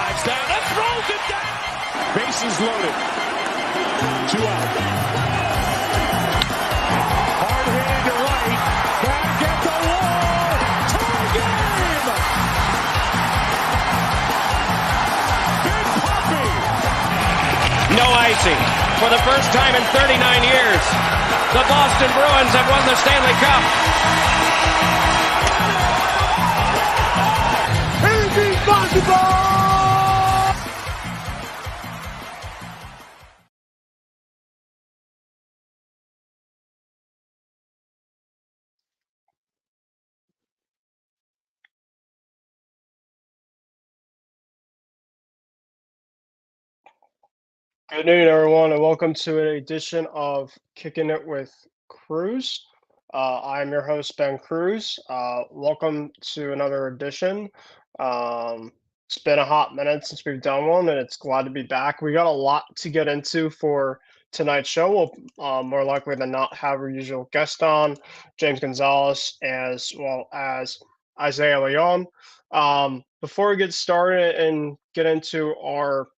Drives down and throws it down. Bases loaded. 2 out. Hard hit into right. Back at the wall. Tie game. Big Puppy. No icing. For the first time in 39 years, the Boston Bruins have won the Stanley Cup. Anything possible! Good noon, everyone, and welcome to an edition of Kicking It with Kruse. I'm your host, Ben Kruse. Welcome to another edition. It's been a hot minute since we've done one, and it's glad to be back. We got a lot to get into for tonight's show. We'll more likely than not have our usual guest on, James Gonzalez, as well as Isaiah Leon. Before we get started and get into our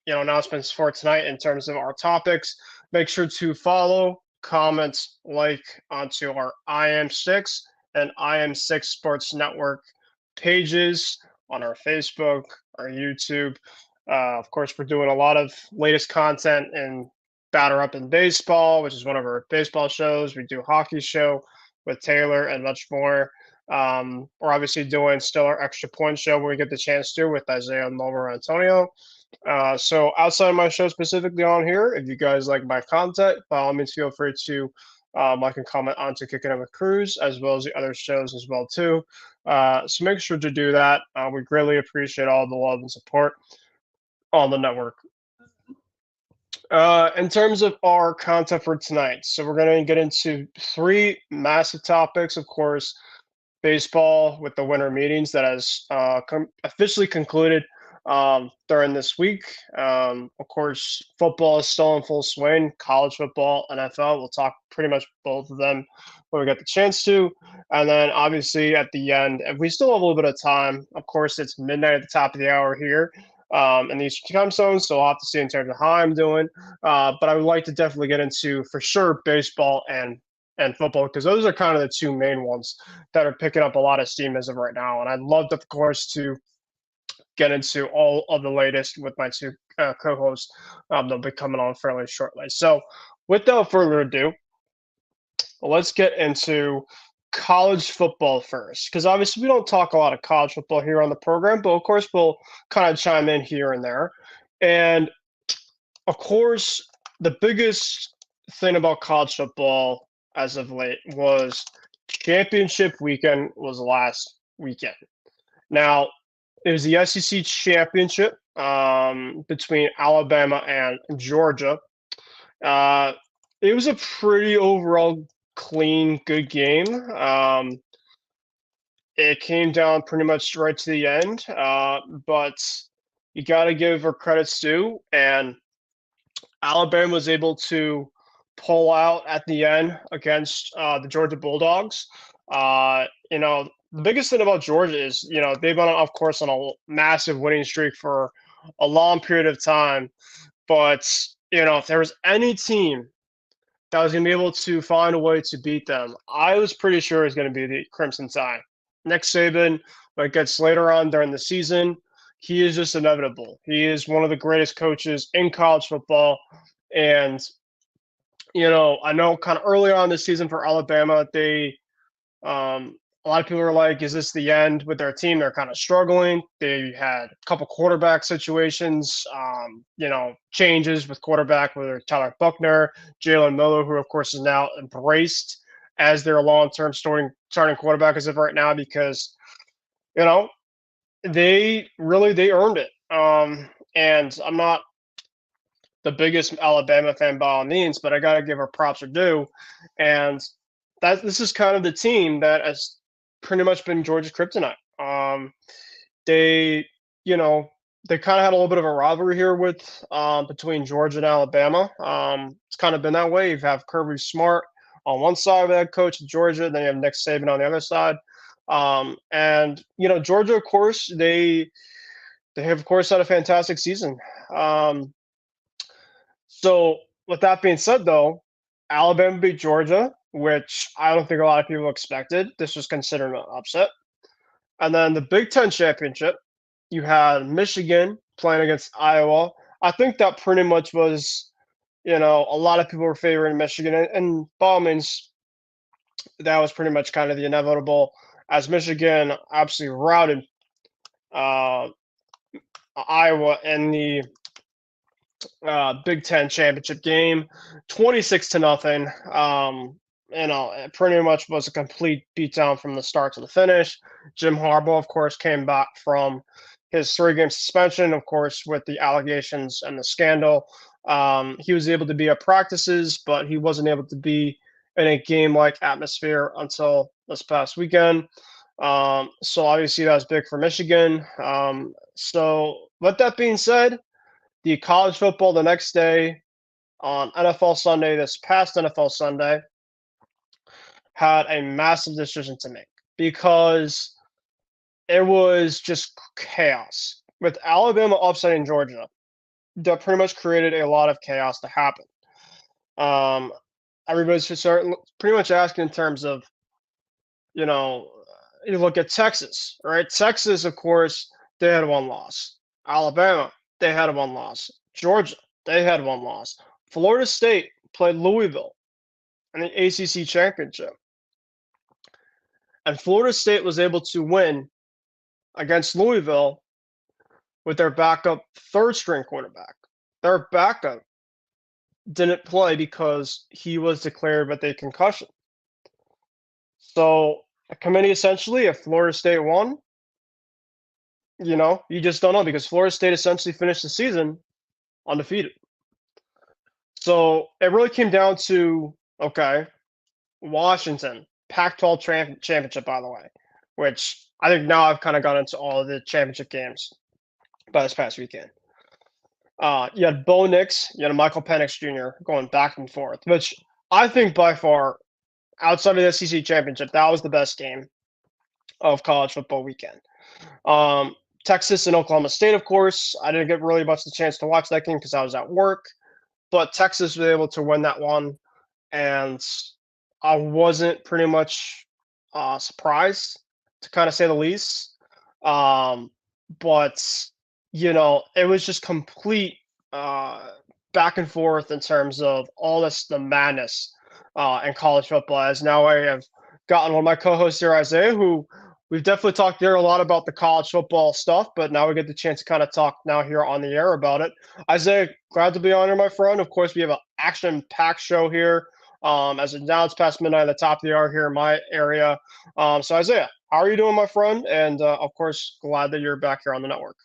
announcements for tonight in terms of our topics, make sure to follow, comment, like onto our IM6 and IM6 Sports Network pages on our Facebook, our YouTube. Of course, we're doing a lot of latest content in Batter Up in Baseball, which is one of our baseball shows. We do a hockey show with Taylor and much more. We're obviously doing still our extra point show when we get the chance to with Isaiah and Lomer Antonio. So outside of my show specifically on here, if you guys like my content, by all means feel free to like and comment onto Kicking It with Kruse, as well as the other shows as well too. So make sure to do that. We greatly appreciate all the love and support on the network. In terms of our content for tonight, so we're going to get into 3 massive topics. Of course, baseball with the winter meetings that has officially concluded during this week. Of course, football is still in full swing. College football, NFL. We'll talk pretty much both of them when we get the chance to. And then obviously at the end, if we still have a little bit of time, of course, it's midnight at the top of the hour here in the Eastern time zone, so I'll have to see in terms of how I'm doing. But I would like to definitely get into, for sure, baseball and football, because those are kind of the 2 main ones that are picking up a lot of steam as of right now. And I'd love, of course, to get into all of the latest with my 2 co-hosts. They'll be coming on fairly shortly. So without further ado, let's get into college football first, because obviously we don't talk a lot of college football here on the program, but of course we'll kind of chime in here and there. And of course, the biggest thing about college football as of late was championship weekend was last weekend. Now, it was the SEC championship between Alabama and Georgia. It was a pretty overall clean, good game. It came down pretty much right to the end, but you got to give her credits due, and Alabama was able to pull out at the end against the Georgia Bulldogs. The biggest thing about Georgia is, they've been, of course, on a massive winning streak for a long period of time. But, if there was any team that was going to be able to find a way to beat them, I was pretty sure it was going to be the Crimson Tide. Nick Saban, when it gets later on during the season, he is just inevitable. He is one of the greatest coaches in college football. And, I know kind of earlier on this season for Alabama, they a lot of people are like, is this the end with their team? They're kind of struggling. They had a couple quarterback situations, changes with quarterback, whether Tyler Buckner, Jalen Miller, who, of course, is now embraced as their long-term starting quarterback as of right now because, they earned it. And I'm not the biggest Alabama fan by all means, but I got to give her props or due. And this is kind of the team that has pretty much been Georgia's kryptonite. They kind of had a little bit of a rivalry here with between Georgia and Alabama. It's kind of been that way. You have Kirby Smart on one side of the head coach of Georgia, then you have Nick Saban on the other side. And Georgia, of course, they have of course had a fantastic season. Um, so with that being said, though, Alabama beat Georgia, which I don't think a lot of people expected. This was considered an upset. And then the Big Ten championship, you had Michigan playing against Iowa. I think that pretty much was, a lot of people were favoring Michigan, and by all means, that was pretty much kind of the inevitable, as Michigan absolutely routed uh, Iowa in the Big Ten championship game, 26-0. It pretty much was a complete beatdown from the start to the finish. Jim Harbaugh, of course, came back from his 3-game suspension, of course, with the allegations and the scandal. He was able to be at practices, but he wasn't able to be in a game-like atmosphere until this past weekend. So obviously that was big for Michigan. So with that being said, the college football the next day on NFL Sunday, this past NFL Sunday, had a massive decision to make because it was just chaos. With Alabama upsetting Georgia, that pretty much created a lot of chaos to happen. Um, Everybody's just pretty much asking in terms of, you know, you look at Texas, right? Texas, of course, they had one loss. Alabama, they had one loss. Georgia, they had one loss. Florida State played Louisville in the ACC championship. And Florida State was able to win against Louisville with their backup third string quarterback. Their backup didn't play because he was declared with a concussion. So a committee essentially, if Florida State won, you just don't know because Florida State essentially finished the season undefeated. So it really came down to, okay, Washington, Pac-12 championship, by the way, which I think now I've kind of got into all of the championship games by this past weekend. You had Bo Nix, you had Michael Penix Jr. going back and forth, which I think by far, outside of the SEC championship, that was the best game of college football weekend. Texas and Oklahoma State, of course. I didn't get really much the chance to watch that game because I was at work, but Texas was able to win that one, and I wasn't pretty much surprised, to kind of say the least. But it was just complete back and forth in terms of all the madness in college football. As now I have gotten one of my co-hosts here, Isaiah, who we've definitely talked here a lot about the college football stuff, but now we get the chance to kind of talk now here on the air about it. Isaiah, glad to be on here, my friend. Of course, we have an action-packed show here. As now it's past midnight at the top of the hour here in my area. So Isaiah, how are you doing, my friend? And of course, glad that you're back here on the network.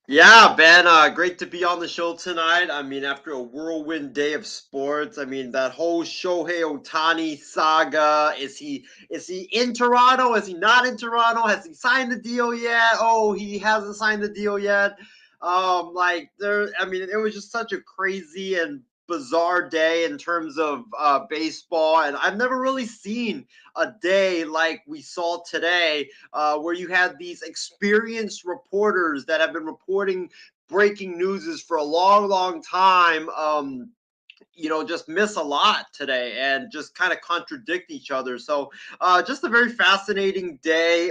Yeah, Ben, great to be on the show tonight. I mean, after a whirlwind day of sports, I mean, that whole Shohei Ohtani saga, is he in Toronto? Is he not in Toronto? Has he signed the deal yet? Oh, he hasn't signed the deal yet. It was just such a crazy and bizarre day in terms of baseball, and I've never really seen a day like we saw today, where you had these experienced reporters that have been reporting breaking news for a long time, just miss a lot today and just kind of contradict each other. So just a very fascinating day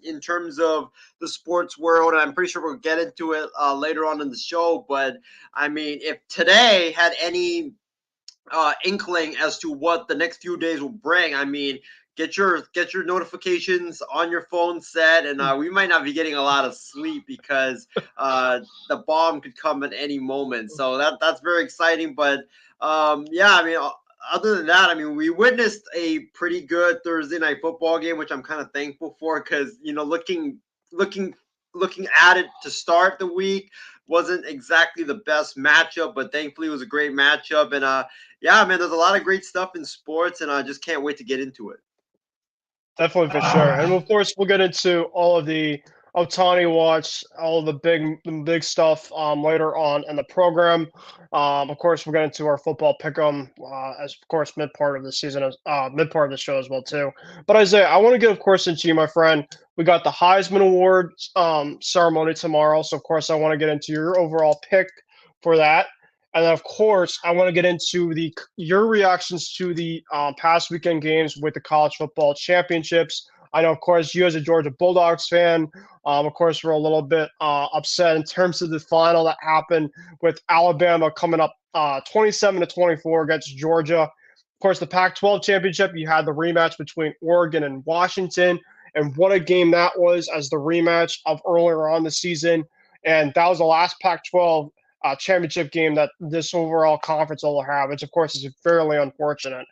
in terms of the sports world. And I'm pretty sure we'll get into it later on in the show. But I mean, if today had any inkling as to what the next few days will bring, I mean, get your notifications on your phone set, and we might not be getting a lot of sleep because the bomb could come at any moment. So that's very exciting. But other than that, I mean, we witnessed a pretty good Thursday night football game, which I'm kind of thankful for because, looking at it to start the week wasn't exactly the best matchup, but thankfully it was a great matchup. And there's a lot of great stuff in sports, and I just can't wait to get into it. Definitely, for sure. And of course, we'll get into all of the Ohtani watch, all the big stuff later on in the program. Of course, we'll get into our football pick'em as of course mid part of the season, mid part of the show as well too. But Isaiah, I want to get of course into you, my friend. We got the Heisman Award ceremony tomorrow, so of course I want to get into your overall pick for that. And then, of course, I want to get into your reactions to the past weekend games with the college football championships. I know, of course, you as a Georgia Bulldogs fan, of course, we're a little bit upset in terms of the final that happened with Alabama coming up 27-24 against Georgia. Of course, the Pac-12 championship, you had the rematch between Oregon and Washington, and what a game that was as the rematch of earlier on the season. And that was the last Pac-12 championship game that this overall conference will have, which of course is fairly unfortunate.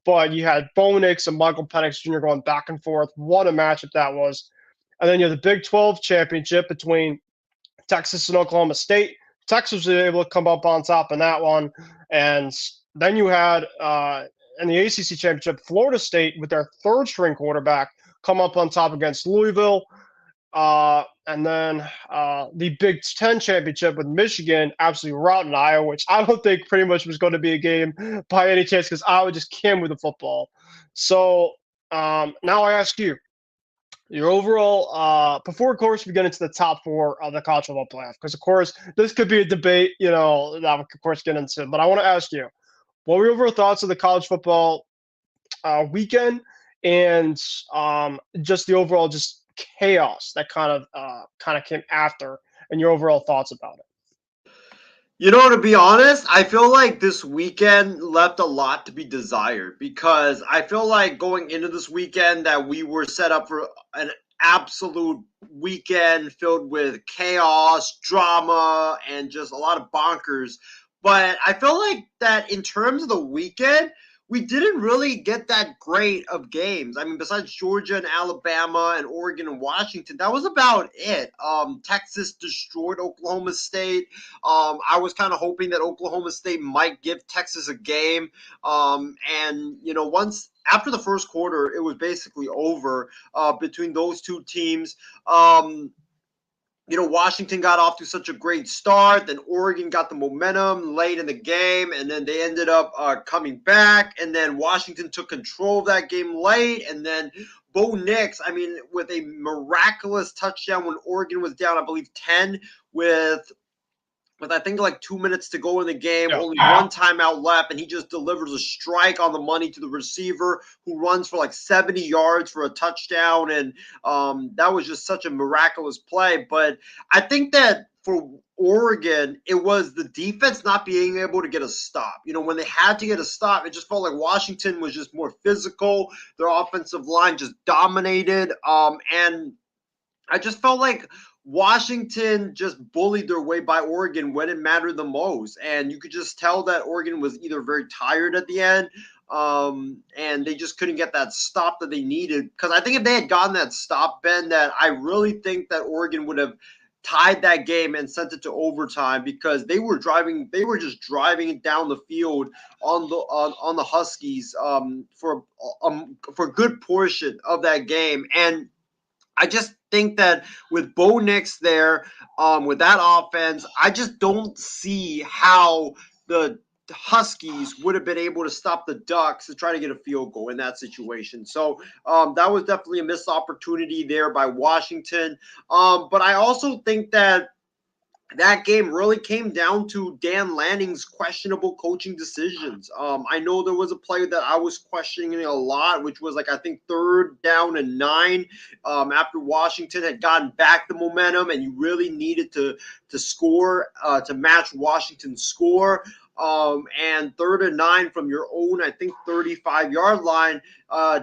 But you had Bo Nix and Michael Penix Jr. going back and forth. What a matchup that was. And then you have the Big 12 championship between Texas and Oklahoma State. Texas was able to come up on top in that one. And then you had in the ACC championship, Florida State with their third string quarterback come up on top against Louisville. And then the Big Ten championship with Michigan absolutely routing Iowa, which I don't think pretty much was going to be a game by any chance because Iowa just came with the football. So now I ask you, your overall, before of course we get into the top four of the college football playoff, because of course this could be a debate, that we of course get into. But I want to ask you, what were your overall thoughts of the college football weekend and just the overall just chaos that kind of came after, and your overall thoughts about it? To be honest, I feel like this weekend left a lot to be desired because I feel like going into this weekend that we were set up for an absolute weekend filled with chaos, drama, and just a lot of bonkers. But I feel like that in terms of the weekend, we didn't really get that great of games. I mean, besides Georgia and Alabama and Oregon and Washington, that was about it. Texas destroyed Oklahoma State. I was kind of hoping that Oklahoma State might give Texas a game. Once after the first quarter, it was basically over between those two teams. Washington got off to such a great start. Then Oregon got the momentum late in the game, and then they ended up coming back. And then Washington took control of that game late. And then Bo Nix, with a miraculous touchdown when Oregon was down, I believe, 10 with I think like 2 minutes to go in the game, only one timeout left, and he just delivers a strike on the money to the receiver who runs for like 70 yards for a touchdown. And that was just such a miraculous play. But I think that for Oregon, it was the defense not being able to get a stop. When they had to get a stop, it just felt like Washington was just more physical. Their offensive line just dominated. And I just felt like Washington just bullied their way by Oregon when it mattered the most. And you could just tell that Oregon was either very tired at the end and they just couldn't get that stop that they needed. Because I think if they had gotten that stop, Ben, that I really think that Oregon would have tied that game and sent it to overtime because they were just driving it down the field on the Huskies for a good portion of that game. And I just think that with Bo Nix there, with that offense, I just don't see how the Huskies would have been able to stop the Ducks to try to get a field goal in that situation. So that was definitely a missed opportunity there by Washington. But I also think that game really came down to Dan Lanning's questionable coaching decisions. I know there was a play that I was questioning a lot, which was I think 3rd down and 9 after Washington had gotten back the momentum and you really needed to score to match Washington's score. And 3rd and 9 from your own, I think, 35-yard line,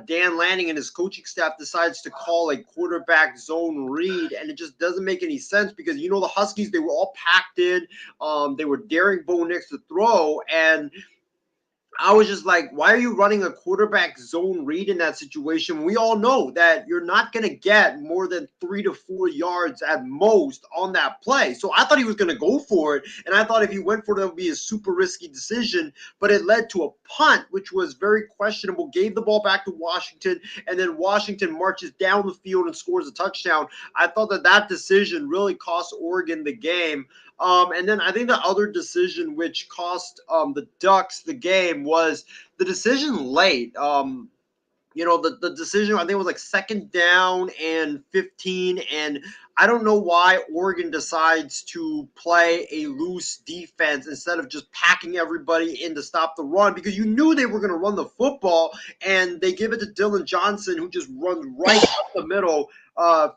Dan Lanning and his coaching staff decides to call a quarterback zone read, and it just doesn't make any sense because, the Huskies, they were all packed in. They were daring Bo Nix to throw, and I was just like, why are you running a quarterback zone read in that situation? We all know that you're not going to get more than 3 to 4 yards at most on that play. So I thought he was going to go for it. And I thought if he went for it, it would be a super risky decision. But it led to a punt, which was very questionable, gave the ball back to Washington. And then Washington marches down the field and scores a touchdown. I thought that decision really cost Oregon the game. And then I think the other decision which cost the Ducks the game was the decision late. The decision, I think it was like 2nd down and 15. And I don't know why Oregon decides to play a loose defense instead of just packing everybody in to stop the run, because you knew they were going to run the football, and they give it to Dylan Johnson, who just runs right up the middle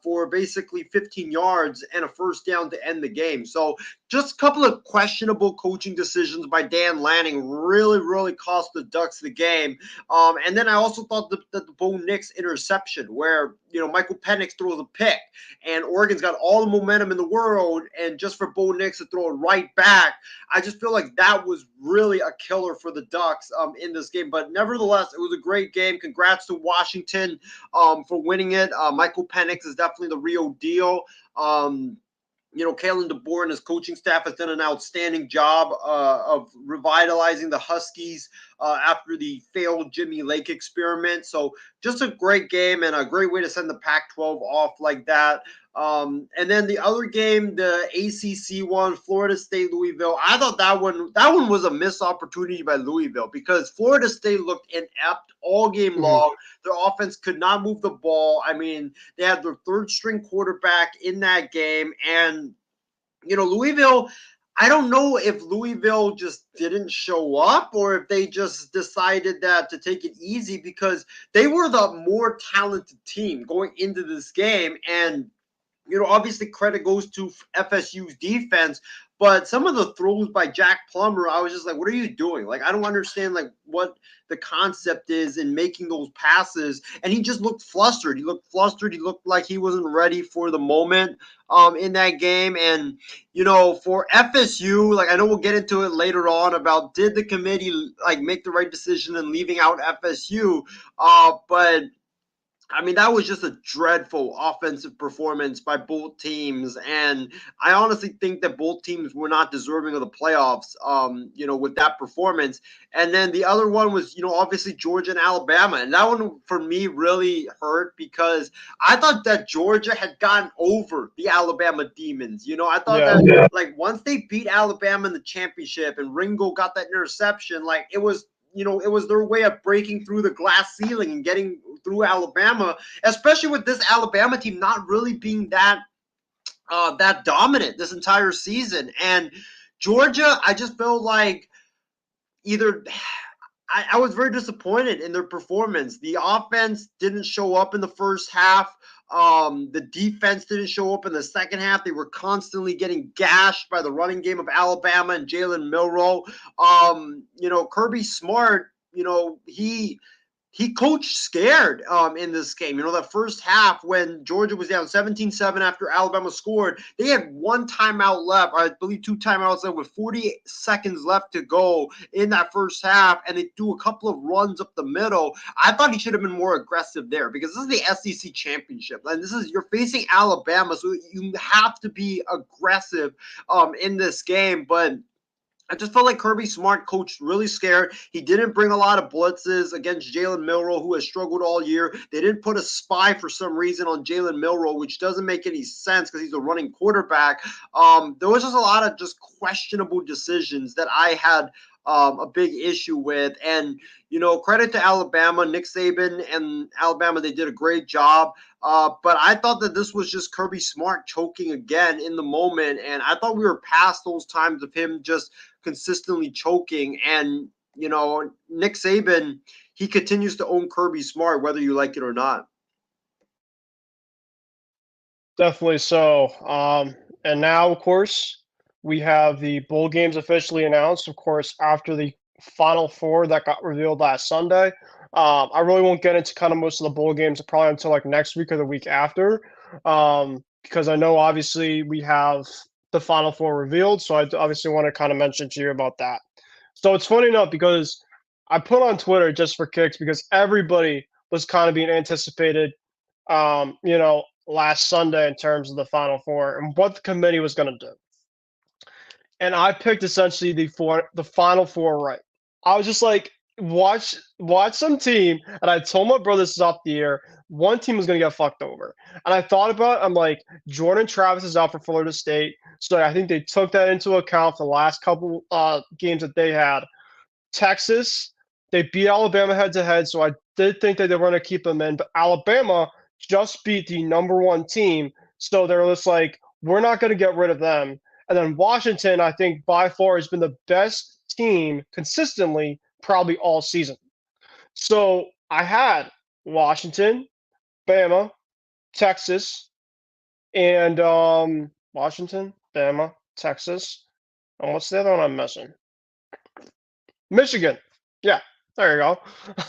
for basically 15 yards and a 1st down to end the game. So just a couple of questionable coaching decisions by Dan Lanning really, really cost the Ducks the game. And then I also thought that the Bo Nix interception, where Michael Penix throws a pick, and Oregon's got all the momentum in the world, and just for Bo Nix to throw it right back, I just feel like that was really a killer for the Ducks in this game. But nevertheless, it was a great game. Congrats to Washington for winning it. Michael Penix is definitely the real deal. Kalen DeBoer and his coaching staff has done an outstanding job of revitalizing the Huskies after the failed Jimmy Lake experiment. So just a great game and a great way to send the Pac-12 off like that. And then the other game, the ACC one, Florida State, Louisville. I thought that one was a missed opportunity by Louisville, because Florida State looked inept all game long. Their offense could not move the ball. I mean, they had their 3rd string quarterback in that game, and Louisville. I don't know if Louisville just didn't show up or if they just decided that to take it easy, because they were the more talented team going into this game. And obviously credit goes to FSU's defense, but some of the throws by Jack Plummer, I was just like, what are you doing? Like, I don't understand like what the concept is in making those passes. And he just looked flustered. He looked like he wasn't ready for the moment in that game. And, for FSU, like, I know we'll get into it later on about did the committee like make the right decision in leaving out FSU, but I mean, that was just a dreadful offensive performance by both teams. And I honestly think that both teams were not deserving of the playoffs, with that performance. And then the other one was, obviously Georgia and Alabama. And that one for me really hurt, because I thought that Georgia had gotten over the Alabama Demons. I thought that like once they beat Alabama in the championship and Ringo got that interception, like it was their way of breaking through the glass ceiling and getting through Alabama, especially with this Alabama team not really being that dominant this entire season. And Georgia, I just felt like I was very disappointed in their performance. The offense didn't show up in the first half. The defense didn't show up in the second half. They were constantly getting gashed by the running game of Alabama and Jalen Milroe. Kirby Smart, he coached scared in this game. The first half when Georgia was down 17-7 after Alabama scored, they had 1 timeout left, or I believe 2 timeouts left with 40 seconds left to go in that first half, and they threw a couple of runs up the middle. I thought he should have been more aggressive there, because this is the SEC championship, and you're facing Alabama, so you have to be aggressive in this game. But I just felt like Kirby Smart coached really scared. He didn't bring a lot of blitzes against Jalen Milroe, who has struggled all year. They didn't put a spy for some reason on Jalen Milroe, which doesn't make any sense because he's a running quarterback. There was just a lot of just questionable decisions that I had a big issue with. And, credit to Alabama, Nick Saban and Alabama, they did a great job. But I thought that this was just Kirby Smart choking again in the moment. And I thought we were past those times of him just consistently choking. And, Nick Saban, he continues to own Kirby Smart, whether you like it or not. Definitely so. And now, of course, we have the bowl games officially announced, of course, after the Final Four that got revealed last Sunday. I really won't get into kind of most of the bowl games probably until like next week or the week after, because I know obviously we have the Final Four revealed, so I obviously want to kind of mention to you about that. So it's funny enough because I put on Twitter just for kicks because everybody was kind of being anticipated, last Sunday in terms of the Final Four and what the committee was going to do. And I picked essentially the Final Four right. I was just like, watch some team, and I told my brother this is off the air. One team was going to get fucked over, and I thought about it. I'm like, Jordan Travis is out for Florida State, so I think they took that into account for the last couple games that they had. Texas, they beat Alabama head to head, so I did think that they were going to keep them in, but Alabama just beat the number one team, so they're just like, we're not going to get rid of them. And then Washington, I think by far has been the best team consistently, probably all season. So I had Washington, Bama, Texas, and Washington, Bama, Texas. And what's the other one I'm missing? Michigan. Yeah, there you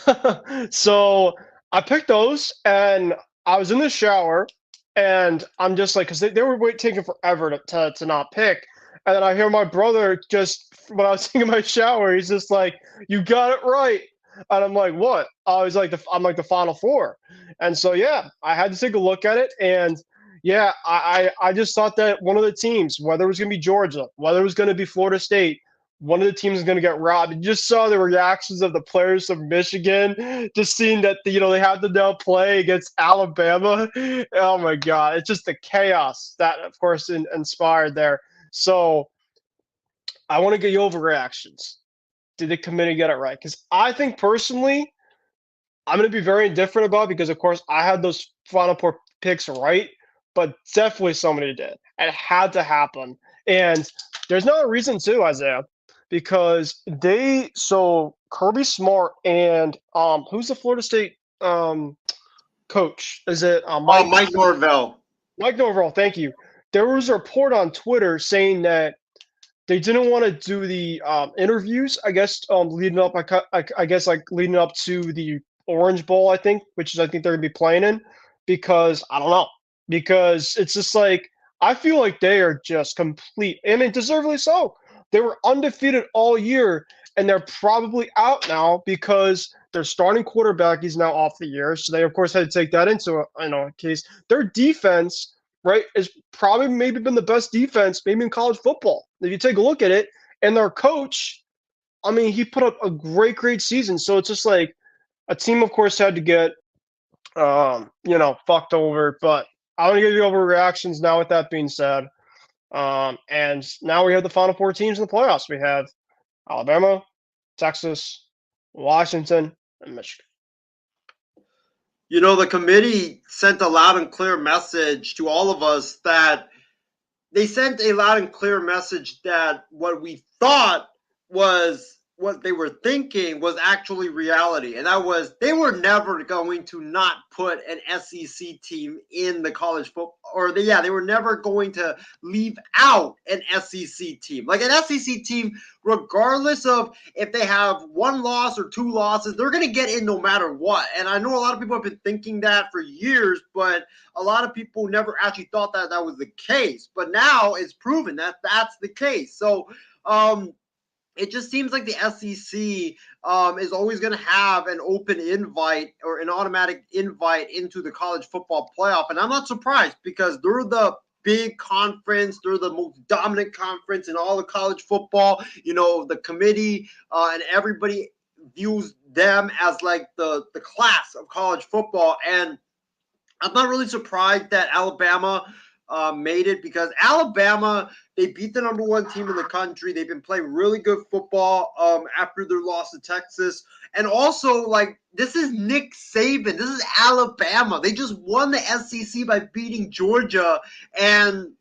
go. So I picked those, and I was in the shower, and I'm just like, because they were taking forever to not pick. And then I hear my brother just, when I was taking my shower, he's just like, you got it right. And I'm like, what? I was like, I'm like the Final Four. And so, yeah, I had to take a look at it. And yeah, I just thought that one of the teams, whether it was going to be Georgia, whether it was going to be Florida State, one of the teams is going to get robbed. You just saw the reactions of the players from Michigan, just seeing that they have to now play against Alabama. Oh my God, it's just the chaos that, of course, inspired there. So I want to get your overreactions. Did the committee get it right? Because I think personally, I'm going to be very indifferent about it because, of course, I had those Final Four picks right, but definitely somebody did. It had to happen. And there's no reason to, Isaiah, because Kirby Smart and who's the Florida State coach? Is it Mike Norvell? Mike Norvell, thank you. There was a report on Twitter saying that they didn't want to do the interviews, I guess, leading up, I guess, like leading up to the Orange Bowl, I think, which is I think they're gonna be playing in, because I don't know, because it's just like I feel like they are just complete, I mean, deservedly so. They were undefeated all year, and they're probably out now because their starting quarterback is now off the year. So they, of course, had to take that into case. Their defense, right, is probably maybe been the best defense maybe in college football. If you take a look at it, and their coach, I mean, he put up a great season. So it's just like a team, of course, had to get, fucked over. But I want to give you overreactions now. With that being said, and now we have the Final Four teams in the playoffs. We have Alabama, Texas, Washington, and Michigan. You know, the committee sent a loud and clear message to all of us that what we thought was what they were thinking was actually reality. And that was they were never going to not put an SEC team in the college football, they were never going to leave out an SEC team. Like an SEC team, regardless of if they have one loss or two losses, they're going to get in no matter what. And I know a lot of people have been thinking that for years, but a lot of people never actually thought that was the case. But now it's proven that that's the case. So, it just seems like the SEC is always going to have an open invite or an automatic invite into the college football playoff. And I'm not surprised because they're the big conference. They're the most dominant conference in all of college football. You know, the committee and everybody views them as like the class of college football. And I'm not really surprised that Alabama made it because Alabama, they beat the number one team in the country. They've been playing really good football after their loss to Texas. And also, like, this is Nick Saban. This is Alabama. They just won the SEC by beating Georgia. And,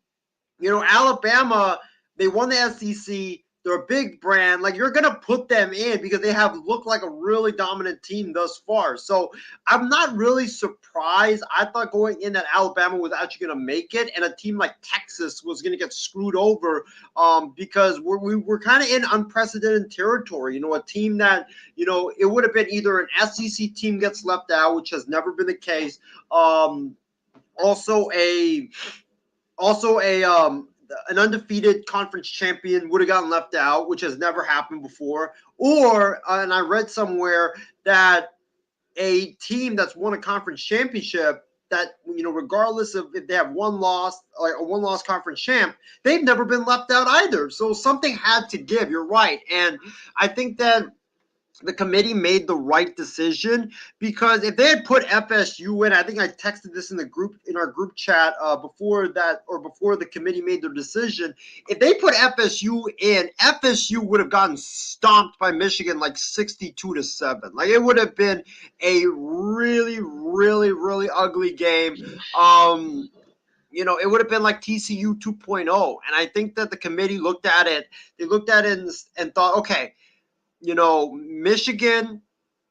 you know, Alabama, they won the SEC. They're a big brand. Like, you're going to put them in because they have looked like a really dominant team thus far. So I'm not really surprised. I thought going in that Alabama was actually going to make it, and a team like Texas was going to get screwed over because we're kind of in unprecedented territory. You know, a team that, you know, it would have been either an SEC team gets left out, which has never been the case. Also a an undefeated conference champion would have gotten left out, which has never happened before, or and I read somewhere that a team that's won a conference championship, that, you know, regardless of if they have one loss, like a one-loss conference champ, they've never been left out either. So something had to give. You're right, and I think that the committee made the right decision, because if they had put FSU in, I think I texted this in our group chat before the committee made their decision. If they put FSU in, FSU would have gotten stomped by Michigan like 62-7. Like, it would have been a really, really, really ugly game. You know, it would have been like TCU 2.0. And I think that the committee looked at it. They looked at it and thought, okay, you know, Michigan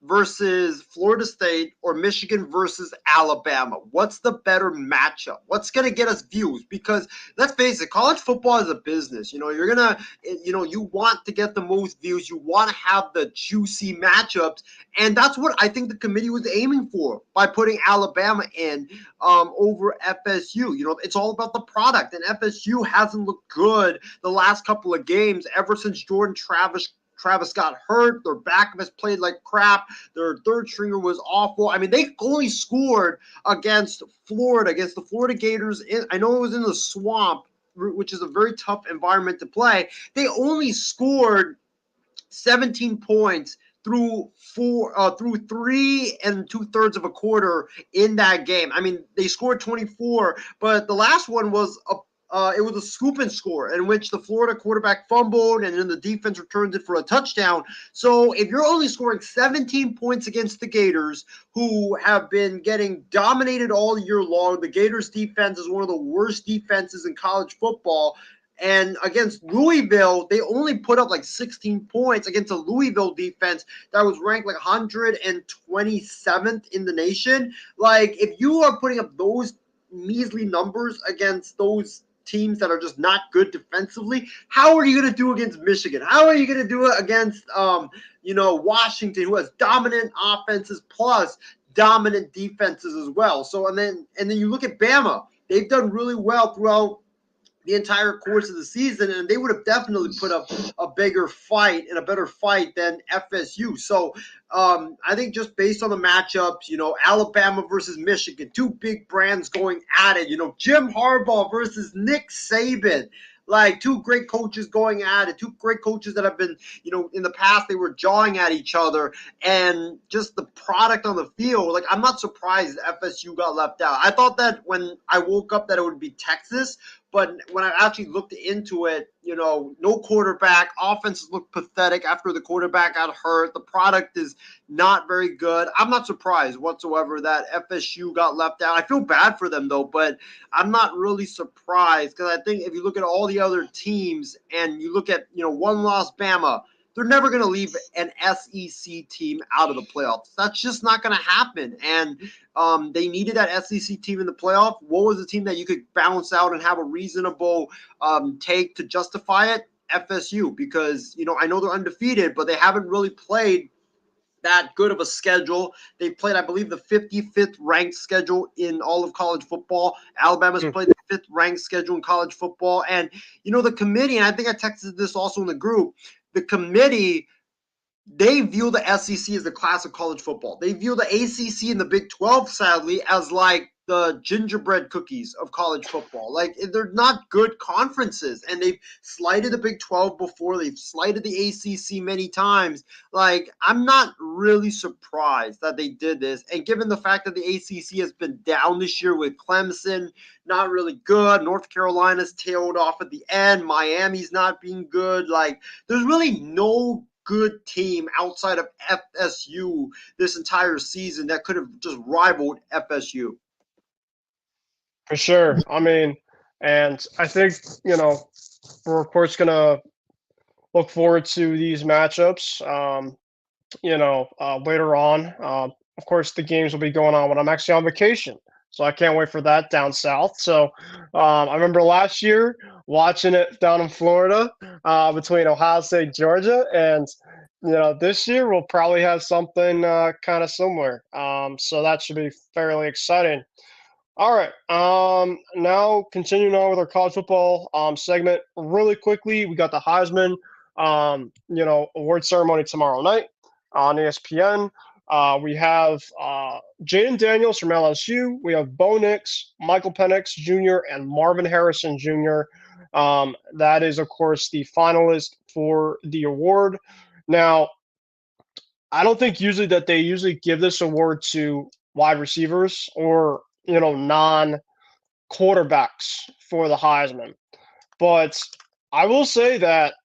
versus Florida State or Michigan versus Alabama. What's the better matchup? What's going to get us views? Because let's face it, college football is a business. You know, you're going to, you know, you want to get the most views. You want to have the juicy matchups. And that's what I think the committee was aiming for by putting Alabama in over FSU. You know, it's all about the product. And FSU hasn't looked good the last couple of games ever since Jordan Travis got hurt. Their backup has played like crap. Their third stringer was awful. I mean, they only scored against Florida, against the Florida Gators. I know it was in the swamp, which is a very tough environment to play. They only scored 17 points through 3 2/3 of a quarter in that game. I mean, they scored 24, but the last one was it was a scoop and score in which the Florida quarterback fumbled and then the defense returned it for a touchdown. So if you're only scoring 17 points against the Gators, who have been getting dominated all year long, the Gators defense is one of the worst defenses in college football. And against Louisville, they only put up like 16 points against a Louisville defense that was ranked like 127th in the nation. Like, if you are putting up those measly numbers against those teams that are just not good defensively, how are you going to do against Michigan? How are you going to do it against Washington, who has dominant offenses plus dominant defenses as well? So and then you look at Bama. They've done really well throughout the entire course of the season, and they would have definitely put up a bigger fight and a better fight than FSU. So I think just based on the matchups, you know, Alabama versus Michigan, two big brands going at it, you know, Jim Harbaugh versus Nick Saban. Like, two great coaches going at it, two great coaches that have been, you know, in the past they were jawing at each other, and just the product on the field. Like, I'm not surprised FSU got left out. I thought that when I woke up that it would be Texas, but when I actually looked into it, you know, no quarterback, offenses look pathetic after the quarterback got hurt. The product is not very good. I'm not surprised whatsoever that FSU got left out. I feel bad for them, though, but I'm not really surprised, because I think if you look at all the other teams and you look at, you know, one-loss Bama, they're never going to leave an SEC team out of the playoffs. That's just not going to happen. And they needed that SEC team in the playoff. What was the team that you could balance out and have a reasonable take to justify it? FSU, because, you know, I know they're undefeated, but they haven't really played that good of a schedule. They played, I believe, the 55th ranked schedule in all of college football. Alabama's played the 5th ranked schedule in college football. And, you know, the committee, and I think I texted this also in the group, the committee, they view the SEC as the class of college football. They view the ACC and the Big 12, sadly, as like the gingerbread cookies of college football. Like, they're not good conferences, and they've slighted the Big 12 before. They've slighted the ACC many times. Like, I'm not really surprised that they did this. And given the fact that the ACC has been down this year with Clemson, not really good. North Carolina's tailed off at the end. Miami's not being good. Like, there's really no good team outside of FSU this entire season that could have just rivaled FSU. For sure. I mean, and I think, you know, we're of course going to look forward to these matchups, later on. Of course, the games will be going on when I'm actually on vacation. So I can't wait for that down south. So I remember last year watching it down in Florida between Ohio State and Georgia. And, you know, this year we'll probably have something kind of similar. So that should be fairly exciting. All right. Now continuing on with our college football segment really quickly, we got the Heisman award ceremony tomorrow night on ESPN. We have Jaden Daniels from LSU. We have Bo Nix, Michael Penix Jr., and Marvin Harrison Jr. That is, of course, the finalist for the award. Now, I don't think usually that they usually give this award to wide receivers or non quarterbacks for the Heisman. But I will say that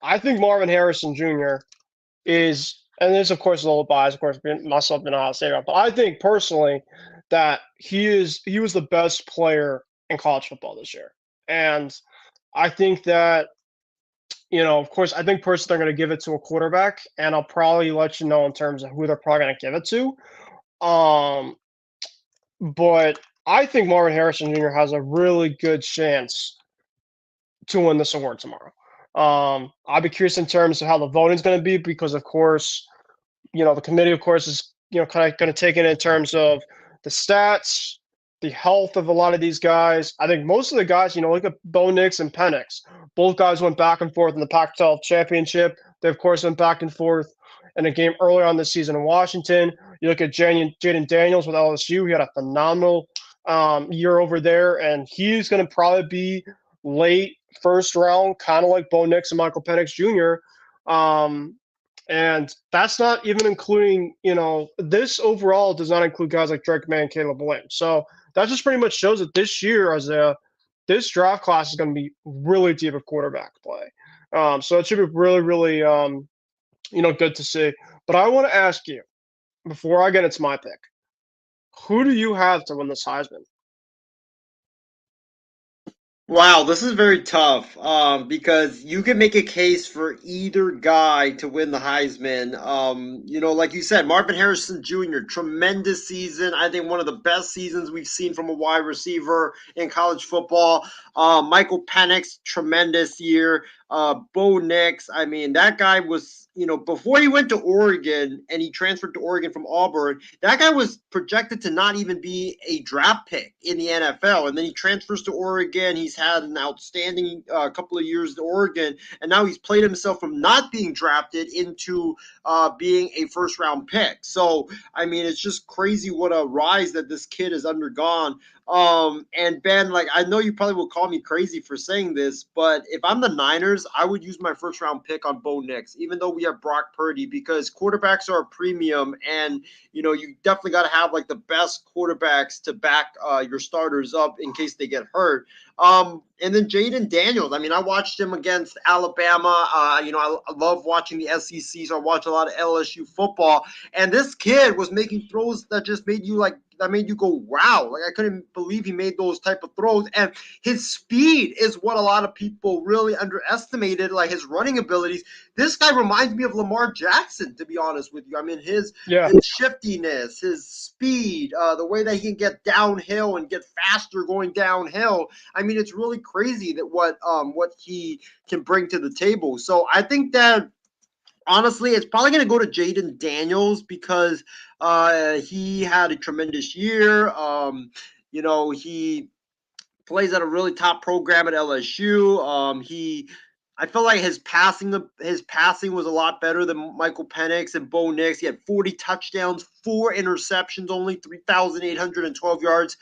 I think Marvin Harrison Jr. is, and this of course a little biased, of course, being myself being Ohio State, but I think personally that he was the best player in college football this year. And I think that, of course, I think personally they're going to give it to a quarterback, and I'll probably let you know in terms of who they're probably going to give it to. But I think Marvin Harrison Jr. has a really good chance to win this award tomorrow. I'll be curious in terms of how the voting is going to be because, of course, the committee, of course, is kind of going to take it in terms of the stats, the health of a lot of these guys. I think most of the guys, look at Bo Nix and Penix. Both guys went back and forth in the Pac-12 championship. They, of course, went back and forth in a game earlier on this season in Washington. You look at Jaden Daniels with LSU. He had a phenomenal year over there, and he's going to probably be late first round, kind of like Bo Nix and Michael Penix Jr. And that's not even including, this overall does not include guys like Drake May and Caleb Williams. So that just pretty much shows that this year, this draft class is going to be really deep at quarterback play. So it should be really, really, good to see. But I want to ask you, before I get into my pick, who do you have to win this Heisman? Wow, this is very tough because you can make a case for either guy to win the Heisman. Like you said, Marvin Harrison Jr., tremendous season. I think one of the best seasons we've seen from a wide receiver in college football. Michael Penix, tremendous year. Bo Nix, I mean, that guy was, before he went to Oregon and he transferred to Oregon from Auburn, that guy was projected to not even be a draft pick in the NFL. And then he transfers to Oregon. He's had an outstanding couple of years at Oregon, and now he's played himself from not being drafted into being a first round pick. So, I mean, it's just crazy what a rise that this kid has undergone. And Ben, like, I know you probably will call me crazy for saying this, but if I'm the Niners, I would use my first round pick on Bo Nix, even though we have Brock Purdy, because quarterbacks are a premium, and you definitely got to have like the best quarterbacks to back your starters up in case they get hurt. And then Jaden Daniels. I mean, I watched him against Alabama. I love watching the SEC, so I watch a lot of LSU football. And this kid was making throws that just made you go, wow. Like, I couldn't believe he made those type of throws. And his speed is what a lot of people really underestimated, like his running abilities. This guy reminds me of Lamar Jackson, to be honest with you. I mean, his shiftiness, his speed, the way that he can get downhill and get faster going downhill. I mean, it's really crazy that what he can bring to the table. So I think that, honestly, it's probably going to go to Jaden Daniels because he had a tremendous year. He plays at a really top program at LSU. I feel like his passing was a lot better than Michael Penix and Bo Nix. He had 40 touchdowns, 4 interceptions, only 3,812 yards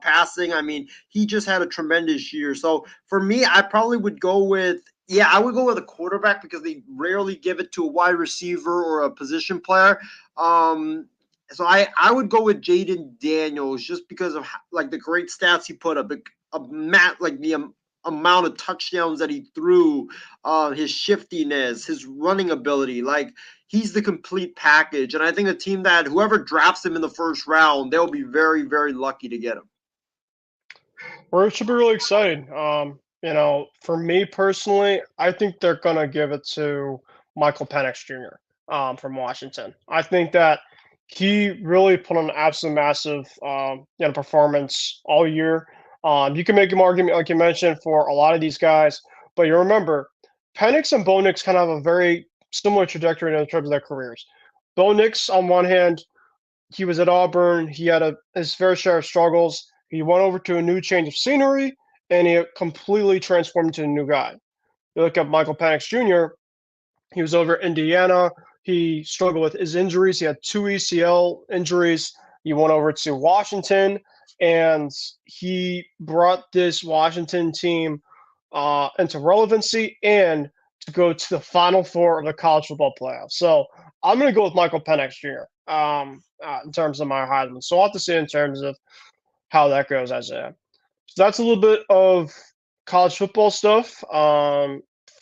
passing. I mean, he just had a tremendous year. So for me, I probably would go with I would go with a quarterback because they rarely give it to a wide receiver or a position player. So I would go with Jaden Daniels just because of like the great stats he put up, the amount of touchdowns that he threw, his shiftiness, his running ability. Like, he's the complete package. And I think a team that whoever drafts him in the first round, they'll be very, very lucky to get him. Well, it should be really exciting. For me personally, I think they're going to give it to Michael Penix Jr. From Washington. I think that he really put on an absolute massive performance all year. You can make an argument, like you mentioned, for a lot of these guys, but you remember, Penix and Bo Nix kind of have a very similar trajectory in terms of their careers. Bo Nix, on one hand, he was at Auburn. He had his fair share of struggles. He went over to a new change of scenery, and he completely transformed into a new guy. You look at Michael Penix Jr., he was over at Indiana. He struggled with his injuries. He had 2 ACL injuries. He went over to Washington, and he brought this Washington team into relevancy and to go to the Final Four of the college football playoffs. So I'm going to go with Michael Penix Jr. In terms of my Heisman. So I'll have to see in terms of how that goes, Isaiah. So that's a little bit of college football stuff.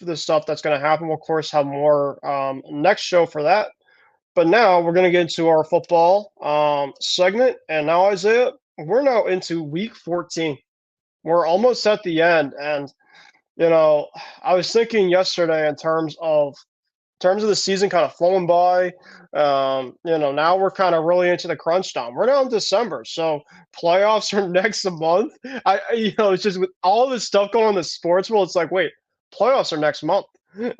The stuff that's going to happen. We'll, of course, have more next show for that. But now we're going to get into our football segment. And now, Isaiah, we're now into week 14. We're almost at the end. And, I was thinking yesterday in terms of the season kind of flowing by. Now we're kind of really into the crunch time. We're now in December, so playoffs are next month. It's just with all this stuff going on in the sports world, it's like, wait, playoffs are next month,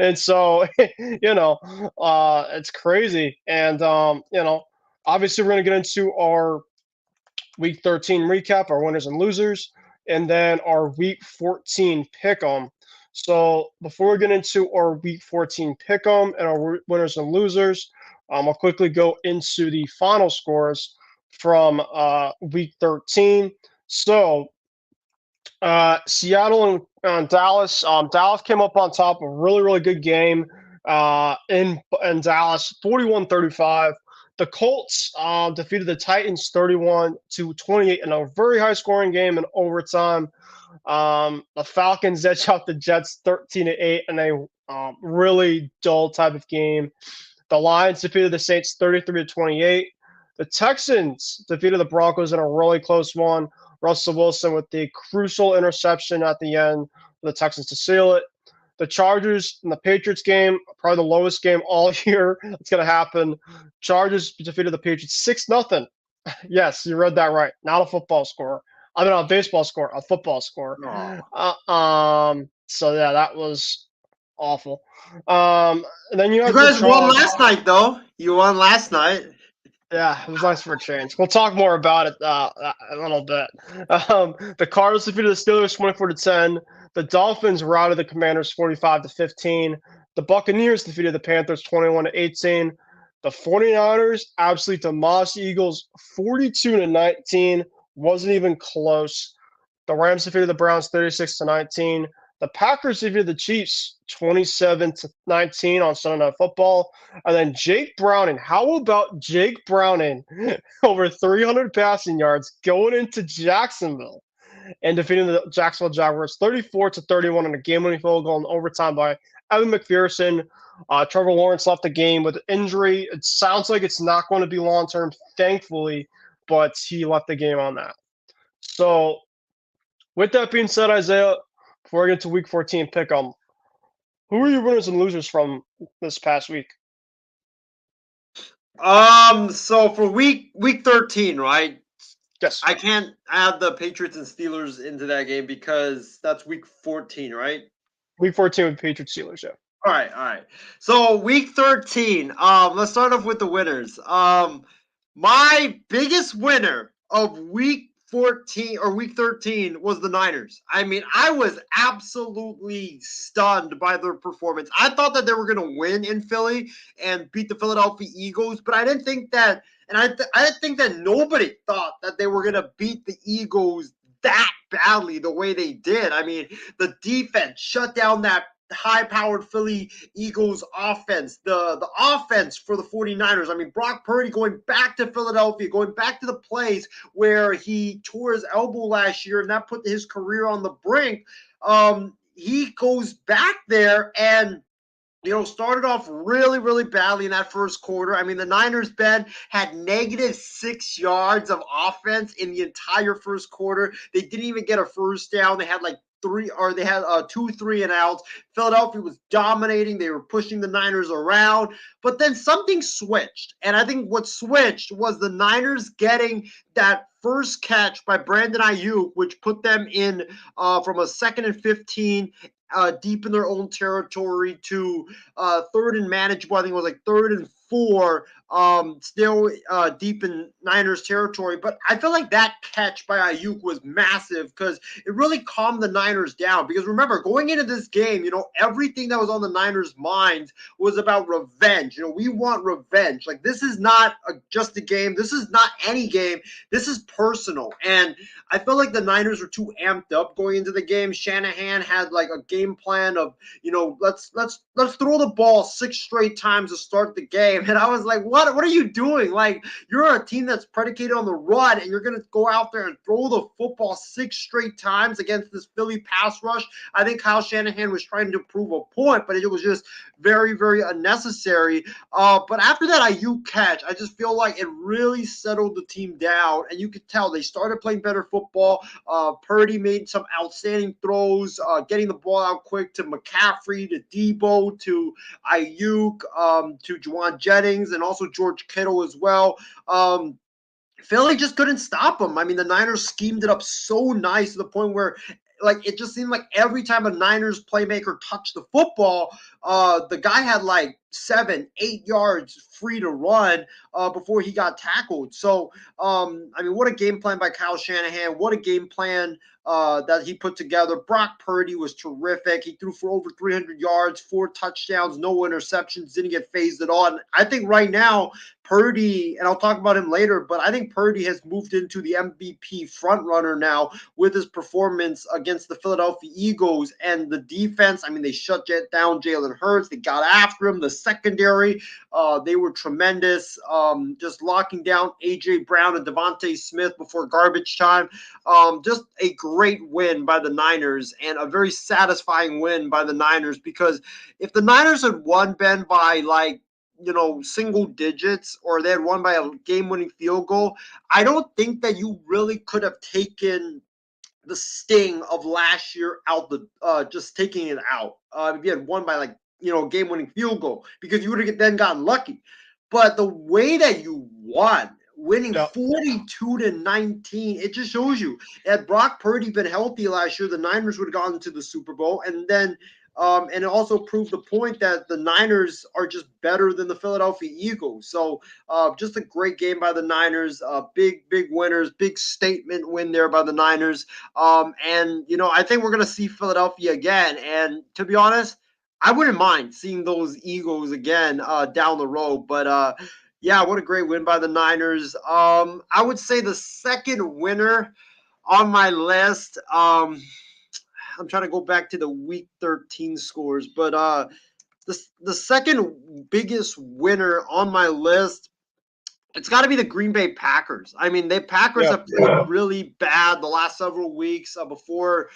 and so it's crazy. And obviously we're gonna get into our week 13 recap, our winners and losers, and then our week 14 pick'em. So before we get into our week 14 pick'em and our winners and losers, I'll quickly go into the final scores from week 13. So Seattle and Dallas. Dallas came up on top. A really, really good game in Dallas, 41-35. The Colts defeated the Titans 31-28 in a very high-scoring game in overtime. The Falcons edged out the Jets 13-8 in a really dull type of game. The Lions defeated the Saints 33-28. The Texans defeated the Broncos in a really close one. Russell Wilson with the crucial interception at the end for the Texans to seal it. The Chargers and the Patriots game, probably the lowest game all year. It's going to happen. Chargers defeated the Patriots 6-0. Yes, you read that right. Not a football score. I mean, a baseball score, a football score. So yeah, that was awful. And then you guys won last night, though. You won last night. Yeah, it was nice for a change. We'll talk more about it a little bit. The Cardinals defeated the Steelers 24-10. The Dolphins routed the Commanders 45-15. The Buccaneers defeated the Panthers 21-18. The 49ers absolutely demolished the Eagles 42-19. Wasn't even close. The Rams defeated the Browns 36-19. The Packers defeated the Chiefs 27-19 on Sunday Night Football. And then Jake Browning. How about Jake Browning? Over 300 passing yards going into Jacksonville and defeating the Jacksonville Jaguars 34-31 on a game-winning field goal in overtime by Evan McPherson. Trevor Lawrence left the game with injury. It sounds like it's not going to be long-term, thankfully, but he left the game on that. So with that being said, Isaiah, before we get to week 14 pick'em, who are your winners and losers from this past week? So for week 13, right? Yes. I can't add the Patriots and Steelers into that game because that's week 14, right? Week 14 with Patriots Steelers, yeah. All right. So week 13, let's start off with the winners. My biggest winner of week 14 or week 13 was the Niners. I mean, I was absolutely stunned by their performance. I thought that they were going to win in Philly and beat the Philadelphia Eagles, but I didn't think that, and I didn't think that nobody thought that they were going to beat the Eagles that badly the way they did. I mean, the defense shut down that high-powered Philly Eagles offense, the offense for the 49ers. I mean, Brock Purdy going back to Philadelphia, going back to the place where he tore his elbow last year, and that put his career on the brink. He goes back there and started off really, really badly in that first quarter. I mean, the Niners, Ben, had -6 yards of offense in the entire first quarter. They didn't even get a first down. They had two 3-and-outs. Philadelphia was dominating. They were pushing the Niners around. But then something switched. And I think what switched was the Niners getting that first catch by Brandon Ayuk, which put them in from a 2nd and 15 deep in their own territory to 3rd and manageable. I think it was like 3rd and 4, still deep in Niners territory. But I feel like that catch by Ayuk was massive because it really calmed the Niners down. Because remember, going into this game, everything that was on the Niners' minds was about revenge. We want revenge. Like, this is not just a game. This is not any game. This is personal. And I felt like the Niners were too amped up going into the game. Shanahan had like a game plan of, let's throw the ball 6 straight times to start the game. And I was like, what are you doing? Like, you're a team that's predicated on the run, and you're going to go out there and throw the football 6 straight times against this Philly pass rush. I think Kyle Shanahan was trying to prove a point, but it was just very, very unnecessary. But after that Ayuk catch, I just feel like it really settled the team down, and you could tell they started playing better football. Purdy made some outstanding throws, getting the ball out quick to McCaffrey, to Debo, to Ayuk, to Juwan Jennings, and also George Kittle as well. Philly just couldn't stop them. I mean, the Niners schemed it up so nice to the point where, like, it just seemed like every time a Niners playmaker touched the football, the guy had like 7-8 yards free to run before he got tackled. So, I mean, what a game plan by Kyle Shanahan. What a game plan that he put together. Brock Purdy was terrific. He threw for over 300 yards, 4 touchdowns, no interceptions, didn't get phased at all. And I think right now, Purdy, and I'll talk about him later, but I think Purdy has moved into the MVP frontrunner now with his performance against the Philadelphia Eagles. And the defense, I mean, they shut down Jalen Hurts. They got after him. The secondary, they were tremendous, just locking down A.J. Brown and Devontae Smith before garbage time. Just a great win by the Niners, and a very satisfying win by the Niners, because if the Niners had won, Ben, by like, single digits, or they had won by a game-winning field goal, I don't think that you really could have taken the sting of last year out, just taking it out. If you had won by like, game-winning field goal, because you would have then gotten lucky. But the way that you won, winning 42-19, it just shows you, had Brock Purdy been healthy last year, the Niners would have gotten to the Super Bowl. And then and it also proved the point that the Niners are just better than the Philadelphia Eagles. So just a great game by the Niners. Big winners, big statement win there by the Niners. And, I think we're going to see Philadelphia again. And to be honest, I wouldn't mind seeing those Eagles again down the road. But, yeah, what a great win by the Niners. I would say the second winner on my list, I'm trying to go back to the Week 13 scores, but the second biggest winner on my list, it's got to be the Green Bay Packers. I mean, the Packers have played really bad the last several weeks before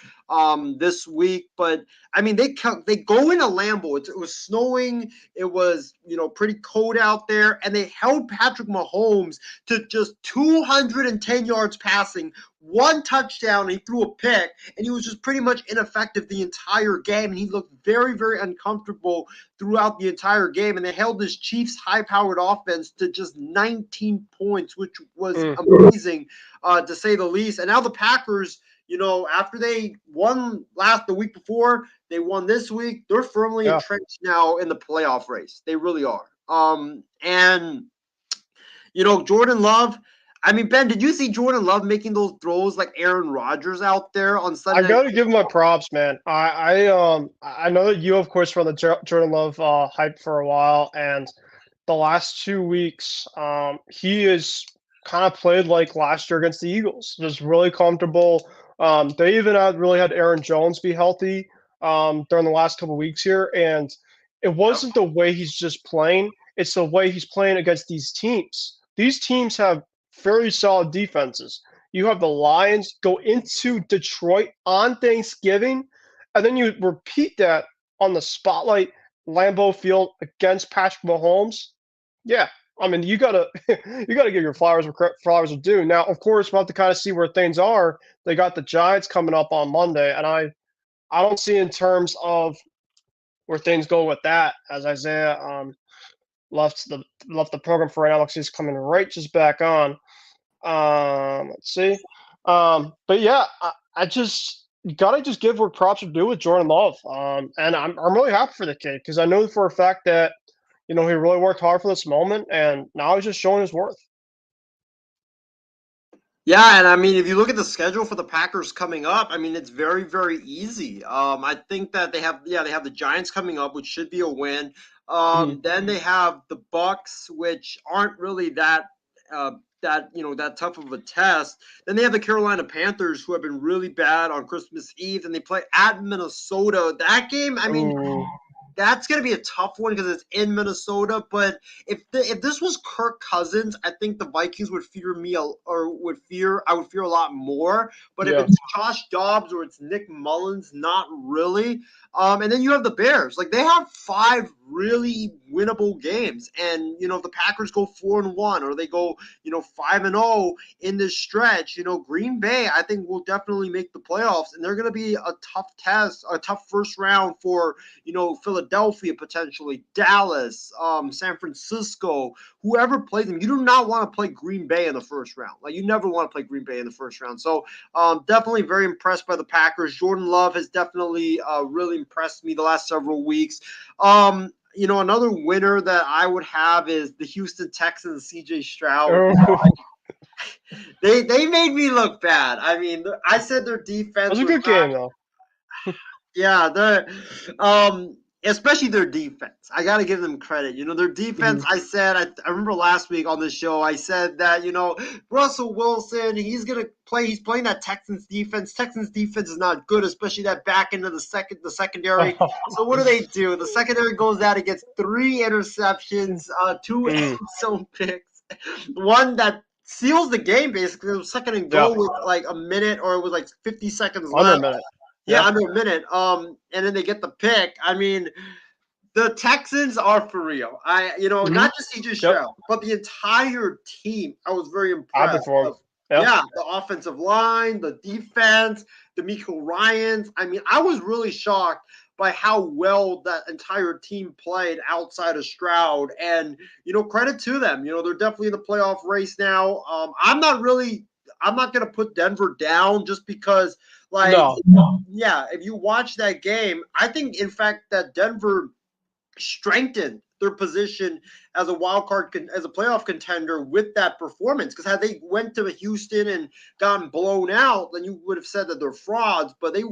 this week. But, I mean, they go into Lambeau. It was snowing. It was, pretty cold out there. And they held Patrick Mahomes to just 210 yards passing, 1 touchdown, and he threw a pick. And he was just pretty much ineffective the entire game. And he looked very, very uncomfortable throughout the entire game. And they held this Chiefs high-powered offense to just 19 points, which was amazing to say the least. And now the Packers, after they won the week before, they won this week. They're firmly entrenched now in the playoff race. They really are. And, Jordan Love, I mean, Ben, did you see Jordan Love making those throws like Aaron Rodgers out there on Sunday? I got to give him my props, man. I know that you, of course, were on the Jordan Love hype for a while, and the last 2 weeks, he is kind of played like last year against the Eagles, just really comfortable. They even really had Aaron Jones be healthy during the last couple of weeks here, and it wasn't the way he's just playing; it's the way he's playing against these teams. These teams have very solid defenses. You have the Lions go into Detroit on Thanksgiving, and then you repeat that on the Spotlight Lambeau Field against Patrick Mahomes. Yeah, I mean, you gotta give your flowers where flowers are due. Now, of course, we'll have to kind of see where things are. They got the Giants coming up on Monday, and I don't see in terms of where things go with that, as Isaiah left the program for right now. Looks like he's coming right just back on. Let's see. But yeah, I just gotta just give where props are due with Jordan Love. And I'm really happy for the kid, because I know for a fact that he really worked hard for this moment, and now he's just showing his worth. Yeah, and I mean, if you look at the schedule for the Packers coming up, I mean, it's very, very easy. I think that they have the Giants coming up, which should be a win. Then they have the Bucks, which aren't really that that tough of a test. Then they have the Carolina Panthers, who have been really bad on Christmas Eve, and they play at Minnesota. That game, I mean, Ooh. that's going to be a tough one because it's in Minnesota. But if this was Kirk Cousins, I think the Vikings would fear me I would fear a lot more. But if it's Josh Dobbs or it's Nick Mullins, not really. And then you have the Bears. Like, they have 5 really winnable games, and if the Packers go 4-1 or they go 5-0 in this stretch, Green Bay I think will definitely make the playoffs, and they're going to be a tough test, a tough first round for Philadelphia, potentially Dallas, San Francisco, whoever plays them. You do not want to play Green Bay in the first round. Like, you never want to play Green Bay in the first round. So definitely very impressed by the Packers. Jordan Love has definitely really impressed me the last several weeks. Another winner that I would have is the Houston Texans, CJ Stroud. They made me look bad. I mean, I said their defense was a good game, though. Yeah, especially their defense. I got to give them credit. Their defense, I said, I remember last week on the show, I said that, Russell Wilson, he's playing that Texans defense. Texans defense is not good, especially that back end of the secondary. So what do? The secondary goes out and gets 3 interceptions, 2 end zone picks, one that seals the game, basically. It was second and goal with like a minute, or it was like 50 seconds left. Under a minute. Yeah, under a minute. And then they get the pick. I mean, the Texans are for real. Not just CJ Stroud, but the entire team. I was very impressed. The offensive line, the defense, the D'Amico Ryans. I mean, I was really shocked by how well that entire team played outside of Stroud. And, credit to them. They're definitely in the playoff race now. I'm not going to put Denver down just because – if you watch that game, I think, in fact, that Denver strengthened their position as a wild card, as a playoff contender with that performance. Because had they went to Houston and gotten blown out, then you would have said that they're frauds. But they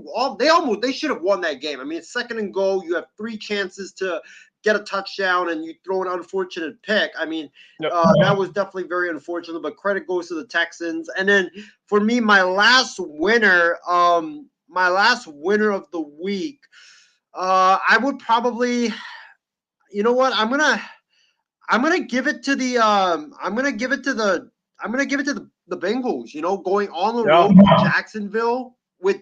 should have won that game. I mean, it's second and goal. You have 3 chances to get a touchdown, and you throw an unfortunate pick. I mean, that was definitely very unfortunate, but credit goes to the Texans. And then for me, my last winner of the week, I would probably, I'm gonna give it to the Bengals. Going on the road to Jacksonville with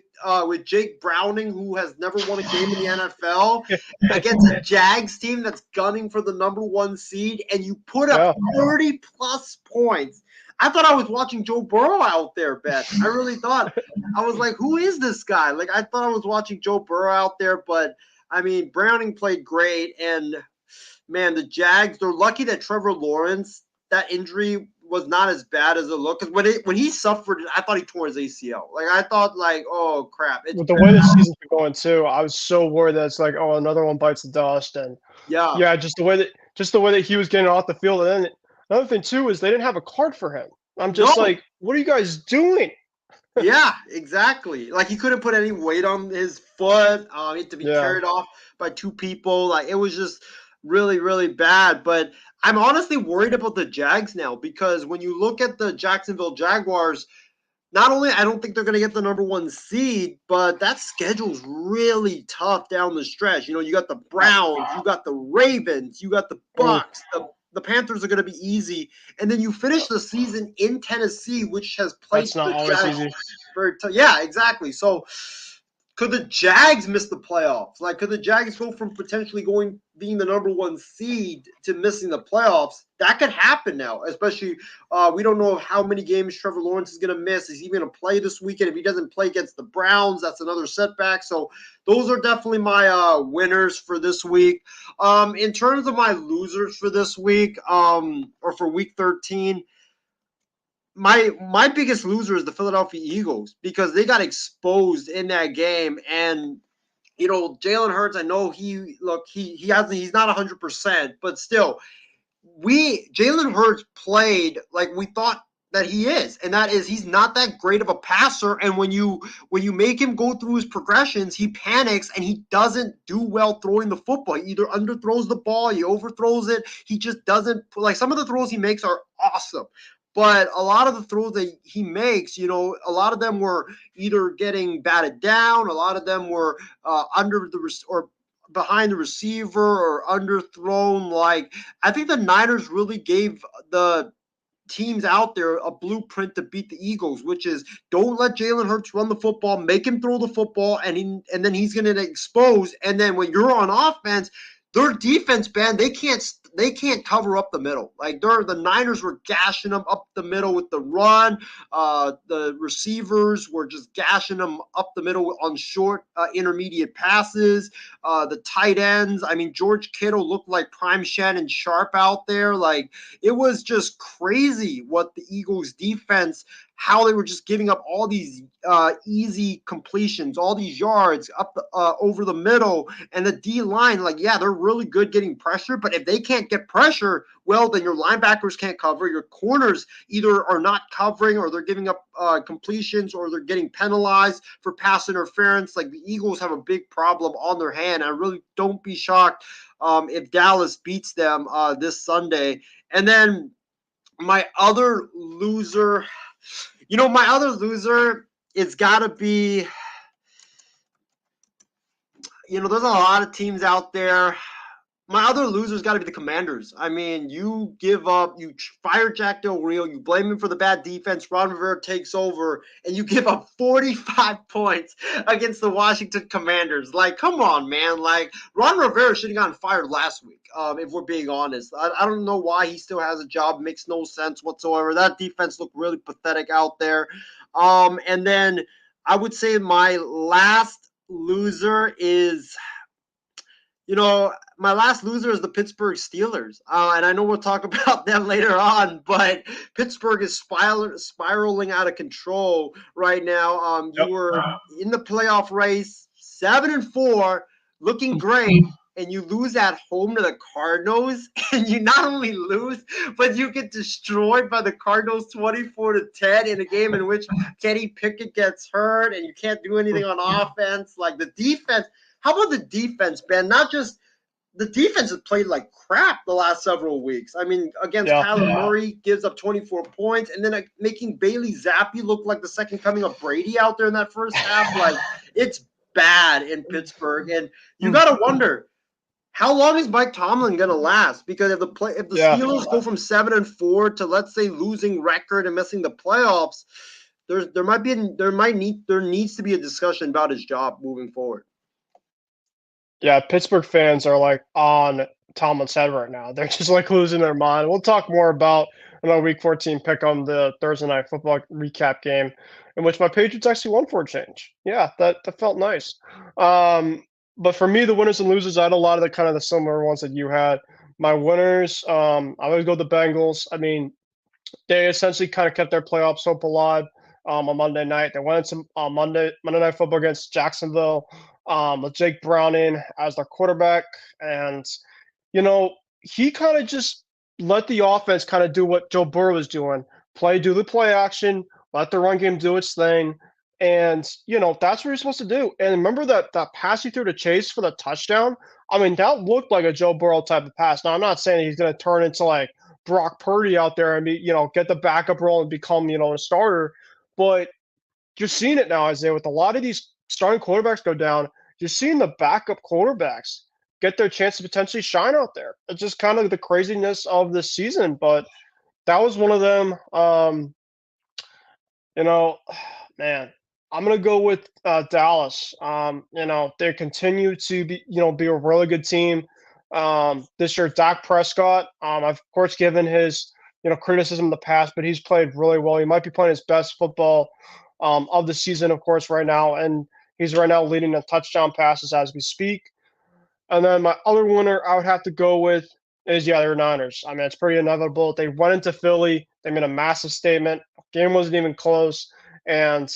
Jake Browning, who has never won a game in the NFL, against a Jags team that's gunning for the number 1 seed, and you put up 30-plus points. I thought I was watching Joe Burrow out there, Ben. I really thought. I was like, who is this guy? Like, I thought I was watching Joe Burrow out there, but, I mean, Browning played great, and, man, the Jags, they're lucky that Trevor Lawrence, that injury was not as bad as it looked. Because when he suffered it, I thought he tore his ACL. Like, I thought, like, oh, crap. With the way the season's been going, too, I was so worried that it's like, oh, another one bites the dust. And, just the way that he was getting off the field. And then another thing, too, is they didn't have a card for him. I'm just like, what are you guys doing? Yeah, exactly. Like, he couldn't put any weight on his foot. He had to be carried off by 2 people. Like, it was just really, really bad. But I'm honestly worried about the Jags now, because when you look at the Jacksonville Jaguars, not only I don't think they're going to get the number 1 seed, but that schedule's really tough down the stretch. You got the Browns, you got the Ravens, you got the Bucks, the Panthers are going to be easy, and then you finish the season in Tennessee, which has played the Jags very tough. Yeah, exactly. So could the Jags miss the playoffs? Like, could the Jags go from potentially being the number 1 seed to missing the playoffs? That could happen now, especially we don't know how many games Trevor Lawrence is going to miss. Is he going to play this weekend? If he doesn't play against the Browns, that's another setback. So those are definitely my winners for this week. In terms of my losers for this week, or for week 13, my biggest loser is the Philadelphia Eagles, because they got exposed in that game, and Jalen Hurts, I know he's not 100%, but still, Jalen Hurts played like we thought that he is, and that is he's not that great of a passer. And when you make him go through his progressions, he panics and he doesn't do well throwing the football. He either underthrows the ball, he overthrows it. He just doesn't like some of the throws he makes are awesome. But a lot of the throws that he makes, a lot of them were either getting batted down, a lot of them were under the or behind the receiver or underthrown. Like I think the Niners really gave the teams out there a blueprint to beat the Eagles, which is don't let Jalen Hurts run the football, make him throw the football, and then he's going to expose. And then when you're on offense, their defense, man, they can't cover up the middle. Like the Niners were gashing them up the middle with the run. The receivers were just gashing them up the middle on short, intermediate passes. The tight ends, I mean, George Kittle looked like prime Shannon Sharp out there. Like it was just crazy what the Eagles defense, how they were just giving up all these easy completions, all these yards up over the middle, and the D line, like, yeah, they're really good getting pressure, but if they can't get pressure, well, then your linebackers can't cover. Your corners either are not covering, or they're giving up completions, or they're getting penalized for pass interference. Like the Eagles have a big problem on their hand. I really don't be shocked if Dallas beats them this Sunday. And then my other loser. My other loser, it's got to be, there's a lot of teams out there. My other loser's got to be the Commanders. I mean, you give up, you fire Jack Del Rio, you blame him for the bad defense, Ron Rivera takes over, and you give up 45 points against the Washington Commanders. Like, come on, man. Like, Ron Rivera should have gotten fired last week, if we're being honest. I don't know why he still has a job. It makes no sense whatsoever. That defense looked really pathetic out there. And then I would say my last loser is – my last loser is the Pittsburgh Steelers. And I know we'll talk about them later on, but Pittsburgh is spiraling out of control right now. You were in the playoff race, 7-4, looking great, and you lose at home to the Cardinals. And you not only lose, but you get destroyed by the Cardinals 24-10 in a game in which Kenny Pickett gets hurt and you can't do anything on offense. Like the defense. How about the defense, Ben? Not just the defense has played like crap the last several weeks. I mean, against Kyler Murray, gives up 24 points, and then making Bailey Zappi look like the second coming of Brady out there in that first half. Like, it's bad in Pittsburgh. And you got to wonder, how long is Mike Tomlin going to last? Because if the Steelers go from 7-4 to, let's say, losing record and missing the playoffs, there needs to be a discussion about his job moving forward. Yeah, Pittsburgh fans are like on Tomlin's head right now. They're just like losing their mind. We'll talk more about Week 14 Pickem, the Thursday night football recap game, in which my Patriots actually won for a change. Yeah, that felt nice. But for me, the winners and losers, I had a lot of the similar ones that you had. My winners, I always go the Bengals. I mean, they essentially kind of kept their playoffs hope alive on Monday night. They went into Monday Night Football against Jacksonville with Jake Browning as their quarterback. And, he kind of just let the offense kind of do what Joe Burrow was doing. Do the play action, let the run game do its thing. And, that's what you're supposed to do. And remember that pass he threw to Chase for the touchdown? I mean, that looked like a Joe Burrow type of pass. Now, I'm not saying he's going to turn into like Brock Purdy out there and get the backup role and become, a starter. But you're seeing it now, Isaiah, with a lot of these starting quarterbacks go down. You're seeing the backup quarterbacks get their chance to potentially shine out there. It's just kind of the craziness of this season. But that was one of them. Man, I'm going to go with Dallas. They continue to be a really good team. This year, Dak Prescott, I've of course given his, criticism in the past, but he's played really well. He might be playing his best football of the season, of course, right now. And he's right now leading the touchdown passes as we speak. And then my other winner I would have to go with is, the Niners. I mean, it's pretty inevitable. They went into Philly. They made a massive statement. Game wasn't even close. And,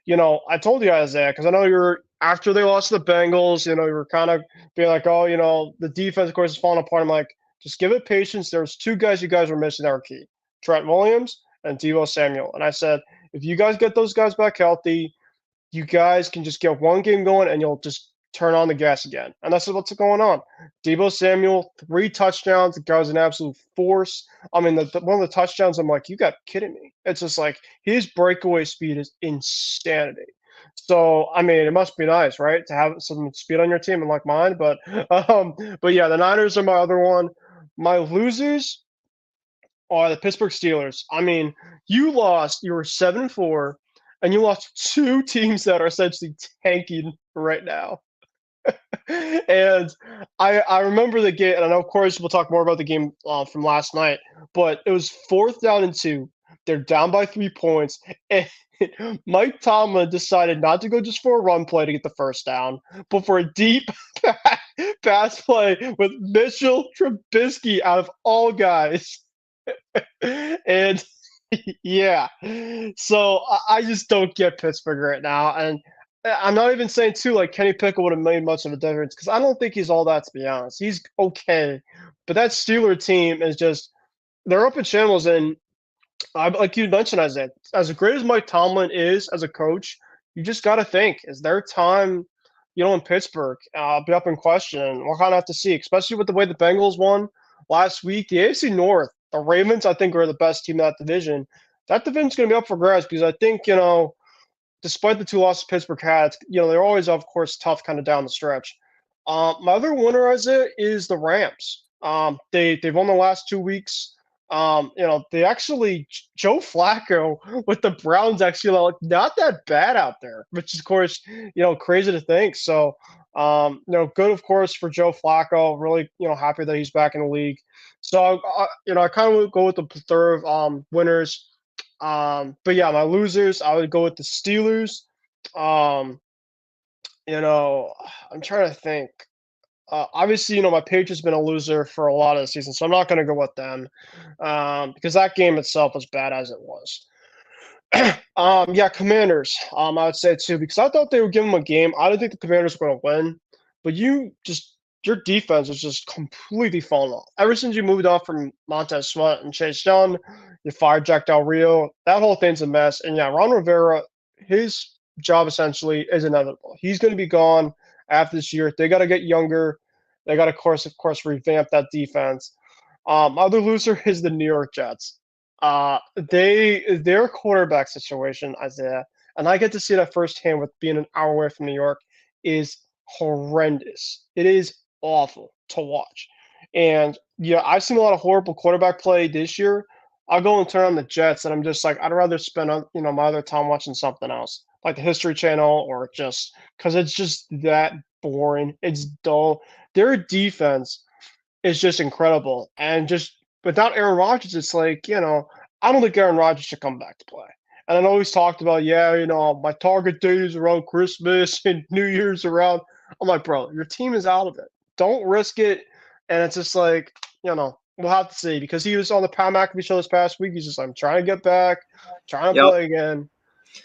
I told you guys that because I know you're after they lost to the Bengals. You were kind of being like, oh, the defense, of course, is falling apart. I'm like, just give it patience. There's two guys you guys were missing that were key: Trent Williams and Deebo Samuel. And I said, if you guys get those guys back healthy, you guys can just get one game going and you'll just turn on the gas again. And that's what's going on. Deebo Samuel, 3 touchdowns. The guy was an absolute force. I mean, one of the touchdowns, I'm like, you got kidding me. It's just like his breakaway speed is insanity. So, I mean, it must be nice, right, to have some speed on your team, unlike mine. But yeah, the Niners are my other one. My losers are the Pittsburgh Steelers. I mean, you lost. You were 7-4, and you lost 2 teams that are essentially tanking right now. And I remember the game, and I know, of course, we'll talk more about the game from last night, but it was 4th down and 2. They're down by 3 points, and Mike Tomlin decided not to go just for a run play to get the first down, but for a deep pass play with Mitchell Trubisky out of all guys. And yeah, so I just don't get Pittsburgh right now, and I'm not even saying too like Kenny Pickett would have made much of a difference because I don't think he's all that, to be honest. He's okay, but that Steeler team is just they're up in shambles, and like you mentioned, Isaiah, as great as Mike Tomlin is as a coach, you just got to think, is their time, in Pittsburgh, be up in question? We'll kind of have to see, especially with the way the Bengals won last week. The AFC North, the Ravens, I think, are the best team in that division. That division's going to be up for grabs because I think, despite the 2 losses Pittsburgh had, they're always, of course, tough kind of down the stretch. My other winner, Isaiah, is the Rams. They've won the last 2 weeks. They actually Joe Flacco with the Browns actually not that bad out there, which is, of course, crazy to think. So, good, of course, for Joe Flacco. Really, happy that he's back in the league. So, I kind of would go with the plethora of winners. But yeah, my losers, I would go with the Steelers. I'm trying to think. Obviously, my Patriots been a loser for a lot of the season, so I'm not going to go with them because that game itself was bad as it was. Yeah, Commanders. I would say too because I thought they would give them a game. I didn't think the Commanders were going to win, but your defense is just completely fallen off. Ever since you moved off from Montez Sweat and Chase Young, you fired Jack Del Rio. That whole thing's a mess. And yeah, Ron Rivera, his job essentially is inevitable. He's going to be gone after this year. They got to get younger. They got to, of course, revamp that defense. Other loser is the New York Jets. Their quarterback situation, Isaiah, and I get to see that firsthand with being an hour away from New York, is horrendous. It is awful to watch. And yeah, I've seen a lot of horrible quarterback play this year. I'll go and turn on the Jets, and I'm just like, I'd rather spend my other time watching something else, like the History Channel, or just because it's just that boring. It's dull. Their defense is just incredible, and just without Aaron Rodgers, it's like I don't think Aaron Rodgers should come back to play. And I know he's talked about, my target date is around Christmas and New Year's around. I'm like, bro, your team is out of it. Don't risk it. And it's just like, we'll have to see because he was on the Pat McAfee show this past week. He's just like, I'm trying to get back, trying to play again.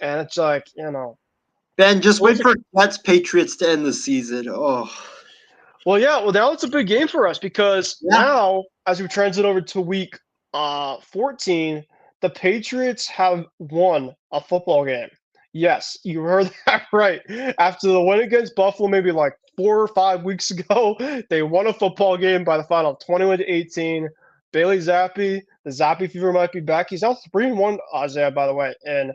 And it's like, Ben, just wait for Jets Patriots to end the season. Oh. Well, yeah. Well, now it's a big game for us because now, as we transit over to week 14, the Patriots have won a football game. Yes, you heard that right. After the win against Buffalo, maybe like 4 or 5 weeks ago, they won a football game by the final 21-18. Bailey Zappi, the Zappi fever might be back. He's now 3-1, Isaiah, by the way, and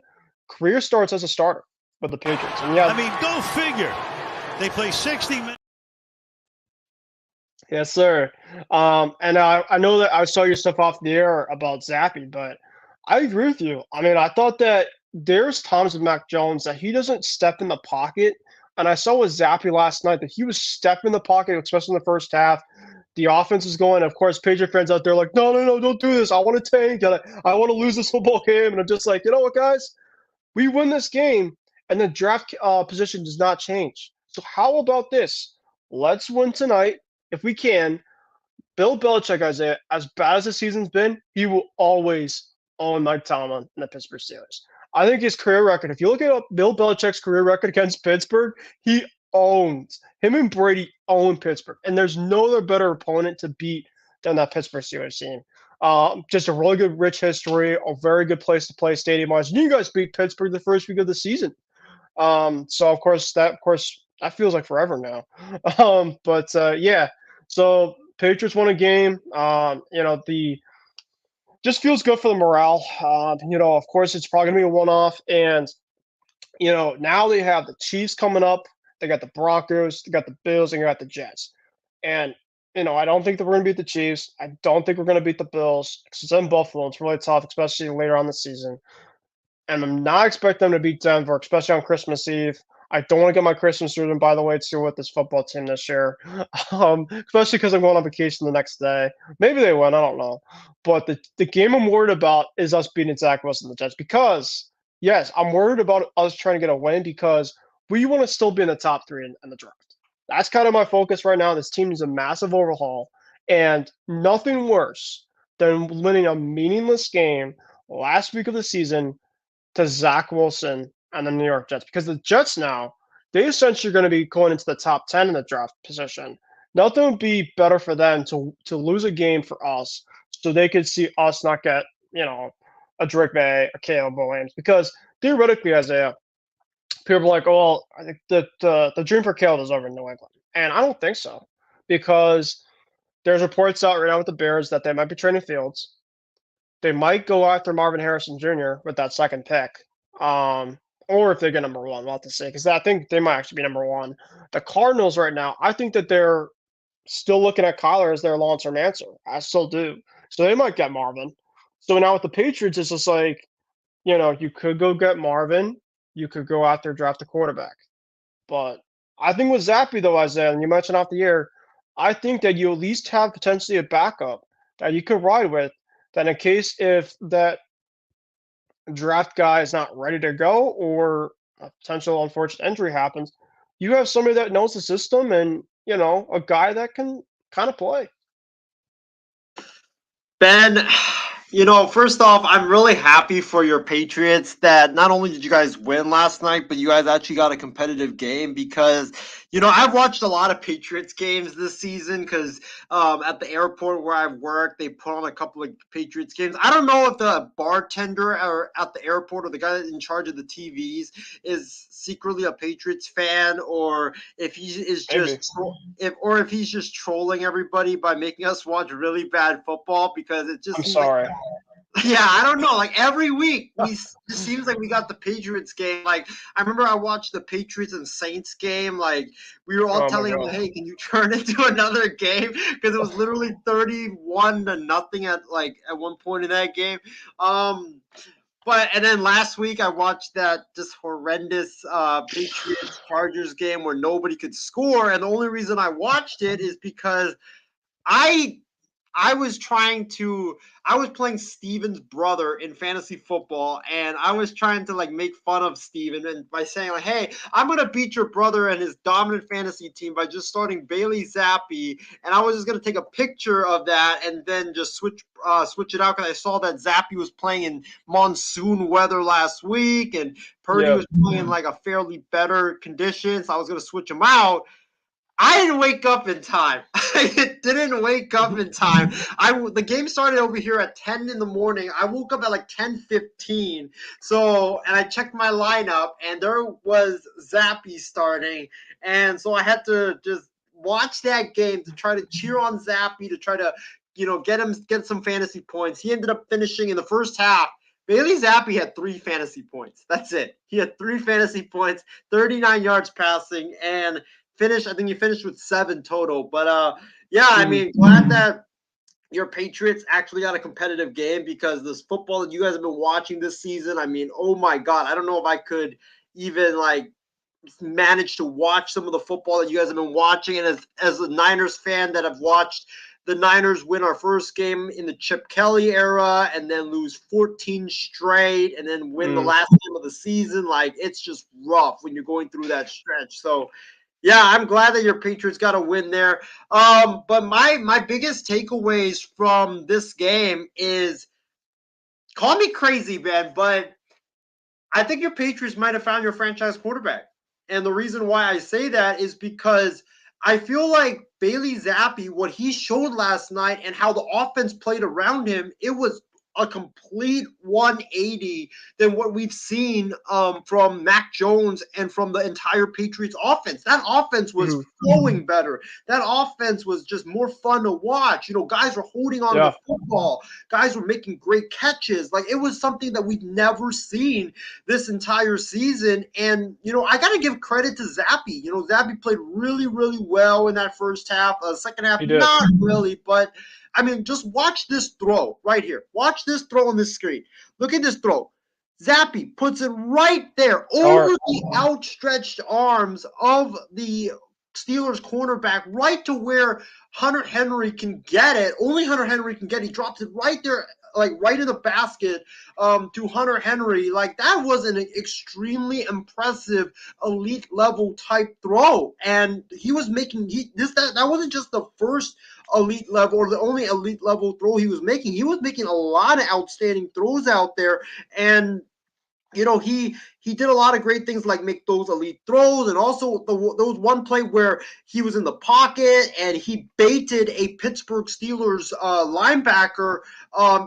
career starts as a starter with the Patriots. And yeah, go figure. They play 60 minutes. Yes, sir. And I know that I saw your stuff off the air about Zappi, but I agree with you. I mean, I thought that there's times with Mac Jones that he doesn't step in the pocket. And I saw with Zappi last night that he was stepping in the pocket, especially in the first half. The offense is going. Of course, Patriot fans out there are like, no, don't do this. I want to tank. I want to lose this football game. And I'm just like, you know what, guys? We win this game, and the draft position does not change. So how about this? Let's win tonight if we can. Bill Belichick, Isaiah, as bad as the season's been, he will always own Mike Tomlin and the Pittsburgh Steelers. I think his career record, if you look at Bill Belichick's career record against Pittsburgh, him and Brady own Pittsburgh. And there's no other better opponent to beat than that Pittsburgh Steelers team. Just a really good, rich history, a very good place to play stadium-wise. You guys beat Pittsburgh the first week of the season. So of course that feels like forever now. Yeah. So Patriots won a game. The just feels good for the morale. Of course it's probably gonna be a one-off, and now they have the Chiefs coming up. They got the Broncos, they got the Bills, and they got the Jets. And I don't think that we're gonna beat the Chiefs. I don't think we're gonna beat the Bills. It's in Buffalo. It's really tough, especially later on the season. And I'm not expecting them to beat Denver, especially on Christmas Eve. I don't want to get my Christmas ruined, by the way, too, with this football team this year, especially because I'm going on vacation the next day. Maybe they win, I don't know. But the game I'm worried about is us beating Zach Wilson and the Jets because, yes, I'm worried about us trying to get a win because we want to still be in the top 3 in the draft. That's kind of my focus right now. This team needs a massive overhaul, and nothing worse than winning a meaningless game last week of the season to Zach Wilson and the New York Jets, because the Jets now, they essentially are going to be going into the top 10 in the draft position. Nothing would be better for them to lose a game for us so they could see us not get, a Drake May, a Caleb Williams, because theoretically, Isaiah, people are like, oh, well, I think that the dream for Caleb is over in New England. And I don't think so, because there's reports out right now with the Bears that they might be trading Fields. They might go after Marvin Harrison Jr. with that second pick. Or if they get number 1, we'll have to see, because I think they might actually be number 1. The Cardinals right now, I think that they're still looking at Kyler as their long-term answer. I still do. So they might get Marvin. So now with the Patriots, it's just like, you could go get Marvin. You could go out there draft a quarterback. But I think with Zappy, though, Isaiah, and you mentioned off the air, I think that you at least have potentially a backup that you could ride with, that in case if that draft guy is not ready to go or a potential unfortunate injury happens, you have somebody that knows the system and, a guy that can kind of play. Ben, first off, I'm really happy for your Patriots that not only did you guys win last night, but you guys actually got a competitive game because, I've watched a lot of Patriots games this season because at the airport where I've worked, they put on a couple of Patriots games. I don't know if the bartender or at the airport or the guy in charge of the TVs is secretly a Patriots fan or if he is just if he's just trolling everybody by making us watch really bad football because it just I'm sorry. Yeah, I don't know. Like every week, it seems like we got the Patriots game. Like I remember I watched the Patriots and Saints game. Like we were all telling him, "Hey, can you turn it to another game?" Because it was literally 31-0 at one point in that game. And then last week I watched that just horrendous Patriots Chargers game where nobody could score, and the only reason I watched it is because I was playing Steven's brother in fantasy football, and I was trying to make fun of Steven and by saying hey, I'm gonna beat your brother and his dominant fantasy team by just starting Bailey Zappi, and I was just gonna take a picture of that and then just switch it out because I saw that Zappi was playing in monsoon weather last week and Purdy was playing in a fairly better condition, so I was gonna switch him out. I didn't wake up in time. I didn't wake up in time. The game started over here at 10 in the morning. I woke up at 10:15. And I checked my lineup, and there was Zappy starting. And so I had to just watch that game to try to cheer on Zappy, to try to, get some fantasy points. He ended up finishing in the first half. Bailey Zappi had 3 fantasy points. That's it. He had 3 fantasy points, 39 yards passing, and I think he finished with 7 total. But I mean, glad that your Patriots actually got a competitive game because this football that you guys have been watching this season, I mean, oh my God, I don't know if I could even manage to watch some of the football that you guys have been watching. And as a Niners fan that have watched the Niners win our first game in the Chip Kelly era and then lose 14 straight and then win the last game of the season, it's just rough when you're going through that stretch. So yeah, I'm glad that your Patriots got a win there. But my biggest takeaways from this game is, call me crazy, man, but I think your Patriots might have found your franchise quarterback. And the reason why I say that is because I feel like Bailey Zappi, what he showed last night and how the offense played around him, it was a complete 180 than what we've seen from Mac Jones and from the entire Patriots offense. That offense was flowing better. That offense was just more fun to watch. You know, guys were holding on to the football. Guys were making great catches. Like, it was something that we've never seen this entire season. And, you know, I got to give credit to Zappi. You know, Zappi played really, really well in that first half. Second half, not really, but I mean, just watch this throw right here. Watch this throw on this screen. Look at this throw. Zappi puts it right there over the outstretched arms of the Steelers cornerback, right to where Hunter Henry can get it. Only Hunter Henry can get it. He drops it right there, like right in the basket to Hunter Henry. Like, that was an extremely impressive elite level type throw. And he was making that wasn't just the first elite level or the only elite level throw he was making. He was making a lot of outstanding throws out there. And you know, he did a lot of great things like make those elite throws, and also those one play where he was in the pocket and he baited a Pittsburgh Steelers linebacker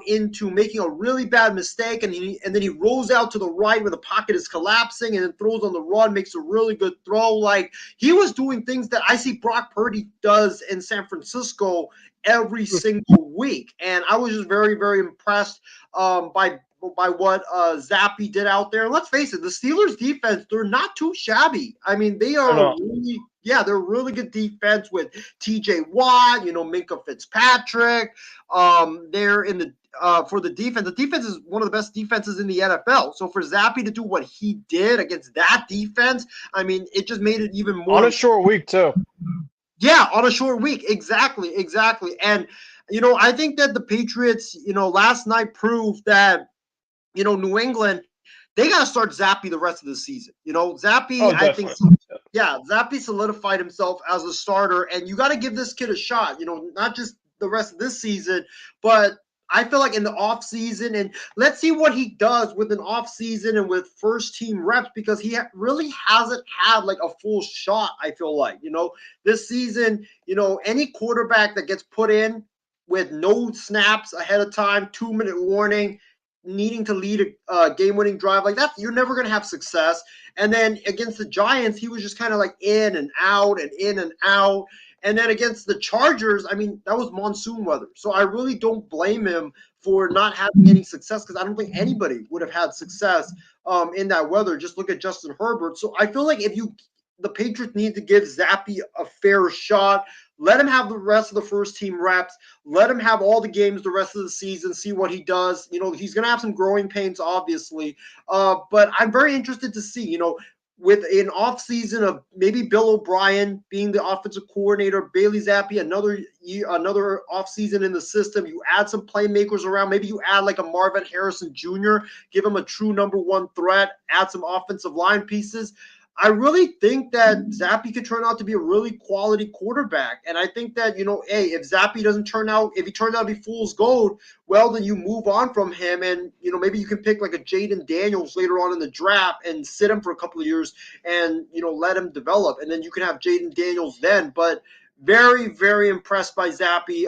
into making a really bad mistake, and then he rolls out to the right where the pocket is collapsing and then throws on the run, makes a really good throw. Like, he was doing things that I see Brock Purdy does in San Francisco every single week, and I was just very, very impressed by what Zappi did out there. Let's face it, the Steelers defense, they're not too shabby. I mean, they are they're really good defense with TJ Watt, you know, Minkah Fitzpatrick. They're in the for the defense. The defense is one of the best defenses in the NFL. So for Zappi to do what he did against that defense, I mean, it just made it even more. On a short week, too. Yeah, on a short week. Exactly. And, you know, I think that the Patriots, you know, last night proved that, you know, New England, they got to start Zappi the rest of the season. You know, Zappi, I think, Zappi solidified himself as a starter, and you got to give this kid a shot, you know, not just the rest of this season, but I feel like in the offseason, and let's see what he does with an offseason and with first-team reps, because he really hasn't had, like, a full shot, I feel like. You know, this season, you know, any quarterback that gets put in with no snaps ahead of time, 2-minute warning, needing to lead a game-winning drive like that, you're never going to have success. And then against the Giants, he was just kind of like in and out and in and out. And then against the Chargers, I mean, that was monsoon weather. So I really don't blame him for not having any success, because I don't think anybody would have had success in that weather. Just look at Justin Herbert. So I feel like the Patriots need to give Zappi a fair shot. Let him have the rest of the first team reps. Let him have all the games the rest of the season, see what he does. You know, he's going to have some growing pains, obviously. But I'm very interested to see, you know, with an offseason of maybe Bill O'Brien being the offensive coordinator, Bailey Zappi, another offseason in the system. You add some playmakers around. Maybe you add like a Marvin Harrison Jr., give him a true number one threat, add some offensive line pieces. I really think that Zappi could turn out to be a really quality quarterback. And I think that, you know, hey, if Zappi doesn't turn out, if he turns out to be fool's gold, well, then you move on from him. And, you know, maybe you can pick like a Jaden Daniels later on in the draft and sit him for a couple of years and, you know, let him develop. And then you can have Jaden Daniels then. But very, very impressed by Zappi.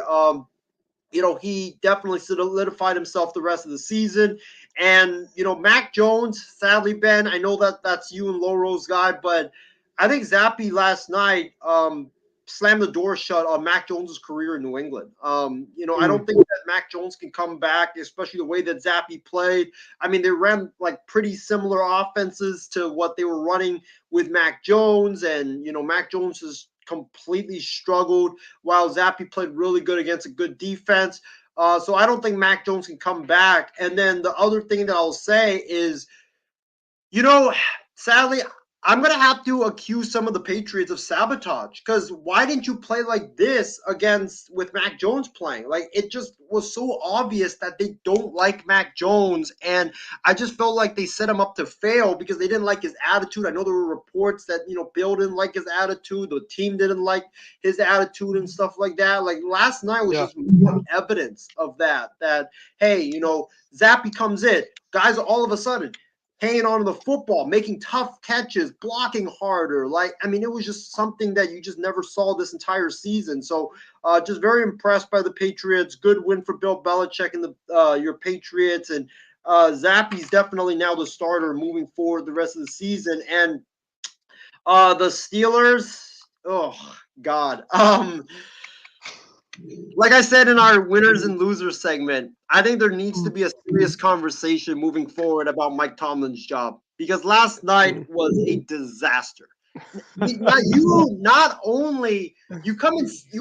You know, he definitely solidified himself the rest of the season. And, you know, Mac Jones, sadly, Ben, I know that that's you and Loro's guy, but I think Zappi last night slammed the door shut on Mac Jones's career in New England. You know, I don't think that Mac Jones can come back, especially the way that Zappi played. I mean, they ran like pretty similar offenses to what they were running with Mac Jones. And, you know, Mac Jones is completely struggled, while Zappi played really good against a good defense. So I don't think Mac Jones can come back. And then the other thing that I'll say is, you know, sadly, I'm going to have to accuse some of the Patriots of sabotage, because why didn't you play like this with Mac Jones playing? Like, it just was so obvious that they don't like Mac Jones, and I just felt like they set him up to fail because they didn't like his attitude. I know there were reports that, you know, Bill didn't like his attitude, the team didn't like his attitude and stuff like that. Like, last night was just more evidence of that, hey, you know, Zappi comes in, guys all of a sudden, hanging on to the football, making tough catches, blocking harder. Like, I mean, it was just something that you just never saw this entire season. So, just very impressed by the Patriots. Good win for Bill Belichick and your Patriots. And Zappy's definitely now the starter moving forward the rest of the season. And the Steelers, oh God. Like I said in our winners and losers segment, I think there needs to be a serious conversation moving forward about Mike Tomlin's job because last night was a disaster. Not only you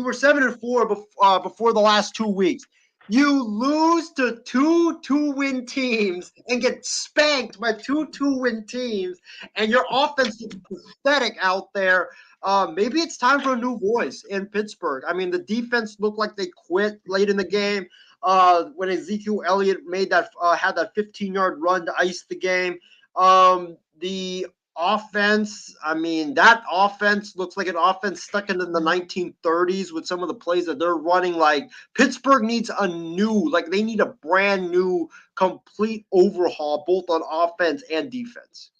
were 7-4 before the last 2 weeks. You lose to two 2-win teams and get spanked by two 2-win teams, and your offense is pathetic out there. Maybe it's time for a new voice in Pittsburgh. I mean, the defense looked like they quit late in the game when Ezekiel Elliott had that 15-yard run to ice the game. The offense, I mean, that offense looks like an offense stuck in the 1930s with some of the plays that they're running. Like, Pittsburgh needs they need a brand new, complete overhaul, both on offense and defense.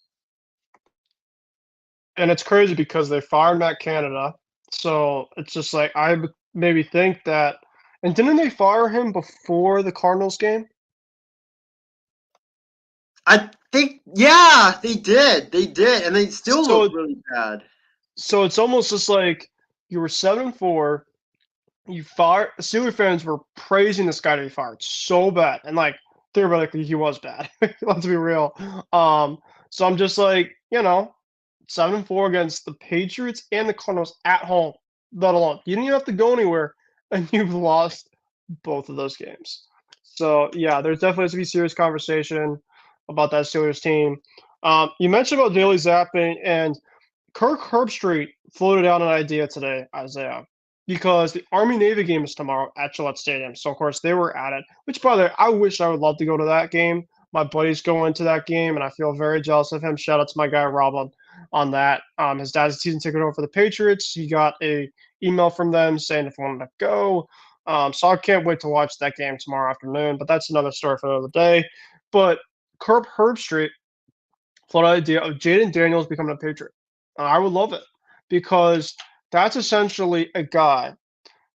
And it's crazy because they fired Matt Canada. So it's just like I maybe think that. And didn't they fire him before the Cardinals game? I think, yeah, they did. They did. And they still look really bad. So it's almost just like you were 7-4. You fired. Steelers fans were praising this guy to be fired so bad. And like theoretically he was bad. Let's be real. So I'm just like, 7-4 against the Patriots and the Cardinals at home, let alone. You didn't even have to go anywhere, and you've lost both of those games. So, yeah, there's definitely has to be serious conversation about that Steelers team. You mentioned about daily zapping, and Kirk Herbstreit floated out an idea today, Isaiah, because the Army-Navy game is tomorrow at Gillette Stadium. So, of course, they were at it, which, by the way, I wish I would love to go to that game. My buddy's going to that game, and I feel very jealous of him. Shout out to my guy, Rob, on that. His dad's a season ticket over for the Patriots. He got a email from them saying if he wanted to go. So I can't wait to watch that game tomorrow afternoon, but that's another story for another day. But Kirk Herbstreit floated the idea of Jaden Daniels becoming a Patriot. I would love it because that's essentially a guy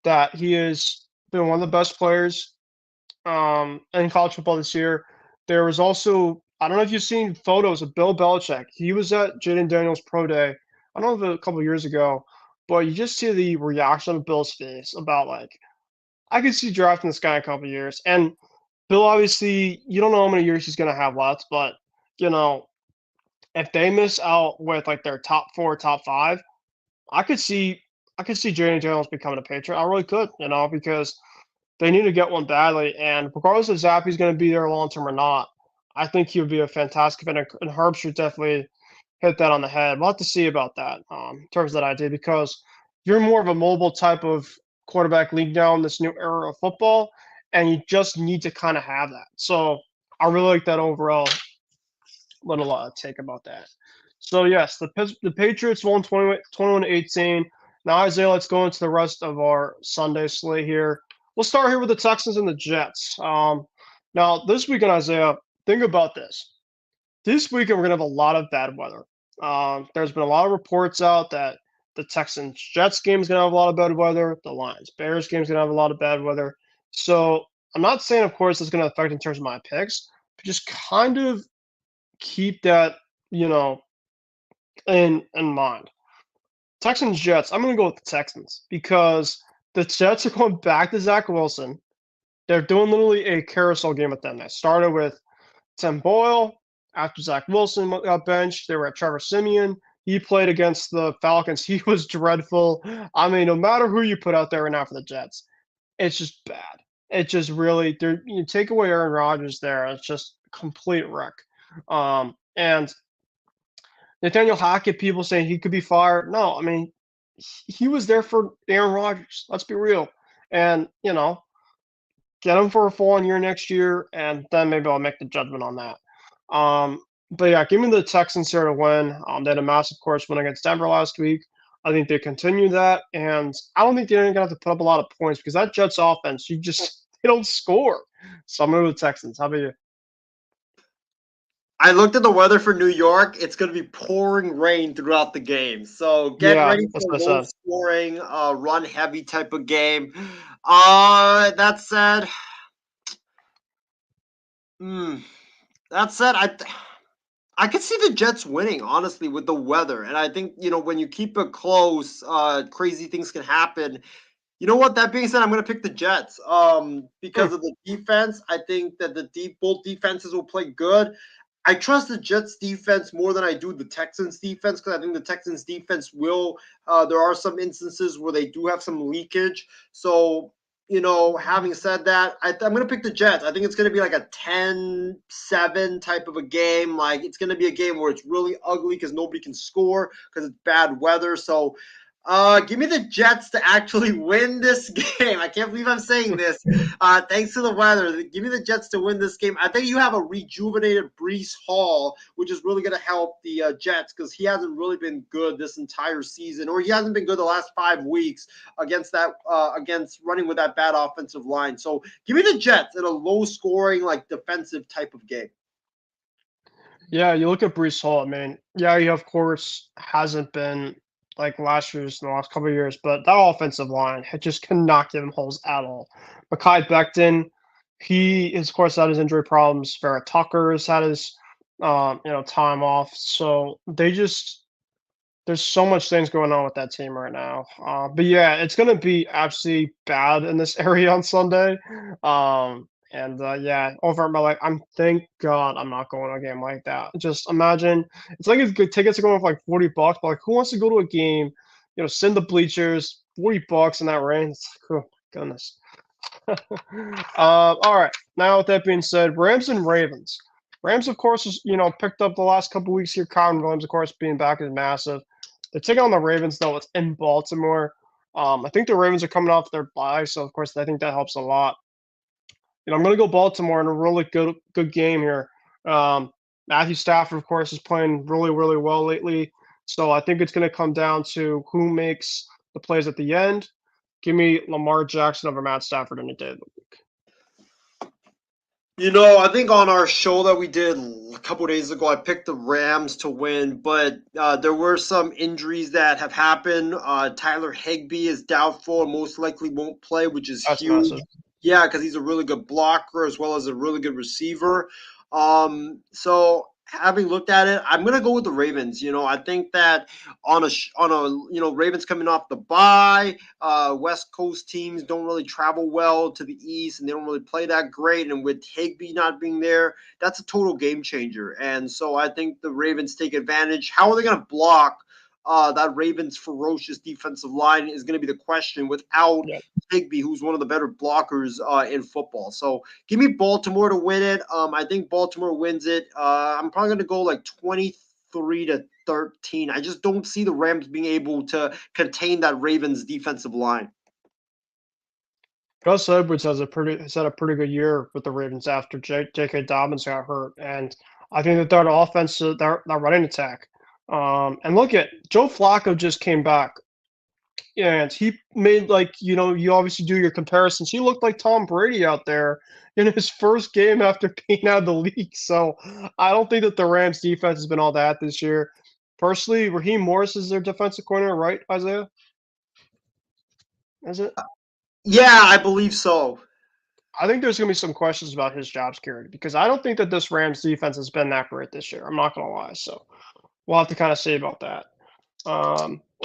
that he has been one of the best players in college football this year. There was also, I don't know if you've seen photos of Bill Belichick. He was at Jaden Daniels' pro day, I don't know if a couple of years ago, but you just see the reaction of Bill's face about like, I could see drafting this guy in a couple of years. And Bill, obviously, you don't know how many years he's going to have left, but, if they miss out with like their top 4, top 5, I could see Jaden Daniels becoming a Patriot. I really could, because they need to get one badly. And regardless if Zappy's going to be there long term or not, I think he would be a fantastic fit. And Herbstreit definitely hit that on the head. We'll have to see about that in terms of that idea because you're more of a mobile type of quarterback league now in this new era of football, and you just need to kind of have that. So I really like that overall little take about that. So, yes, the Patriots won 21-18. Now, Isaiah, let's go into the rest of our Sunday slate here. We'll start here with the Texans and the Jets. Now, this weekend, Isaiah, think about this. This weekend, we're going to have a lot of bad weather. There's been a lot of reports out that the Texans-Jets game is going to have a lot of bad weather. The Lions-Bears game is going to have a lot of bad weather. So I'm not saying, of course, it's going to affect in terms of my picks, but just kind of keep that, in mind. Texans-Jets, I'm going to go with the Texans because the Jets are going back to Zach Wilson. They're doing literally a carousel game with them. They started with Tim Boyle. After Zach Wilson got benched, they were at Trevor Siemian. He played against the Falcons. He was dreadful. I mean, no matter who you put out there right now for the Jets, it's just bad. It just really, you take away Aaron Rodgers there, it's just a complete wreck. And Nathaniel Hackett, people saying he could be fired. No, I mean, he was there for Aaron Rodgers. Let's be real. And, get him for a full-on year next year, and then maybe I'll make the judgment on that. But, yeah, give me the Texans here to win. They had a massive, course, win against Denver last week. I think they continue that, and I don't think they're going to have to put up a lot of points because that Jets offense, they don't score. So I'm going to go with the Texans. How about you? I looked at the weather for New York. It's going to be pouring rain throughout the game. So get Yeah, ready that's for what I low said. scoring, run heavy type of game. That said, hmm, that said, I could see the Jets winning, honestly, with the weather. And I think, when you keep it close, crazy things can happen. You know what? That being said, I'm going to pick the Jets. Hmm. Because of the defense, I think that both defenses will play good. I trust the Jets defense more than I do the Texans defense because I think the Texans defense will. There are some instances where they do have some leakage. So, having said that, I'm going to pick the Jets. I think it's going to be like a 10-7 type of a game. Like, it's going to be a game where it's really ugly because nobody can score because it's bad weather. So, give me the Jets to actually win this game. I can't believe I'm saying this. Thanks to the weather, give me the Jets to win this game. I think you have a rejuvenated Brees Hall, which is really going to help the Jets because he hasn't really been good this entire season, or he hasn't been good the last 5 weeks against running with that bad offensive line. So give me the Jets in a low-scoring, like defensive type of game. Yeah, you look at Brees Hall. I mean, yeah, he of course hasn't been like last year's in the last couple of years, but that offensive line just cannot give him holes at all. Mekhi Becton, he is of course had his injury problems. Vera Tucker has had his time off. So they just there's so much things going on with that team right now. But yeah, it's gonna be absolutely bad in this area on Sunday. Yeah, over my life, thank God I'm not going to a game like that. Just imagine it's like if good tickets are going for like $40, but like who wants to go to a game? Send the bleachers, $40 in that rain. It's like, oh my goodness. All right. Now with that being said, Rams and Ravens. Rams, of course, is picked up the last couple weeks here. Kyron Williams, of course, being back is massive. They're taking on the Ravens, though. It's in Baltimore. I think the Ravens are coming off their bye, so of course I think that helps a lot. I'm going to go Baltimore in a really good game here. Matthew Stafford, of course, is playing really, really well lately. So I think it's going to come down to who makes the plays at the end. Give me Lamar Jackson over Matt Stafford any day of the week. I think on our show that we did a couple days ago, I picked the Rams to win, but there were some injuries that have happened. Tyler Higbee is doubtful and most likely won't play, which is That's huge. massive. Yeah, because he's a really good blocker as well as a really good receiver. So having looked at it, I'm gonna go with the Ravens. I think that Ravens coming off the bye. West Coast teams don't really travel well to the East, and they don't really play that great. And with Higbee not being there, that's a total game changer. And so I think the Ravens take advantage. How are they going to block that Ravens' ferocious defensive line is going to be the question without Yeah. Higbee, who's one of the better blockers in football. So give me Baltimore to win it. I think Baltimore wins it. I'm probably going to go like 23-13. I just don't see the Rams being able to contain that Ravens defensive line. Gus Edwards has had a pretty good year with the Ravens after J.K. Dobbins got hurt, and I think that their offense, their running attack, and look at Joe Flacco just came back, and he made you obviously do your comparisons. He looked like Tom Brady out there in his first game after being out of the league. So I don't think that the Rams defense has been all that this year. Personally, Raheem Morris is their defensive coordinator, right, Isaiah? Is it? Yeah, I believe so. I think there's going to be some questions about his job security because I don't think that this Rams defense has been that great this year. I'm not going to lie. So we'll have to kind of see about that.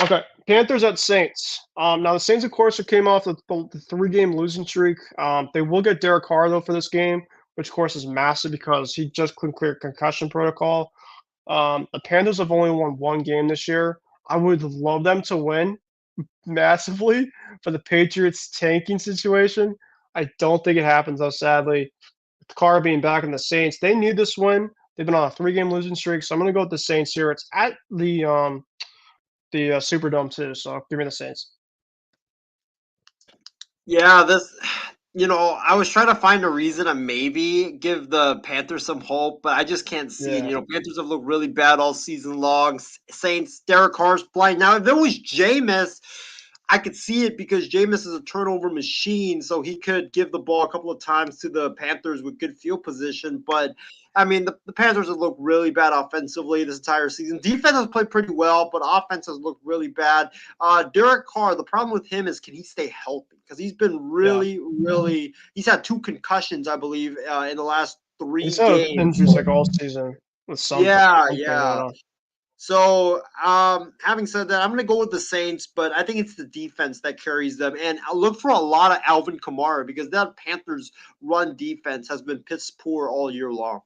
Okay, Panthers at Saints. Now the Saints, of course, came off the 3-game losing streak. They will get Derek Carr though for this game, which of course is massive because he just couldn't clear concussion protocol. The Panthers have only won 1 game this year. I would love them to win massively for the Patriots tanking situation. I don't think it happens though, sadly. With Carr being back in the Saints, they need this win. They've been on a 3-game losing streak, so I'm going to go with the Saints here. It's at the Superdome too, so give me the Saints. Yeah, I was trying to find a reason to maybe give the Panthers some hope, but I just can't see it. Yeah. Panthers have looked really bad all season long. Saints, Derek Carr's blind. Now, if it was Jameis, I could see it because Jameis is a turnover machine, so he could give the ball a couple of times to the Panthers with good field position. But I mean, the Panthers have looked really bad offensively this entire season. Defense has played pretty well, but offense has looked really bad. Derek Carr, the problem with him is, can he stay healthy? Because he's been Yeah. really, he's had 2 concussions, I believe, in the last 3 He's had games. injuries like all season with Yeah, something going yeah. on. So, having said that, I'm going to go with the Saints, but I think it's the defense that carries them. And I look for a lot of Alvin Kamara because that Panthers run defense has been piss poor all year long.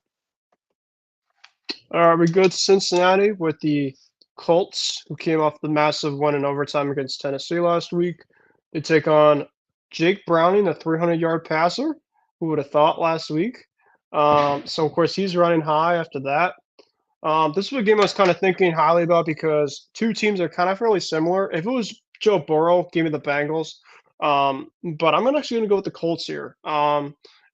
All right, we go to Cincinnati with the Colts, who came off the massive win in overtime against Tennessee last week. They take on Jake Browning, the 300-yard passer. Who would have thought last week? So, of course, he's running high after that. This was a game I was kind of thinking highly about because two teams are kind of fairly similar. If it was Joe Burrow, give me the Bengals. But I'm actually going to go with the Colts here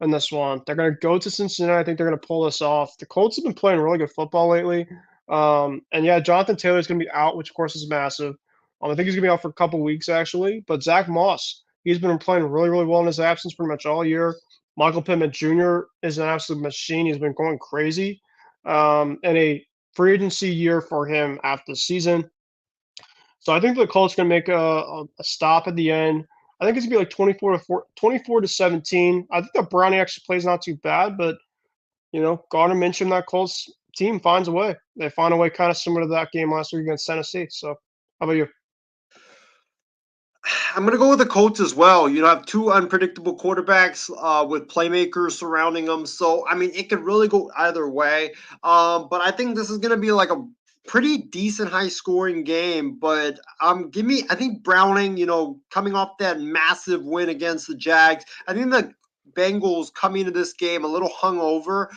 in this one. They're going to go to Cincinnati. I think they're going to pull this off. The Colts have been playing really good football lately. And yeah, Jonathan Taylor is going to be out, which of course is massive. I think he's going to be out for a couple weeks actually. But Zach Moss, he's been playing really, really well in his absence pretty much all year. Michael Pittman Jr. is an absolute machine. He's been going crazy. And a free agency year for him after the season. So I think the Colts going to make a stop at the end. I think it's going to be like 24 to 17. I think the Brownie actually plays not too bad, but Gardner mentioned that Colts team finds a way. They find a way kind of similar to that game last week against Tennessee. So how about you? I'm going to go with the Colts as well. You have 2 unpredictable quarterbacks with playmakers surrounding them. So, I mean, it could really go either way. But I think this is going to be like a pretty decent high scoring game. But I think Browning, coming off that massive win against the Jags, I think the Bengals coming into this game a little hungover,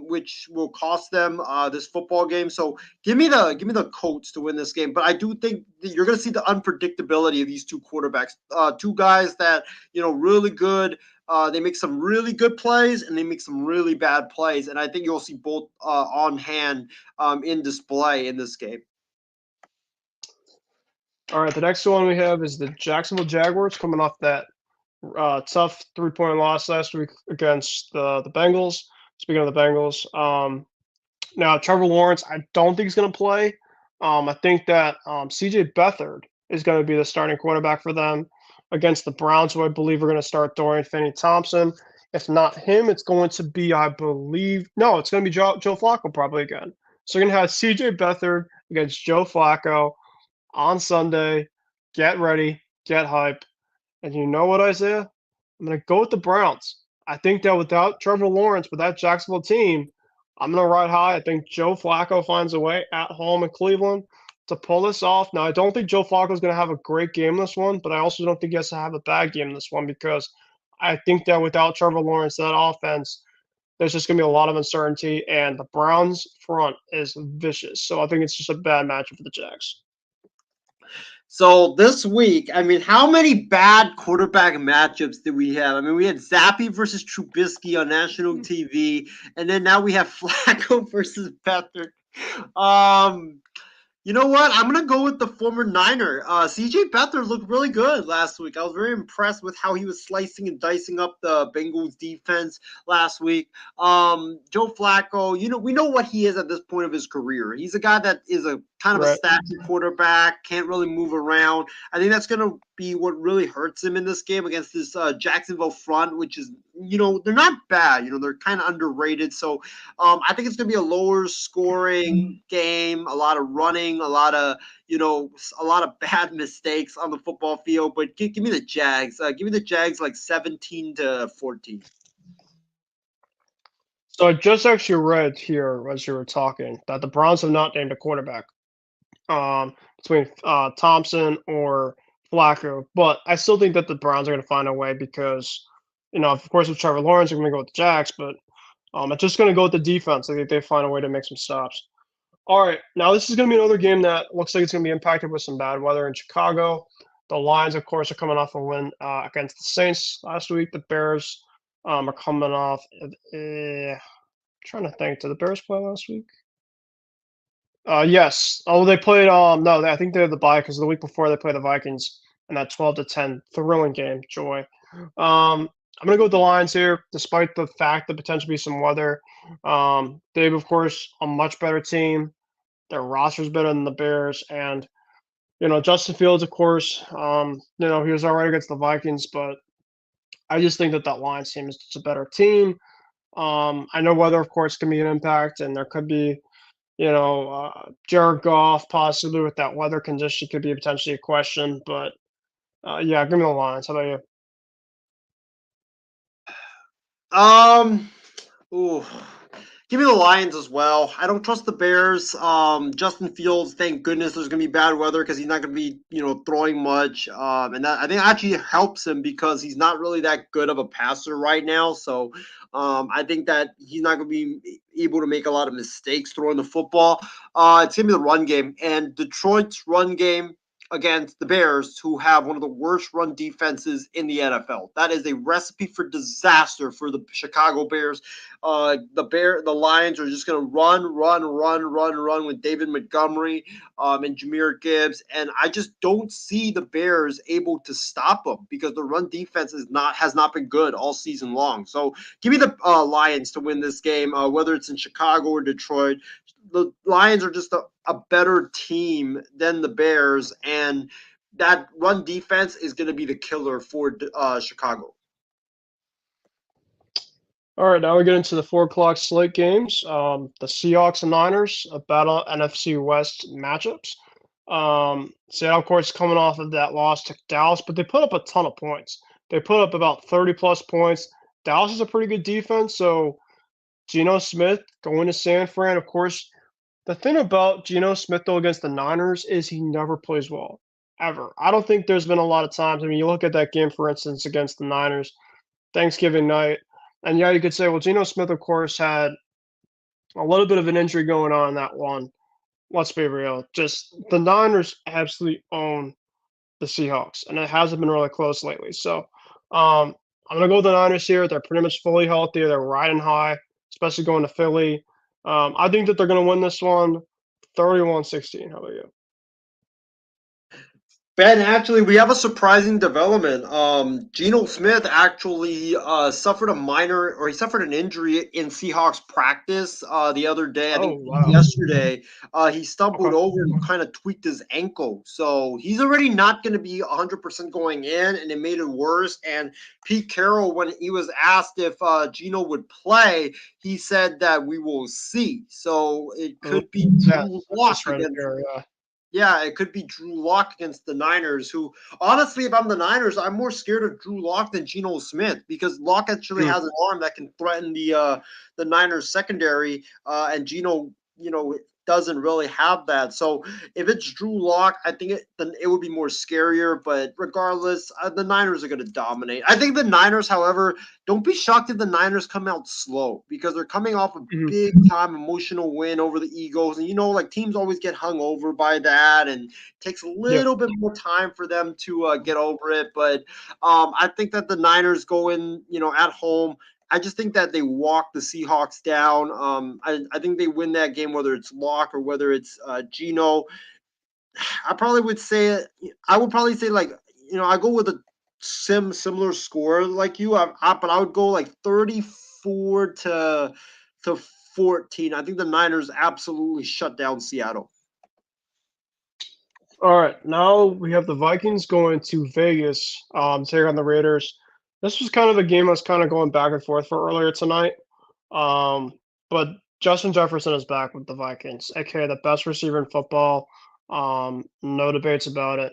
which will cost them this football game. So give me the Colts to win this game. But I do think that you're going to see the unpredictability of these 2 quarterbacks, 2 guys that really good. They make some really good plays and they make some really bad plays, and I think you'll see both on hand in display in this game. All right, the next one we have is the Jacksonville Jaguars coming off that tough 3-point loss last week against the Bengals. Speaking of the Bengals, now Trevor Lawrence, I don't think he's going to play. I think that C.J. Beathard is going to be the starting quarterback for them against the Browns, who I believe are going to start Dorian Finney-Thompson. If not him, it's going to be, I believe, no, it's going to be Joe Flacco probably again. So you're going to have C.J. Beathard against Joe Flacco on Sunday. Get ready, get hype. And you know what, Isaiah? I'm going to go with the Browns. I think that without Trevor Lawrence, with that Jacksonville team, I'm going to ride high. I think Joe Flacco finds a way at home in Cleveland to pull this off. Now, I don't think Joe Flacco is going to have a great game in this one, but I also don't think he has to have a bad game in this one because I think that without Trevor Lawrence, that offense, there's just going to be a lot of uncertainty, and the Browns front is vicious. So I think it's just a bad matchup for the Jags. So this week, I mean, how many bad quarterback matchups did we have? I mean, we had Zappy versus Trubisky on national TV, and then now we have Flacco versus Beathard. You know what? I'm going to go with the former Niner. C.J. Beathard looked really good last week. I was very impressed with how he was slicing and dicing up the Bengals defense last week. Joe Flacco, we know what he is at this point of his career. He's a guy that is a kind of a stature quarterback, can't really move around. I think that's going to be what really hurts him in this game against this Jacksonville front, which is, they're not bad. They're kind of underrated. So I think it's going to be a lower scoring game, a lot of running, a lot of bad mistakes on the football field. But give me the Jags. Give me the Jags like 17-14. So I just actually read here as you were talking that the Browns have not named a quarterback between Thompson or Flacco, but I still think that the Browns are going to find a way because, of course, with Trevor Lawrence, they're going to go with the Jags, but I'm just going to go with the defense. I think they find a way to make some stops. All right, now this is going to be another game that looks like it's going to be impacted with some bad weather in Chicago. The Lions, of course, are coming off a win against the Saints last week. The Bears are coming off. Trying to think, did the Bears play last week? Yes. Oh, they played. No, I think they had the bye because the week before they played the Vikings. in that 12-10 thrilling game, Joy. I'm gonna go with the Lions here, despite the fact that potentially be some weather. They have, of course, a much better team. Their roster's better than the Bears, and Justin Fields, of course, he was all right against the Vikings, but I just think that that Lions team is just a better team. I know weather, of course, can be an impact, and there could be, Jared Goff possibly with that weather condition could be potentially a question, but yeah, give me the Lions. How about you? Um, ooh, give me the Lions as well. I don't trust the Bears. Justin Fields, thank goodness there's gonna be bad weather because he's not gonna be, throwing much. And that I think actually helps him because he's not really that good of a passer right now. So, I think that he's not gonna be able to make a lot of mistakes throwing the football. It's gonna be the run game, and Detroit's run game against the Bears, who have one of the worst run defenses in the NFL. That is a recipe for disaster for the Chicago Bears. The Lions are just going to run with David Montgomery and Jameer Gibbs, and I just don't see the Bears able to stop them because the run defense has not been good all season long. So give me the Lions to win this game, whether it's in Chicago or Detroit. The Lions are just a better team than the Bears, and that run defense is going to be the killer for Chicago. All right, now we get into the 4 o'clock slate games. The Seahawks and Niners, a battle NFC West matchups. Seattle, of course, coming off of that loss to Dallas, but they put up a ton of points. They put up about 30 plus points. Dallas is a pretty good defense, so Geno Smith going to San Fran. Of course, the thing about Geno Smith though against the Niners is he never plays well, ever. I don't think there's been a lot of times. I mean, you look at that game, for instance, against the Niners, Thanksgiving night. And yeah, you could say, well, Geno Smith, of course, had a little bit of an injury going on in that one. Let's be real. Just the Niners absolutely own the Seahawks, and it hasn't been really close lately. So I'm going to go with the Niners here. They're pretty much fully healthy. They're riding high, especially going to Philly. I think that they're going to win this one 31-16. How about you? Ben, actually, we have a surprising development. Geno Smith actually he suffered an injury in Seahawks practice the other day. I Oh, think wow. yesterday. He stumbled Okay. over and kind of tweaked his ankle. So he's already not going to be 100% going in, and it made it worse. And Pete Carroll, when he was asked if Geno would play, he said that we will see. So it could be Yeah, Drew I Lock just read it against here. Yeah. yeah, it could be Drew Lock against the Niners, who honestly, if I'm the Niners, I'm more scared of Drew Lock than Geno Smith because Lock actually Hmm. has an arm that can threaten the Niners secondary, and Geno, doesn't really have that. So if it's Drew Lock, I think then it would be more scarier. But regardless, the Niners are going to dominate. I think the Niners, however, don't be shocked if the Niners come out slow because they're coming off a Mhm. big time emotional win over the Eagles. And like teams always get hung over by that and it takes a Yeah. little bit more time for them to get over it. But I think that the Niners go in, at home. I just think that they walk the Seahawks down. I think they win that game, whether it's Lock or whether it's Geno. I would probably say like I go with a similar score like you. But I would go like 34 to 14. I think the Niners absolutely shut down Seattle. All right, now we have the Vikings going to Vegas, take on the Raiders. This was kind of a game I was kind of going back and forth for earlier tonight. Um, but Justin Jefferson is back with the Vikings, aka the best receiver in football. No debates about it.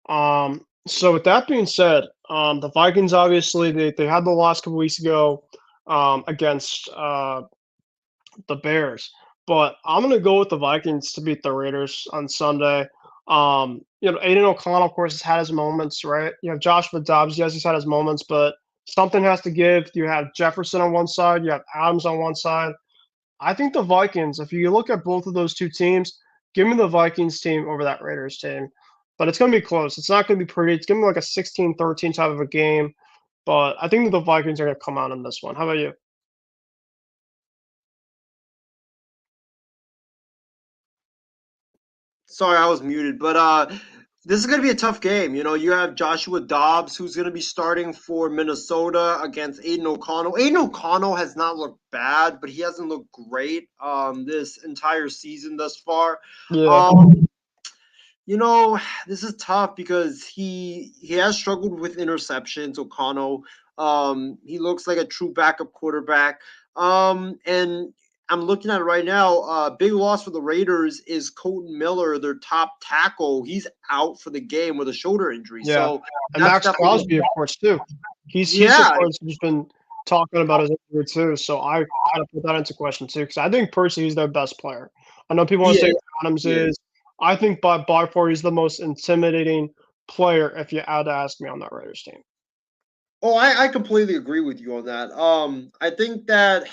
So with that being said, the Vikings obviously they had the loss a couple weeks ago against the Bears. But I'm gonna go with the Vikings to beat the Raiders on Sunday. Aiden O'Connell, of course, has had his moments, right? You have Joshua Dobbs, yes, he's had his moments, but something has to give. You have Jefferson on one side, you have Adams on one side. I think the Vikings, if you look at both of those two teams, give me the Vikings team over that Raiders team. But it's going to be close. It's not going to be pretty. It's going to be like a 16-13 type of a game. But I think that the Vikings are going to come out in this one. How about you? Sorry, I was muted, but This is going to be a tough game. You know, you have Joshua Dobbs, who's going to be starting for Minnesota against Aiden O'Connell. Aiden O'Connell has not looked bad, but he hasn't looked great this entire season thus far. Yeah. You know, this is tough because he has struggled with interceptions. O'Connell, he looks like a true backup quarterback. And I'm looking at it right now. Big loss for the Raiders is Colton Miller, their top tackle. He's out for the game with a shoulder injury. Yeah. So And that's Max definitely Crosby, of course, too. He's of yeah. course just been talking about his injury too. So I kind of put that into question too, because I think personally he's their best player. I know people want to Yeah, say Adams is. I think by far he's the most intimidating player if you had to ask me on that Raiders team. Oh, I completely agree with you on that. I think that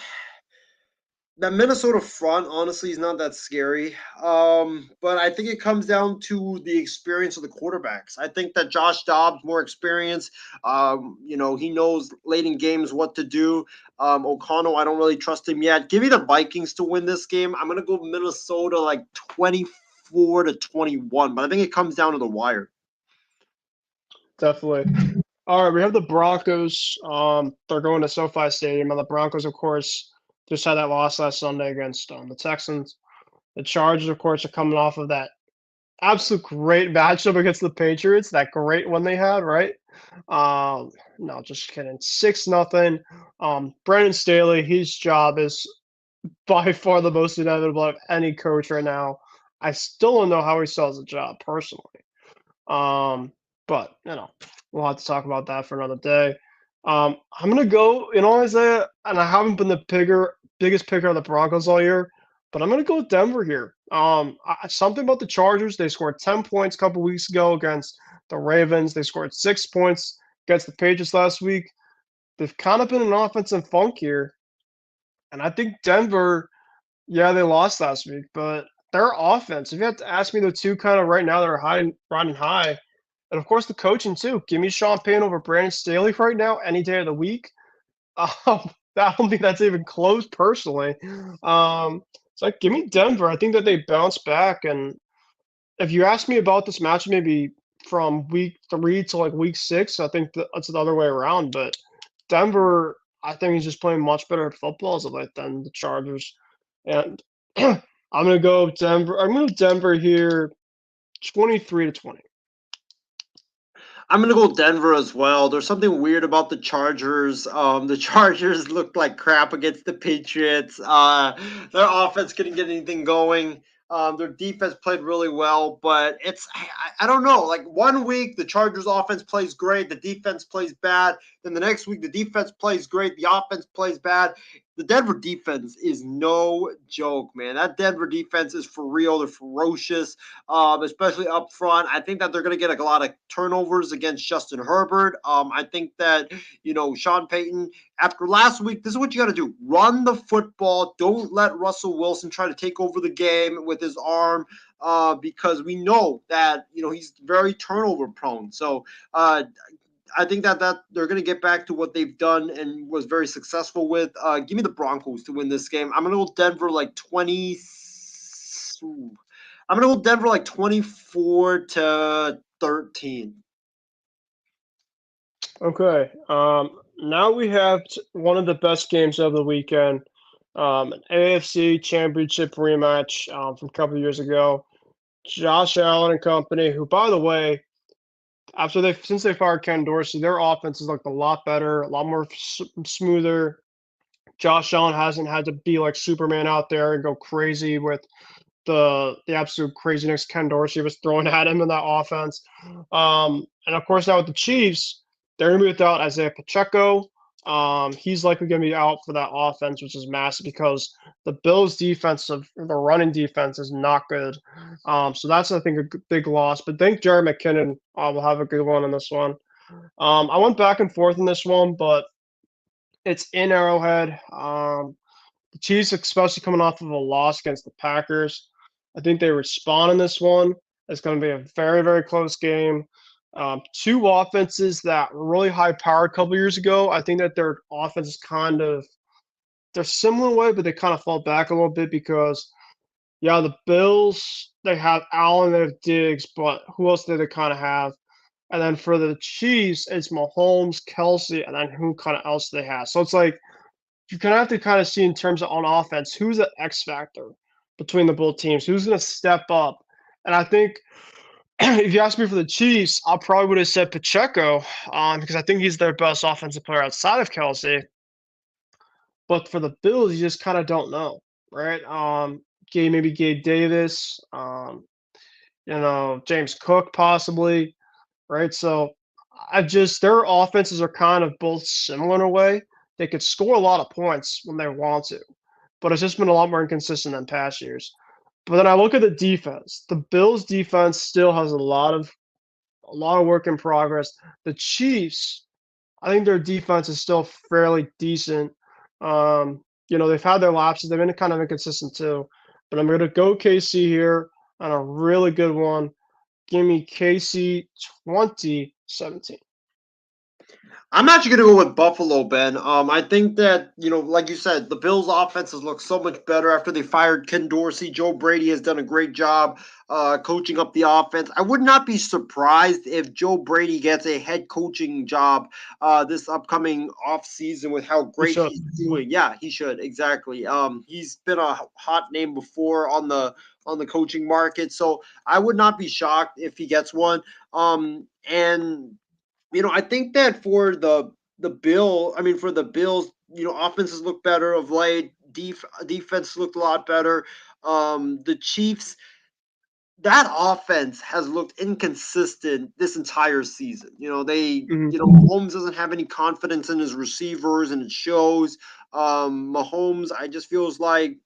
Minnesota front honestly is not that scary. But I think it comes down to the experience of the quarterbacks. I think that Josh Dobbs more experience. You know, he knows late in games what to do. O'Connell, I don't really trust him yet. Give me the Vikings to win this game. I'm gonna go Minnesota like 24-21, but I think it comes down to the wire. Definitely. All right, we have the Broncos. They're going to SoFi Stadium, and the Broncos, of course, just had that loss last Sunday against the Texans. The Chargers, of course, are coming off of that absolute great matchup against the Patriots. That great one they had, right? No, just kidding. 6-0. Brandon Staley, his job is by far the most inevitable of any coach right now. I still don't know how he sells the job personally. But we'll have to talk about that for another day. I'm gonna go, Isaiah, and I haven't been the biggest picker of the Broncos all year, but I'm gonna go with Denver here. Something about the Chargers. They scored 10 points a couple weeks ago against the Ravens. They scored 6 points against the Patriots last week. They've kind of been an offensive funk here, and I think Denver. Yeah, they lost last week, but their offense. If you had to ask me the two kind of right now that are riding high. And of course, the coaching too. Give me Sean Payton over Brandon Staley right now, any day of the week. I don't think that's even close, personally. So give me Denver. I think that they bounce back. And if you ask me about this match, maybe from week 3 to like week 6, I think that's the other way around. But Denver, I think, is just playing much better at football as of late than the Chargers. And I'm gonna go Denver. I'm gonna Denver here, 23-20. I'm gonna go Denver as well. There's something weird about the Chargers. The Chargers looked like crap against the Patriots. Their offense couldn't get anything going. Their defense played really well, but I don't know. Like one week the Chargers offense plays great, the defense plays bad. Then the next week the defense plays great, the offense plays bad. The Denver defense is no joke, man. That Denver defense is for real. They're ferocious, especially up front. I think that they're going to get a lot of turnovers against Justin Herbert. I think that, Sean Payton, after last week, this is what you got to do. Run the football. Don't let Russell Wilson try to take over the game with his arm, because we know that, he's very turnover prone. So, I think that they're going to get back to what they've done and was very successful with. Give me the Broncos to win this game. I'm going to go Denver like 20. I'm going to go Denver like 24-13. Okay. Now we have one of the best games of the weekend, an AFC Championship rematch from a couple of years ago. Josh Allen and company, who, by the way, since they fired Ken Dorsey, their offense has looked a lot better, a lot more smoother. Josh Allen hasn't had to be like Superman out there and go crazy with the absolute craziness Ken Dorsey was throwing at him in that offense. And of course, now with the Chiefs, they're going to be without Isaiah Pacheco. He's likely going to be out for that offense, which is massive because the Bills' the running defense is not good. So that's, I think, a big loss. But I think Jerry McKinnon will have a good one in this one. I went back and forth in this one, but it's in Arrowhead. The Chiefs, especially coming off of a loss against the Packers, I think they respond in this one. It's going to be a very, very close game. Two offenses that were really high-powered a couple years ago. I think that their offense is they're similar in a way, but they kind of fall back a little bit because Yeah, the Bills, they have Allen, they have Diggs, but who else do they kind of have? And then for the Chiefs, it's Mahomes, Kelsey, and then who kind of else they have. So it's like you're gonna have to kind of see in terms of on offense who's the X factor between the both teams, who's gonna step up. And I think if you ask me for the Chiefs, I probably would have said Pacheco, because I think he's their best offensive player outside of Kelsey. But for the Bills, you just kind of don't know, right? Maybe Gabe Davis, James Cook possibly, right? So I just their offenses are kind of both similar in a way. They could score a lot of points when they want to, but it's just been a lot more inconsistent than past years. But then I look at the defense. The Bills defense still has a lot of work in progress. The Chiefs, I think their defense is still fairly decent. They've had their lapses. They've been kind of inconsistent too. But I'm going to go KC here on a really good one. Give me KC 2017. I'm actually going to go with Buffalo, Ben. I think that, like you said, the Bills' offenses look so much better after they fired Ken Dorsey. Joe Brady has done a great job coaching up the offense. I would not be surprised if Joe Brady gets a head coaching job this upcoming offseason with how He great should. he's doing. Yeah, he should. Exactly. He's been a hot name before on the coaching market. So I would not be shocked if he gets one. And I think that for the Bills, offenses look better of late. Defense looked a lot better. The Chiefs, that offense has looked inconsistent this entire season. Mhm. Mahomes doesn't have any confidence in his receivers, and it shows. Mahomes, I just feel like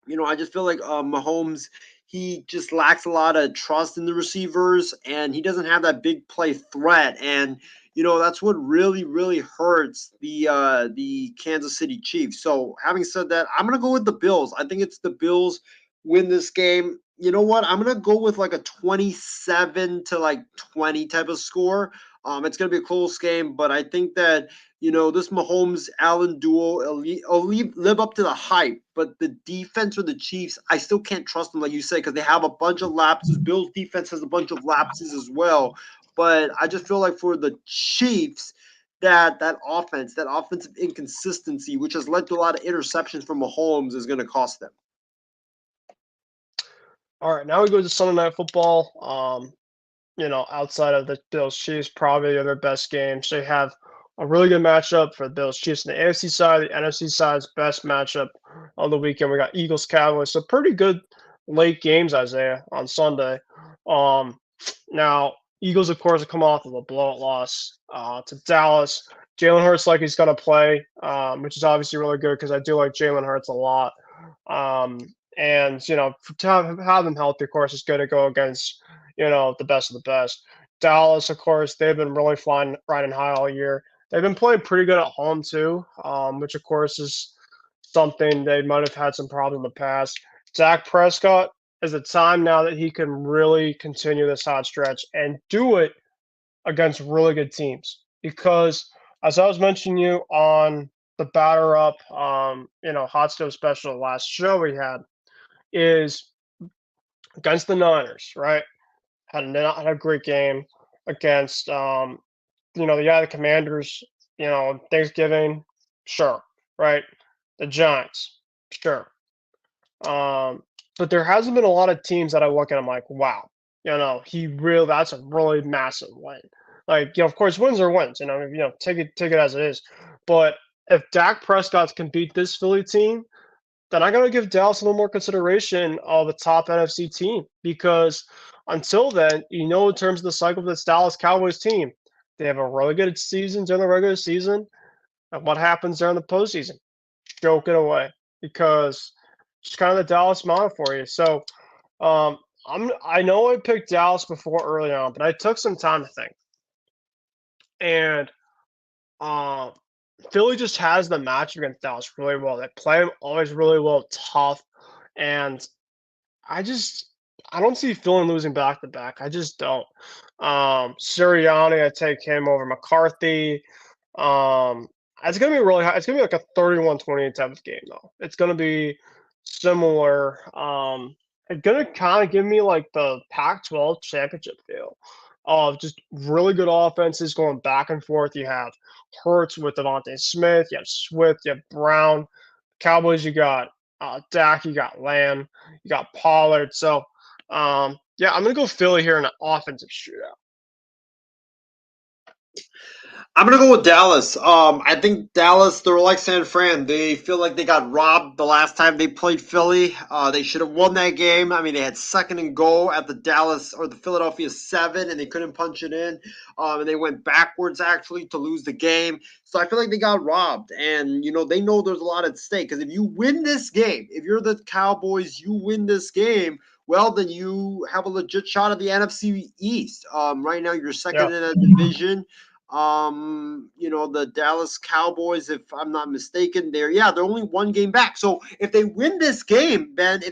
Mahomes, he just lacks a lot of trust in the receivers, and he doesn't have that big play threat. And that's what really, really hurts the Kansas City Chiefs. So having said that, I'm gonna go with the Bills. I think it's the Bills win this game. You know what? I'm gonna go with like a 27 to like 20 type of score. It's gonna be a close game, but I think that this Mahomes Allen duo will live up to the hype, but the defense for the Chiefs, I still can't trust them, like you said, because they have a bunch of lapses. Bills defense has a bunch of lapses as well. But I just feel like for the Chiefs, that offense, that offensive inconsistency, which has led to a lot of interceptions from Mahomes, is going to cost them. All right, now we go to Sunday Night Football. Outside of the Bills Chiefs, probably their best games. They have a really good matchup for the Bills Chiefs on the AFC side. The NFC side's best matchup on the weekend. We got Eagles Cowboys. So pretty good late games, Isaiah, on Sunday. Now Eagles, of course, have come off of a blowout loss to Dallas. Jalen Hurts like he's going to play, which is obviously really good because I do like Jalen Hurts a lot. And to have him healthy, of course, is good to go against the best of the best. Dallas, of course, they've been really flying riding high all year. They've been playing pretty good at home too, which of course is something they might have had some problems in the past. Dak Prescott is the time now that he can really continue this hot stretch and do it against really good teams. Because as I was mentioning you on the batter up, hot stove special last show we had is against the Niners, right? Had a great game against the Commanders, Thanksgiving, sure, right? The Giants, sure. But there hasn't been a lot of teams that I look at. I'm like, wow, that's a really massive win. Like, of course, wins are wins. Take it as it is. But if Dak Prescott can beat this Philly team, then I got to give Dallas a little more consideration of a top NFC team because until then, in terms of the cycle of this Dallas Cowboys team, they have a really good season during the regular season. And what happens during the postseason? Joke it away because it's kind of the Dallas model for you. So I know I picked Dallas before early on, but I took some time to think. And Philly just has the match against Dallas really well. They play them always really well, tough, and I don't see Philly losing back to back. I just don't. Sirianni, I take him over McCarthy. It's gonna be really high. It's gonna be like a 31-28 type of game though. It's gonna be similar. It's gonna kind of give me like the Pac-12 championship feel of just really good offenses going back and forth. You have Hurts with Devontae Smith, you have Swift, you have Brown. Cowboys, you got Dak, you got Lamb, you got Pollard. So, yeah, I'm gonna go Philly here in an offensive shootout. I'm gonna go with Dallas. I think Dallas, they're like San Fran. They feel like they got robbed the last time they played Philly. They should have won that game. I mean, they had second and goal at the Dallas or the Philadelphia 7, and they couldn't punch it in. And they went backwards actually to lose the game. So I feel like they got robbed, and they know there's a lot at stake. Because if you win this game, if you're the Cowboys, you win this game. Well, then you have a legit shot at the NFC East. Right now, you're second in a division. The Dallas Cowboys, if I'm not mistaken, they're only one game back. So if they win this game, Ben,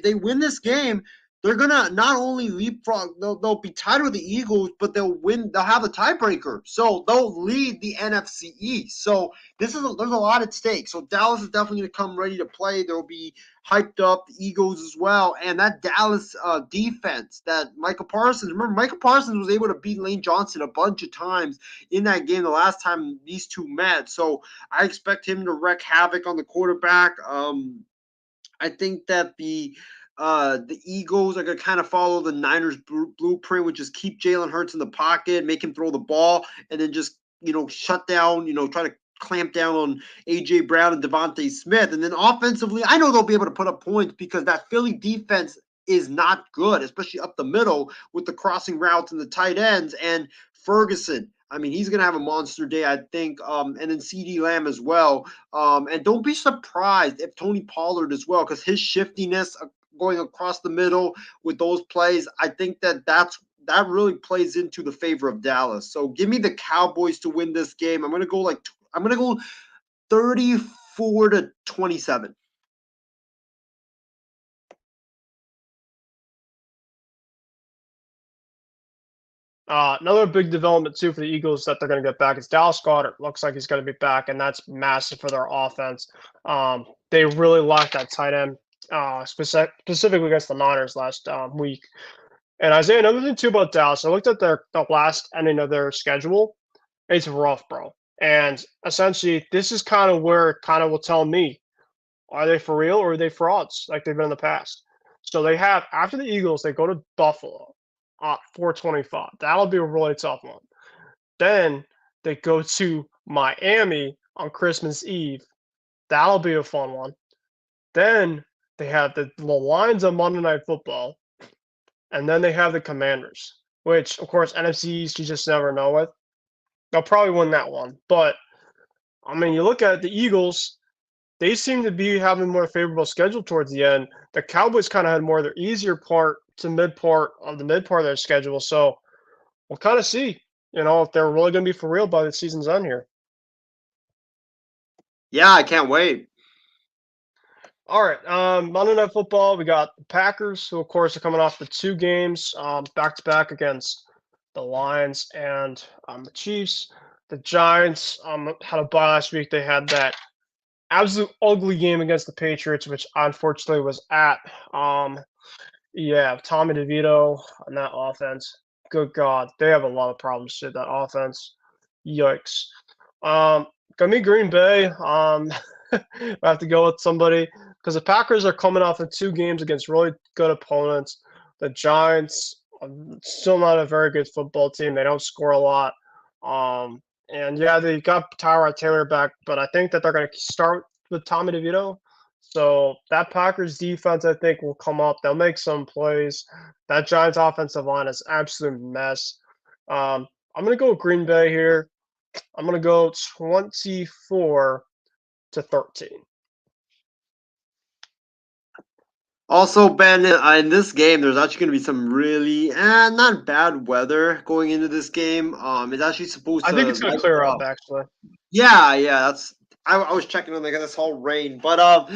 they're gonna not only leapfrog, they'll be tied with the Eagles, but they'll win. They'll have the tiebreaker, so they'll lead the NFC East. So there's a lot at stake. So Dallas is definitely gonna come ready to play. They'll be hyped up. The Eagles as well, and that Dallas defense, that Micah Parsons. Remember, Micah Parsons was able to beat Lane Johnson a bunch of times in that game the last time these two met. So I expect him to wreak havoc on the quarterback. I think that the Eagles are going to kind of follow the Niners blueprint, which is keep Jalen Hurts in the pocket, make him throw the ball, and then just, shut down, try to clamp down on A.J. Brown and Devontae Smith. And then offensively, I know they'll be able to put up points because that Philly defense is not good, especially up the middle with the crossing routes and the tight ends. And Ferguson, I mean, he's going to have a monster day, I think, and then CeeDee Lamb as well. And don't be surprised if Tony Pollard as well, because his shiftiness going across the middle with those plays, I think that really plays into the favor of Dallas. So give me the Cowboys to win this game. I'm going to go 34-27. Another big development too for the Eagles that they're going to get back is Dallas Goedert. Looks like he's going to be back, and that's massive for their offense. They really lacked that tight end, specifically against the Niners last week. And Isaiah, another thing too about Dallas, I looked at the last ending of their schedule. It's rough, bro. And essentially, this is kind of where it kind of will tell me, are they for real or are they frauds like they've been in the past? So they have, after the Eagles, they go to Buffalo at 425. That'll be a really tough one. Then they go to Miami on Christmas Eve. That'll be a fun one. Then they have the Lions on Monday Night Football. And then they have the Commanders, which, of course, NFC East, you just never know with. They'll probably win that one. But, I mean, you look at the Eagles, they seem to be having more favorable schedule towards the end. The Cowboys kind of had more of their easier part to mid part of their schedule. So we'll kind of see, if they're really going to be for real by the season's end here. Yeah, I can't wait. All right, Monday Night Football, we got the Packers, who, of course, are coming off the 2 games back-to-back against the Lions and the Chiefs. The Giants had a bye last week. They had that absolute ugly game against the Patriots, which unfortunately was at Tommy DeVito on that offense. Good God, they have a lot of problems with that offense. Yikes. Got me Green Bay. I have to go with somebody because the Packers are coming off of 2 games against really good opponents. The Giants are still not a very good football team. They don't score a lot. And yeah, they got Tyrod Taylor back, but I think that they're going to start with Tommy DeVito. So that Packers defense, I think, will come up. They'll make some plays. That Giants offensive line is an absolute mess. I'm going to go with Green Bay here. I'm going to go 24-13. Also, Ben, in this game, there's actually going to be some really not bad weather going into this game. It's actually supposed to. I think it's going to clear up, actually. Yeah, that's. I was checking on this whole rain, but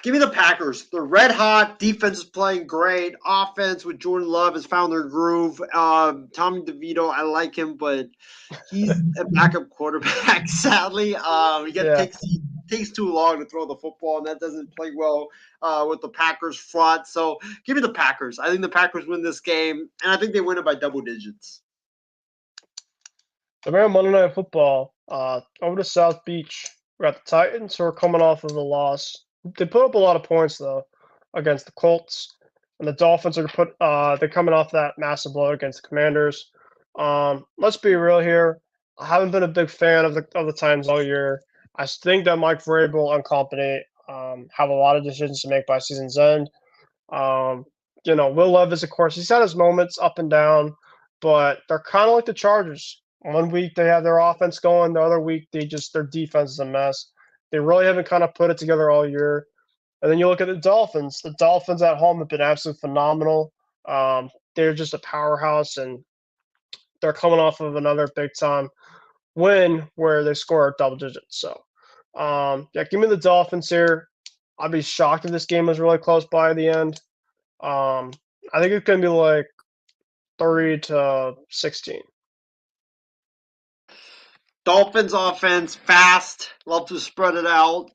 give me the Packers. They're red hot. Defense is playing great. Offense with Jordan Love has found their groove. Tommy DeVito, I like him, but he's a backup quarterback. Sadly, you got to take takes too long to throw the football, and that doesn't play well with the Packers front. So give me the Packers. I think the Packers win this game, and I think they win it by double digits. The man Monday Night Football, over to South Beach. We got the Titans who are coming off of the loss. They put up a lot of points though against the Colts, and the Dolphins are they're coming off that massive blow against the Commanders. Let's be real here. I haven't been a big fan of the Titans all year. I think that Mike Vrabel and company have a lot of decisions to make by season's end. Will Levis, of course, he's had his moments up and down, but they're kind of like the Chargers. One week they have their offense going, the other week their defense is a mess. They really haven't kind of put it together all year. And then you look at the Dolphins. The Dolphins at home have been absolutely phenomenal. They're just a powerhouse, and they're coming off of another big time win where they score double digits. So, give me the Dolphins here. I'd be shocked if this game was really close by the end. I think it's going to be like 30-16. Dolphins offense fast, love to spread it out.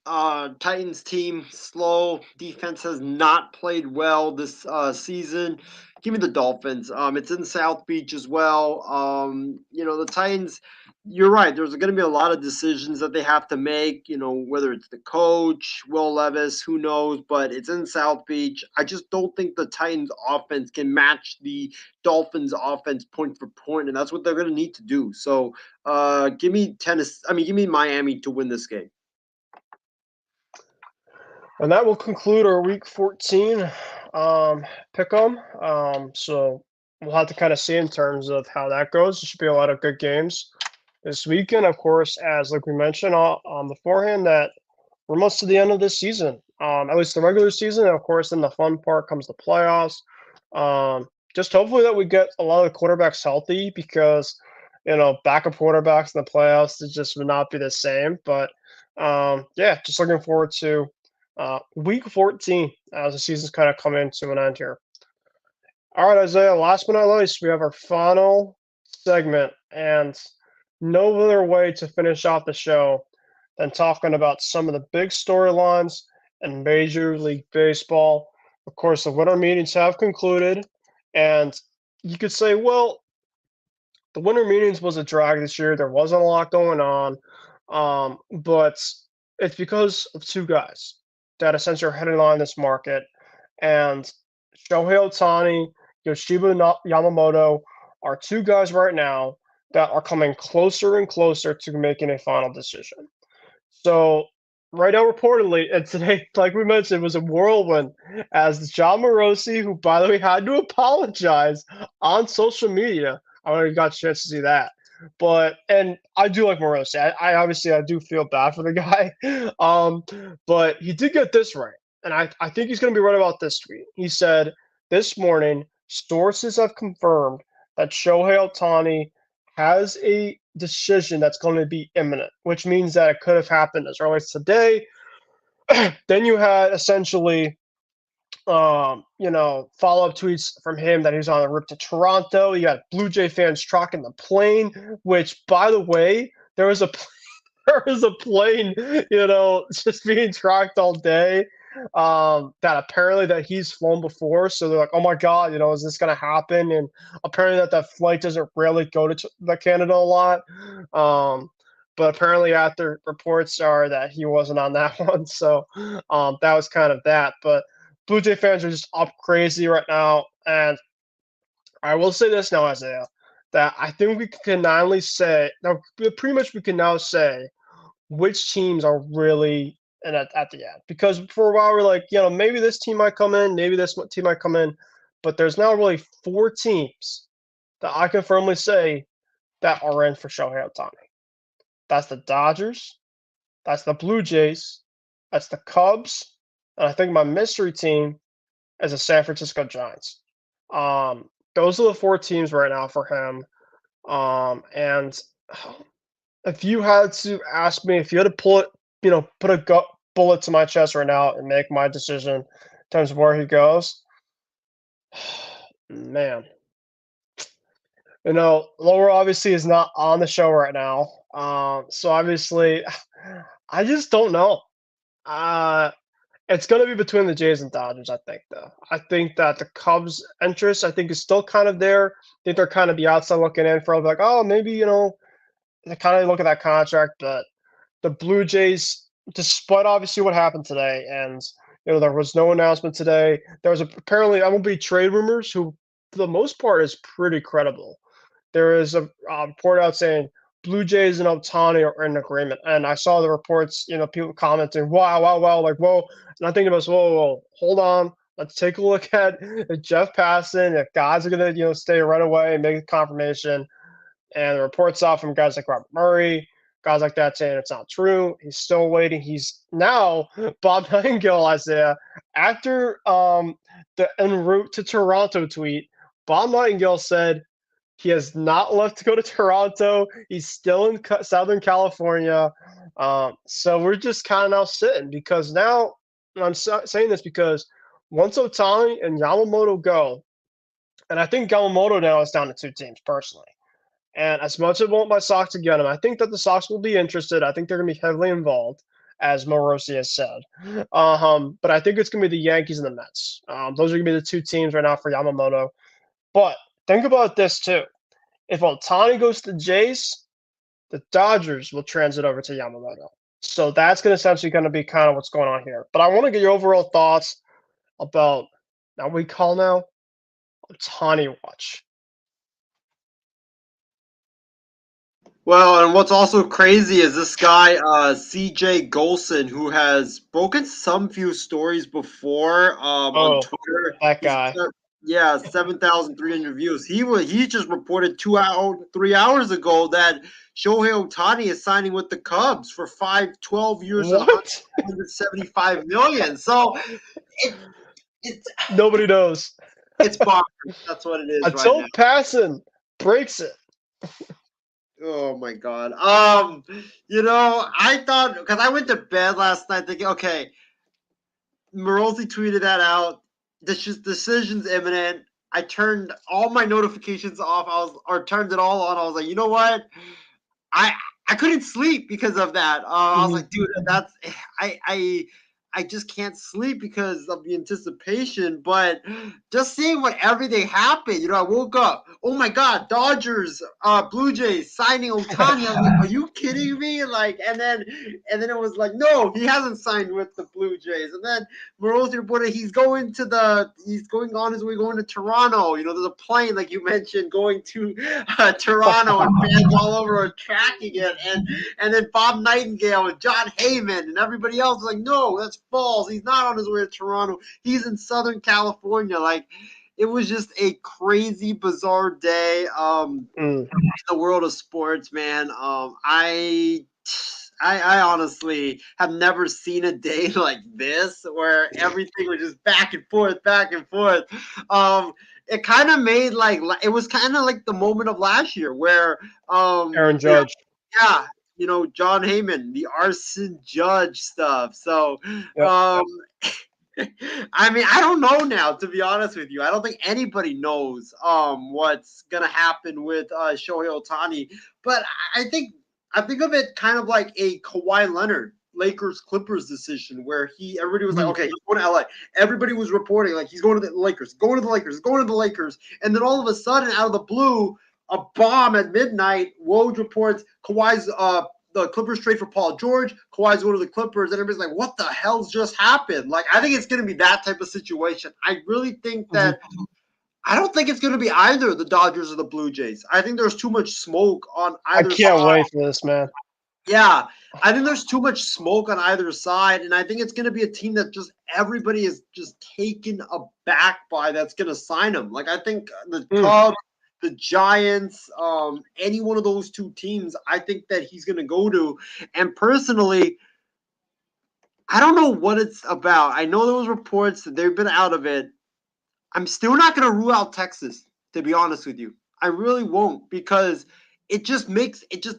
Titans team slow. Defense has not played well this season. Give me the Dolphins. It's in South Beach as well. The Titans. You're right. There's going to be a lot of decisions that they have to make. Whether it's the coach, Will Levis, who knows? But it's in South Beach. I just don't think the Titans offense can match the Dolphins offense point for point, and that's what they're going to need to do. So, give me Miami to win this game. And that will conclude our Week 14 pick'em. So we'll have to kind of see in terms of how that goes. There should be a lot of good games this weekend. Of course, as like we mentioned on beforehand, that we're almost to the end of this season, at least the regular season. And of course, then the fun part comes the playoffs. Just hopefully that we get a lot of the quarterbacks healthy, because backup quarterbacks in the playoffs, it just would not be the same. But just looking forward to Week 14 as the season's kind of coming to an end here. All right, Isaiah, last but not least, we have our final segment, and no other way to finish off the show than talking about some of the big storylines in Major League Baseball. Of course, the winter meetings have concluded, and you could say, well, the winter meetings was a drag this year. There wasn't a lot going on, but it's because of two guys that essentially are heading on this market, and Shohei Ohtani, Yoshida Yamamoto are two guys right now that are coming closer and closer to making a final decision. So right now, reportedly, and today, like we mentioned, was a whirlwind, as John Morosi, who, by the way, had to apologize on social media. I don't know if you got a chance to see that. And I do like Morosi. I obviously do feel bad for the guy. But he did get this right. And I think he's going to be right about this tweet. He said, this morning, sources have confirmed that Shohei Ohtani has a decision that's going to be imminent, which means that it could have happened as early as today. Then you had essentially follow-up tweets from him that he was on the route to Toronto. You got Blue Jay fans tracking the plane, which, by the way, there was a plane, just being tracked all day, that apparently that he's flown before. So they're like, oh my God, is this going to happen? And apparently that flight doesn't really go to Canada a lot. But apparently after reports are that he wasn't on that one. So that was kind of that. But Blue Jay fans are just up crazy right now. And I will say this now, Isaiah, that I think we can not only say, now pretty much we can now say which teams are really at the end. Because for a while we're like, maybe this team might come in, maybe this team might come in. But there's now really 4 teams that I can firmly say that are in for Shohei Ohtani. That's the Dodgers, that's the Blue Jays, that's the Cubs, and I think my mystery team is the San Francisco Giants. Those are the 4 teams right now for him. And if you had to ask me, if you had to put a bullet to my chest right now and make my decision in terms of where he goes, man. Laura obviously is not on the show right now. So obviously I just don't know. It's going to be between the Jays and Dodgers, I think, though. I think that the Cubs' interest, I think, is still kind of there. I think they're kind of the outside looking in for like, oh, maybe, they kind of look at that contract. But the Blue Jays, despite obviously what happened today, and, there was no announcement today. There was apparently MLB trade rumors, who, for the most part, is pretty credible. There is a report out saying Blue Jays and Ohtani are in agreement, and I saw the reports. People commenting, "Wow, wow, wow!" Like, whoa. And I'm thinking about, whoa, whoa, hold on. Let's take a look at if Jeff Passan, if guys are gonna, stay right away and make a confirmation. And the reports out from guys like Robert Murray, guys like that saying it's not true. He's still waiting. He's now Bob Nightingale, Isaiah, after the en route to Toronto tweet. Bob Nightingale said he has not left to go to Toronto. He's still in Southern California. So we're just kind of now sitting because now, and I'm saying this because once Ohtani and Yamamoto go, and I think Yamamoto now is down to 2 teams personally. And as much as I want my Sox to get him, I think that the Sox will be interested. I think they're going to be heavily involved, as Morosi has said. But I think it's going to be the Yankees and the Mets. Those are going to be the 2 teams right now for Yamamoto. But think about this too. If Ohtani goes to the Jays, the Dodgers will transit over to Yamamoto. So that's essentially going to be kind of what's going on here. But I want to get your overall thoughts about now Ohtani watch. Well, and what's also crazy is this guy, CJ Golson, who has broken some few stories before on Twitter. That guy. 7,300 views. He just reported 3 hours ago that Shohei Ohtani is signing with the Cubs for 12 years and $175 million. So it's nobody knows. It's bonkers. That's what it is. Until right Passan breaks it. Oh my God. I thought, because I went to bed last night thinking, okay, Morosi tweeted that out. This decision's imminent. I turned all my notifications off. Turned it all on. I was like, you know what? I couldn't sleep because of that. I was like, dude, that's I just can't sleep because of the anticipation. But just seeing what everything happened, I woke up. Oh my God, Dodgers, Blue Jays signing Ohtani. I was like, are you kidding me? Like, and then it was like, no, he hasn't signed with the Blue Jays. And then Morosi reported he's going on his way going to Toronto. There's a plane, like you mentioned, going to Toronto, and fans all over are tracking it. And then Bob Nightingale and John Heyman and everybody else was like, no, that's false. He's not on his way to Toronto. He's in Southern California. Like, it was just a crazy, bizarre day in the world of sports, man. I honestly have never seen a day like this where everything was just back and forth, back and forth. It kind of made it was kind of like the moment of last year where Aaron Judge. Yeah. John Heyman, the Arson Judge stuff. So, I mean, I don't know now, to be honest with you. I don't think anybody knows what's going to happen with Shohei Ohtani. But I think of it kind of like a Kawhi Leonard Lakers-Clippers decision where everybody was like, okay, he's going to LA. Everybody was reporting like he's going to the Lakers, going to the Lakers, going to the Lakers. And then all of a sudden, out of the blue, a bomb at midnight. Woj reports Kawhi's the Clippers trade for Paul George. Kawhi's going to the Clippers, and everybody's like, "What the hell's just happened?" Like, I think it's going to be that type of situation. I really think that I don't think it's going to be either the Dodgers or the Blue Jays. I think there's too much smoke on either side. I can't wait for this, man. Yeah, I think there's too much smoke on either side, and I think it's going to be a team that just everybody is just taken aback by that's going to sign him. Like, I think the Cubs, the Giants, any one of those 2 teams, I think that he's going to go to. And personally, I don't know what it's about. I know there was reports that they've been out of it. I'm still not going to rule out Texas, to be honest with you. I really won't, because it just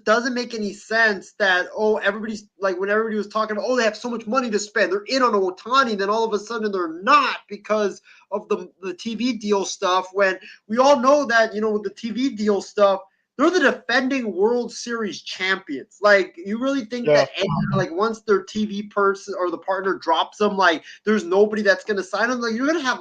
doesn't make any sense that, everybody's like, when everybody was talking about, they have so much money to spend, they're in on Ohtani, then all of a sudden they're not because of the TV deal stuff, when we all know that, with the TV deal stuff, They're the defending World Series champions. Like, you really think Yeah. that like once their TV person or the partner drops them, like there's nobody that's going to sign them? Like, you're going to have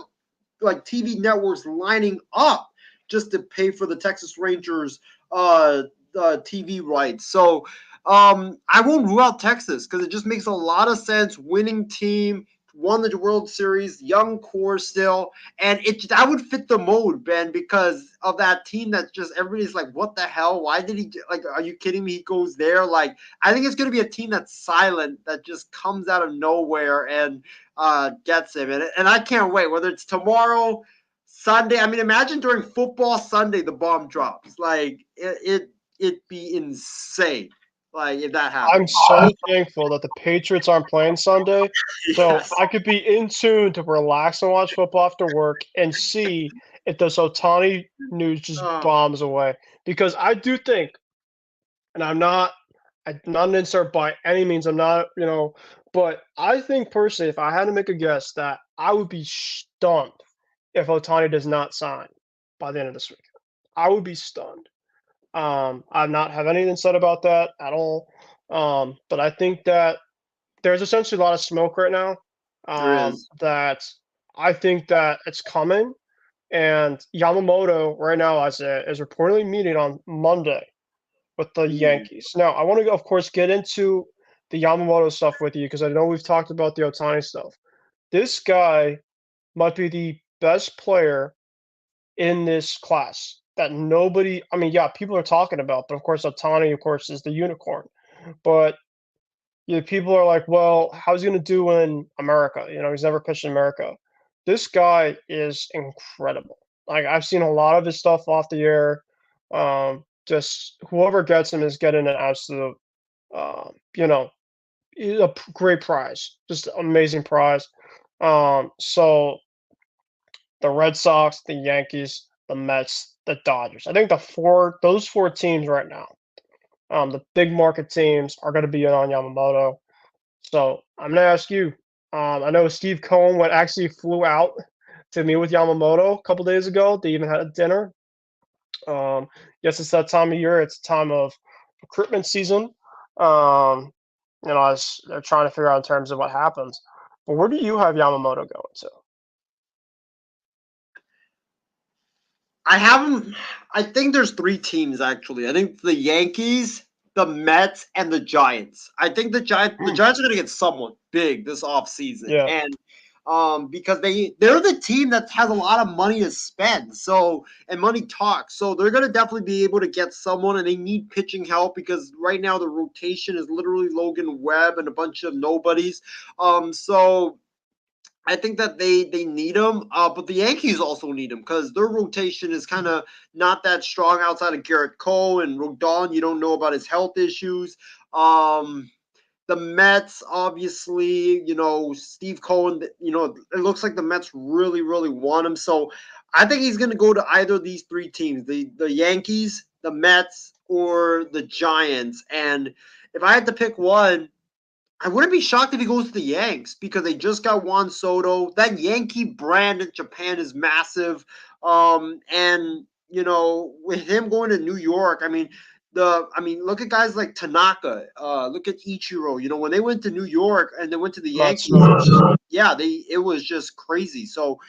like TV networks lining up just to pay for the Texas Rangers TV rights. So I won't rule out Texas because it just makes a lot of sense. Winning team, won the World Series, young core still, and that would fit the mode, Ben, because of that team that's just everybody's like, what the hell? Why did he like? Are you kidding me? He goes there. Like, I think it's going to be a team that's silent that just comes out of nowhere and gets him, and I can't wait. Whether it's tomorrow, Sunday. I mean, imagine during football Sunday the bomb drops. Like it'd be insane. Like if that happens. I'm so thankful that the Patriots aren't playing Sunday, so Yes. I could be in tune to relax and watch football after work and see if this Ohtani news just bombs away. Because I do think, and I'm not an insert by any means. I'm not, but I think personally, if I had to make a guess, that I would be stunned if Ohtani does not sign by the end of this week. I would be stunned. I've not have anything said about that at all. But I think that there's essentially a lot of smoke right now. There is. That I think that it's coming, and Yamamoto right now is reportedly meeting on Monday with the Yankees. Now, I want to, of course, get into the Yamamoto stuff with you because I know we've talked about the Ohtani stuff. This guy might be the best player in this class that nobody, I mean, yeah, people are talking about, but of course, Ohtani, of course, is the unicorn. But people are like, well, how's he going to do in America? He's never pitched in America. This guy is incredible. Like, I've seen a lot of his stuff off the air. Just whoever gets him is getting an absolute, you know, a great prize, just amazing prize. So the Red Sox, the Yankees, the Mets, the Dodgers. I think those four teams right now, the big market teams are going to be in on Yamamoto. So I'm going to ask you. I know Steve Cohen actually flew out to meet with Yamamoto a couple days ago. They even had a dinner. Yes, it's that time of year. It's a time of recruitment season. As they're trying to figure out in terms of what happens. But where do you have Yamamoto going to? I think there's three teams actually. I think the Yankees, the Mets, and the Giants. I think the Giants are gonna get someone big this offseason. Yeah. And because they're the team that has a lot of money to spend. So and money talks. So they're gonna definitely be able to get someone, and they need pitching help because right now the rotation is literally Logan Webb and a bunch of nobodies. So I think that they need him, but the Yankees also need him because their rotation is kind of not that strong outside of Garrett Cole and Rodon. You don't know about his health issues. The Mets, obviously, Steve Cohen, it looks like the Mets really, really want him. So I think he's going to go to either of these three teams, the Yankees, the Mets, or the Giants. And if I had to pick one, I wouldn't be shocked if he goes to the Yanks because they just got Juan Soto. That Yankee brand in Japan is massive. And with him going to New York, look at guys like Tanaka. Look at Ichiro. When they went to New York and they went to the Yankees, it was just crazy. So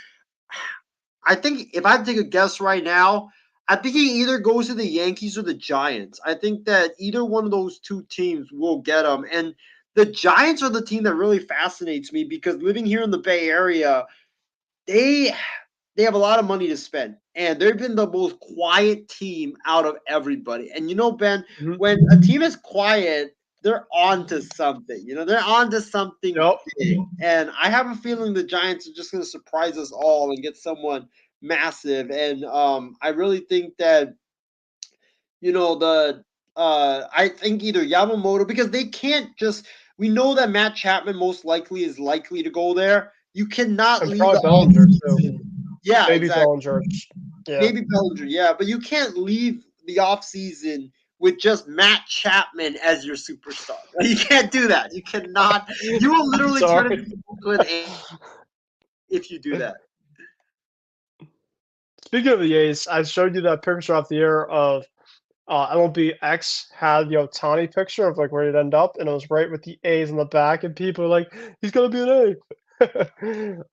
I think if I had to take a guess right now, I think he either goes to the Yankees or the Giants. I think that either one of those two teams will get him. And the Giants are the team that really fascinates me because living here in the Bay Area, they have a lot of money to spend. And they've been the most quiet team out of everybody. And Ben, when a team is quiet, they're on to something. They're on to something big. And I have a feeling the Giants are just going to surprise us all and get someone massive. And I really think that, I think either Yamamoto, because they can't just – we know that Matt Chapman most likely is likely to go there. You cannot leave the Bellinger too. Yeah, maybe exactly. Bellinger. Yeah. Maybe Bellinger, yeah. But you can't leave the offseason with just Matt Chapman as your superstar. You can't do that. You cannot. You will literally turn into Oakland if you do that. Speaking of the A's, I showed you that picture off the air of MLB X had the Ohtani picture of like where he'd end up, and it was right with the A's in the back, and people are like, "He's gonna be an A."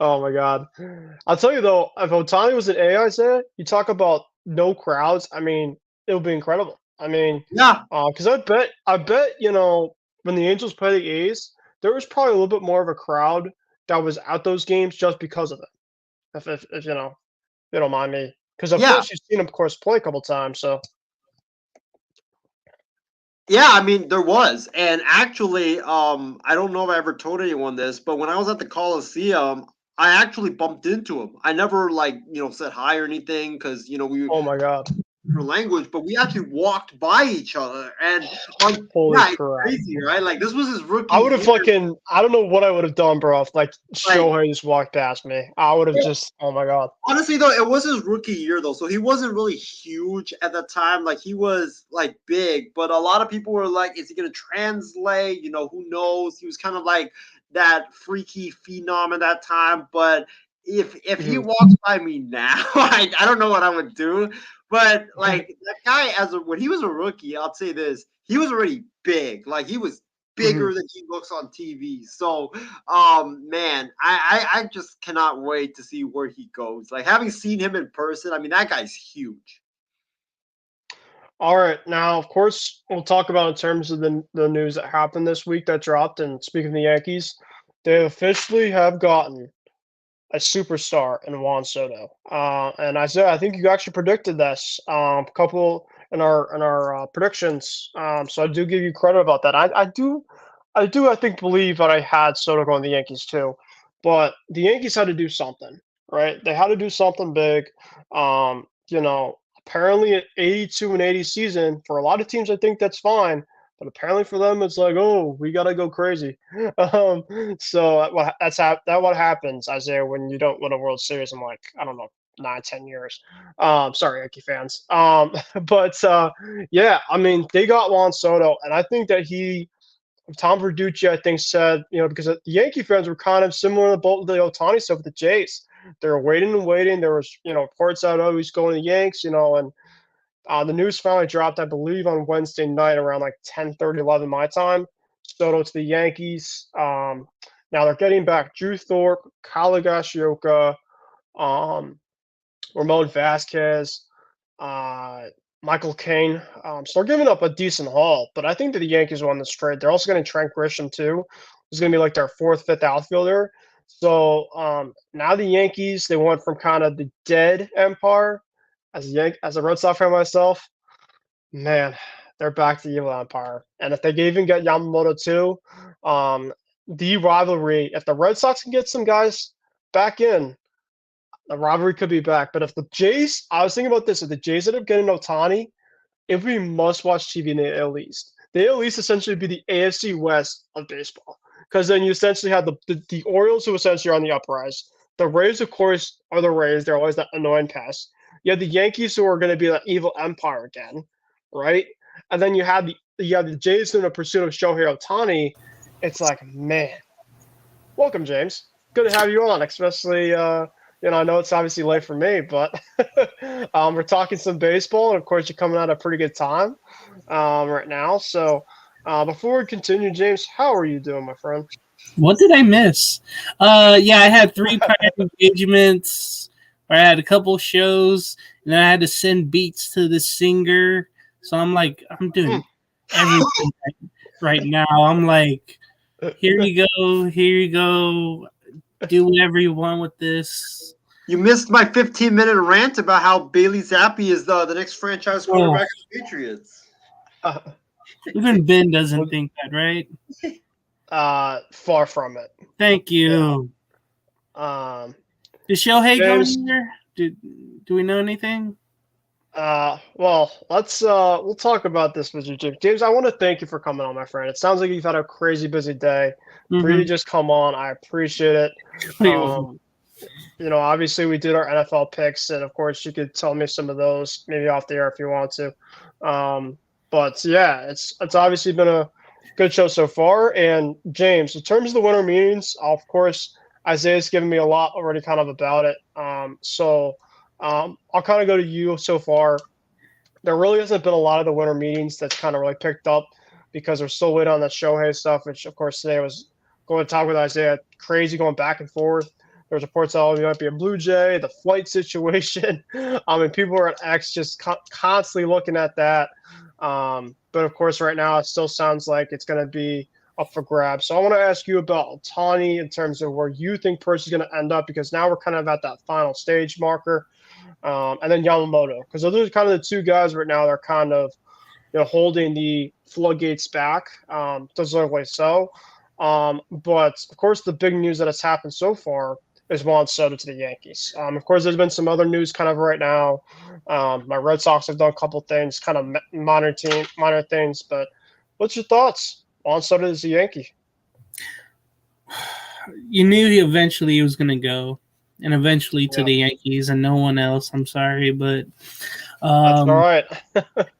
Oh my God! I'll tell you though, if Ohtani was an A, Isaiah, you talk about no crowds. I mean, it would be incredible. I mean, Yeah, because I bet when the Angels play the A's, there was probably a little bit more of a crowd that was at those games just because of it. If you don't mind me, because of yeah. course you've seen him, of course, play a couple times. So. Yeah, I mean there was, and actually, I don't know if I ever told anyone this, but when I was at the Coliseum, I actually bumped into him. I never like said hi or anything because we Oh my God. different language, but we actually walked by each other, and Holy yeah, it's crap. crazy, right? Like this was his rookie I would have year. fucking, I don't know what I would have done, bro. If like Like Shohei just walked past me. I would have just, oh my God. honestly, though, it was his rookie year, though, so he wasn't really huge at the time. Like he was like big, but a lot of people were like, "Is he going to translate?" Who knows? He was kind of like that freaky phenom at that time. But if he Mhm. walks by me now, I don't know what I would do. But like that guy, when he was a rookie, I'll say this: he was already big. Like he was Mhm. bigger than he looks on TV. So man, I just cannot wait to see where he goes. Like having seen him in person, I mean that guy's huge. All right. Now, of course, we'll talk about in terms of the news that happened this week that dropped. And speaking of the Yankees, they officially have gotten a superstar in Juan Soto. And Isaiah, I think you actually predicted this a couple in our predictions. So I do give you credit about that. I think believe that I had Soto going to the Yankees too, but the Yankees had to do something, right? They had to do something big. Apparently at 82 and 80 season for a lot of teams, I think that's fine. But apparently for them, it's like, oh, we gotta go crazy. Um, so that what happens, Isaiah, when you don't win a World Series in like I don't know 9, 10 years. Sorry, Yankee fans. But yeah, I mean they got Juan Soto, and I think that Tom Verducci, I think, said, because the Yankee fans were kind of similar to both the Ohtani stuff with the Jays. They were waiting and waiting. There was, reports out, oh, he's going to the Yanks, and the news finally dropped, I believe, on Wednesday night around like 10:30, 11 my time. Soto to the Yankees. Now they're getting back Drew Thorpe, Kyle Higashioka, um, Ramon Vasquez, uh, Michael Caine. So they're giving up a decent haul, but I think that the Yankees won this trade. They're also getting Trent Grisham too. Who's going to be like their fourth, fifth outfielder. So now the Yankees, they went from kind of the dead empire as a Red Sox fan myself. Man, they're back to the evil empire. And if they even get Yamamoto too, the rivalry. If the Red Sox can get some guys back in, the rivalry could be back. But if the Jays, I was thinking about this, if the Jays end up getting Ohtani, it would be must-watch TV in the AL East. The AL East essentially would be the AFC West of baseball, because then you essentially have the Orioles, who essentially are on the uprise. The Rays, of course, are the Rays. They're always that annoying pest. You have the Yankees, who are going to be that evil empire again, right? And then you have the Jays in the pursuit of Shohei Ohtani. It's like, man, welcome, James. Good to have you on, especially I know it's obviously late for me, but we're talking some baseball, and of course, you're coming at a pretty good time right now. So, before we continue, James, how are you doing, my friend? What did I miss? Yeah, I had 3 prior engagements, where I had a couple shows, and then I had to send beats to the singer. So I'm doing everything right now. I'm like, here you go, do whatever you want with this. You missed my 15-minute rant about how Bailey Zappi is the next franchise quarterback of the Patriots. Even Ben doesn't think that, right? Far from it. Thank you. Yeah. Did Shohei go James, in there? Do we know anything? well, we'll talk about this with you, James. James, I want to thank you for coming on, my friend. It sounds like you've had a crazy busy day. For you to just come on, I appreciate it. Obviously we did our NFL picks, and of course you could tell me some of those maybe off the air if you want to. But yeah, it's obviously been a good show so far. And James, in terms of the winter meetings, of course Isaiah's given me a lot already kind of about it. So I'll kind of go to you so far. there really hasn't been a lot of the winter meetings that's kind of really picked up because they're still waiting on that Shohei stuff, which of course today was going to talk with Isaiah, crazy going back and forth. There's reports that he might be a Blue Jay, the flight situation. People are at X just constantly looking at that. But of course, right now it still sounds like it's going to be up for grabs. So I want to ask you about Ohtani in terms of where you think Percy's going to end up, because now we're kind of at that final stage marker. And then Yamamoto, because those are kind of the two guys right now that are kind of holding the floodgates back. Deservedly so. But of course, the big news that has happened so far is Juan Soto to the Yankees. Of course, there's been some other news kind of right now. My Red Sox have done a couple things, kind of minor things. But what's your thoughts? Juan Soto is a Yankee. You knew eventually he was going to go, and eventually to the Yankees and no one else. I'm sorry, but that's all right.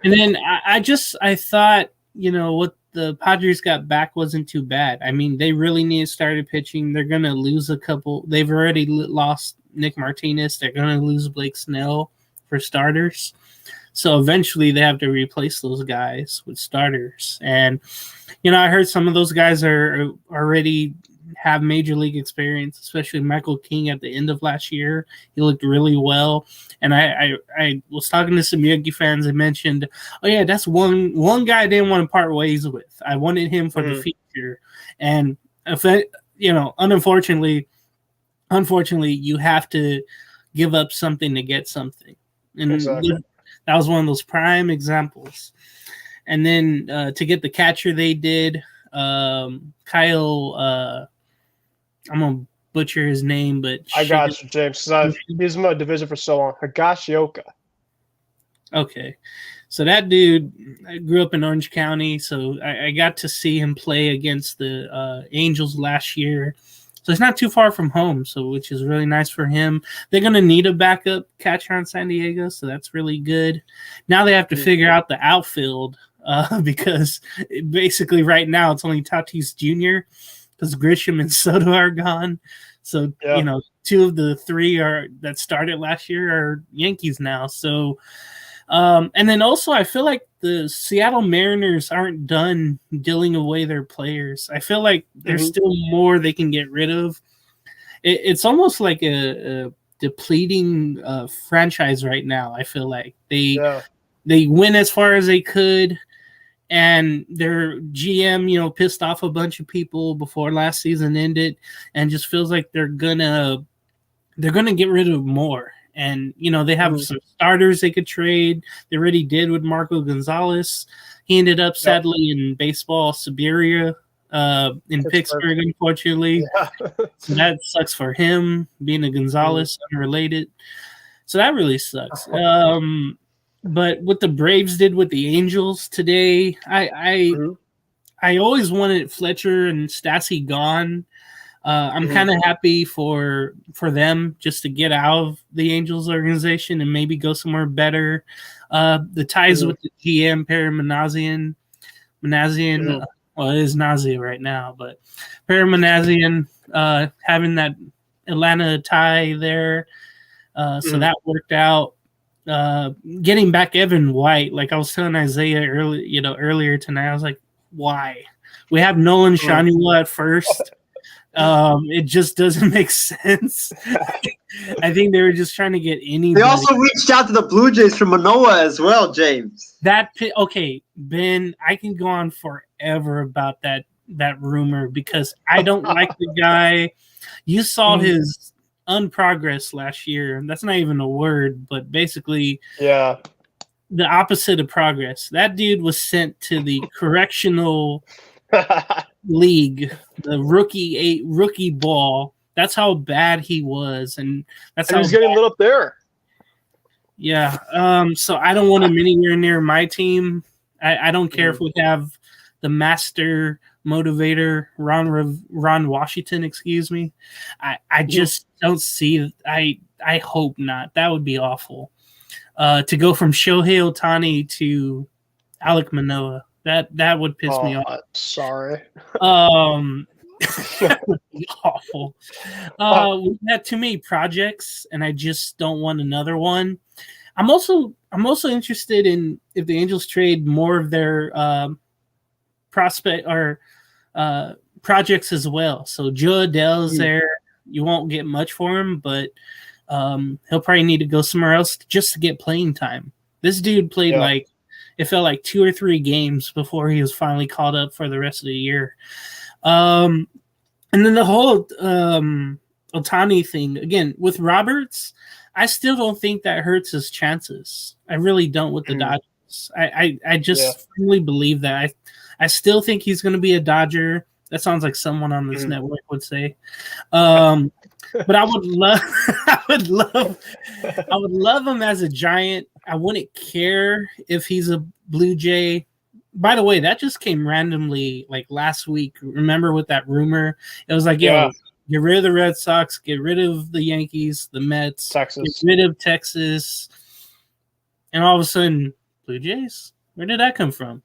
And then I thought, what the Padres got back wasn't too bad. I mean, they really need to start pitching. They're going to lose a couple. They've already lost Nick Martinez. They're going to lose Blake Snell for starters. So eventually they have to replace those guys with starters. And, I heard some of those guys are already have major league experience, especially Michael King at the end of last year. He looked really well. And I was talking to some Yankee fans and mentioned, oh yeah, that's one guy I didn't want to part ways with. I wanted him for the future. And unfortunately, you have to give up something to get something. And exactly. That was one of those prime examples. And then to get the catcher they did, Kyle, I'm going to butcher his name, but I got you, James, because he's in my division for so long. Higashioka. Okay. So that dude, I grew up in Orange County, so I got to see him play against the Angels last year. So it's not too far from home, which is really nice for him. They're going to need a backup catcher on San Diego, so that's really good. Now they have to figure out the outfield because basically right now it's only Tatis Jr., because Grisham and Soto are gone. So, two of the three that started last year are Yankees now. So, and then also I feel like the Seattle Mariners aren't done dealing away their players. I feel like there's still more they can get rid of. It's almost like a depleting franchise right now. I feel like they win as far as they could. And their GM, pissed off a bunch of people before last season ended, and just feels like they're gonna get rid of more. And they have some starters they could trade. They already did with Marco Gonzalez. He ended up sadly in baseball Siberia, in Pittsburgh, unfortunately. Yeah. So that sucks for him, being a Gonzalez, unrelated. So that really sucks. But what the Braves did with the Angels today, I always wanted Fletcher and Stassi gone. I'm kind of happy for them just to get out of the Angels organization and maybe go somewhere better. The ties with the GM, Perry Manassian, well, it is Nazia right now, but Perry Manassian having that Atlanta tie there, so that worked out. Getting back Evan White, like I was telling Isaiah earlier tonight, I was like, why? We have Nolan Shaniwa at first. It just doesn't make sense. I think they were just trying to get anybody. They also reached out to the Blue Jays from Manoa as well, James. Okay, Ben, I can go on forever about that rumor because I don't like the guy. You saw his unprogress last year. That's not even a word, but basically the opposite of progress. That dude was sent to the correctional league, the rookie ball. That's how bad he was, and that's how he's getting lit up there. Yeah. So I don't want him anywhere near my team. I don't care if we have the master motivator, Ron Washington, excuse me. I just don't see. I hope not. That would be awful. To go from Shohei Ohtani to Alek Manoah, that would piss me off. Sorry. That would be awful. We've had too many projects, and I just don't want another one. I'm also interested in if the Angels trade more of their prospect or projects as well. So Joe Adele's there. You won't get much for him, but he'll probably need to go somewhere else just to get playing time. This dude played it felt like 2 or 3 games before he was finally called up for the rest of the year. And then the whole Ohtani thing, again, with Roberts, I still don't think that hurts his chances. I really don't with the Dodgers. I just firmly believe that. I still think he's going to be a Dodger. That sounds like someone on this network would say. But I would love him as a Giant. I wouldn't care if he's a Blue Jay. By the way, that just came randomly like last week. Remember with that rumor? It was like, get rid of the Red Sox, get rid of the Yankees, the Mets, Texas. Get rid of Texas. And all of a sudden, Blue Jays? Where did that come from?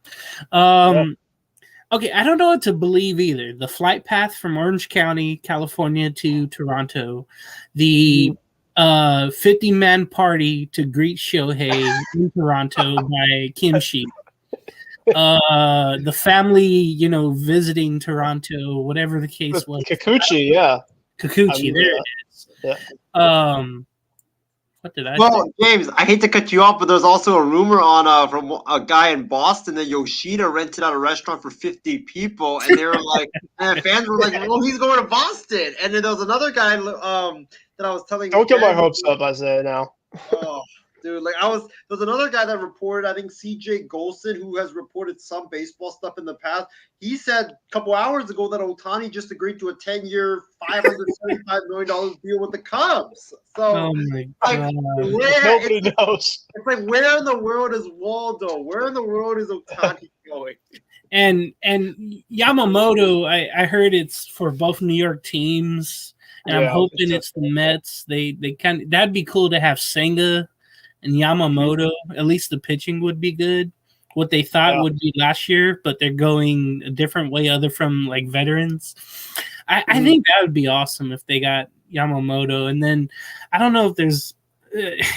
Okay, I don't know what to believe either. The flight path from Orange County, California to Toronto, the 50-man party to greet Shohei in Toronto by Kimchi, the family, visiting Toronto, whatever the case was. Kikuchi, Kikuchi, there it is. Yeah. What did I say? Well, James, I hate to cut you off, but there's also a rumor on from a guy in Boston that Yoshida rented out a restaurant for 50 people, and they were like, and fans were like, "Well, he's going to Boston." And then there was another guy that I was telling. Don't get my hopes up, Isaiah. Now. Oh, dude, there's another guy that reported. I think CJ Golson, who has reported some baseball stuff in the past. He said a couple hours ago that Ohtani just agreed to a 10-year, $575 million deal with the Cubs. So, Nobody knows. It's like, where in the world is Waldo? Where in the world is Ohtani going? And Yamamoto, I heard it's for both New York teams, and I'm hoping it's the Mets. They that'd be cool to have Senga and Yamamoto. At least the pitching would be good. What they thought would be last year, but they're going a different way, other from like veterans. I think that would be awesome if they got Yamamoto. And then I don't know if there's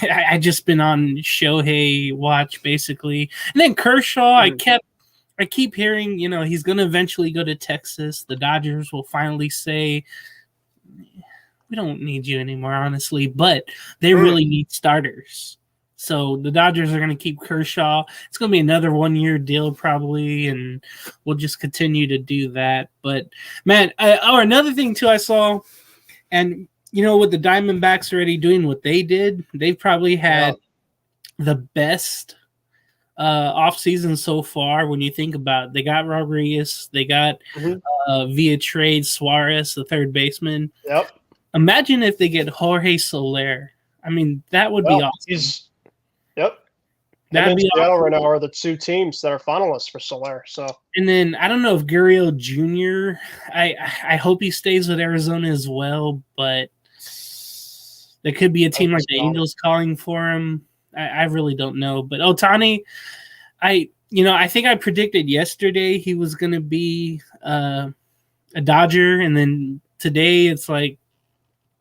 I just been on Shohei watch basically. And then Kershaw, I keep hearing, he's going to eventually go to Texas. The Dodgers will finally say, we don't need you anymore, honestly, but they really need starters. So the Dodgers are going to keep Kershaw. It's going to be another 1-year deal probably, and we'll just continue to do that. But, man, another thing, too, I saw, and, with the Diamondbacks already doing what they did, they've probably had the best offseason so far when you think about it. They got Rodriguez. They got, via trade, Suarez, the third baseman. Yep. Imagine if they get Jorge Soler. I mean, that would be awesome. That'd be Seattle right now are the 2 teams that are finalists for Soler. So, and then I don't know if Gurriel Jr. I hope he stays with Arizona as well, but there could be a team like the Angels calling for him. I really don't know. But Ohtani, I think I predicted yesterday he was going to be a Dodger, and then today it's like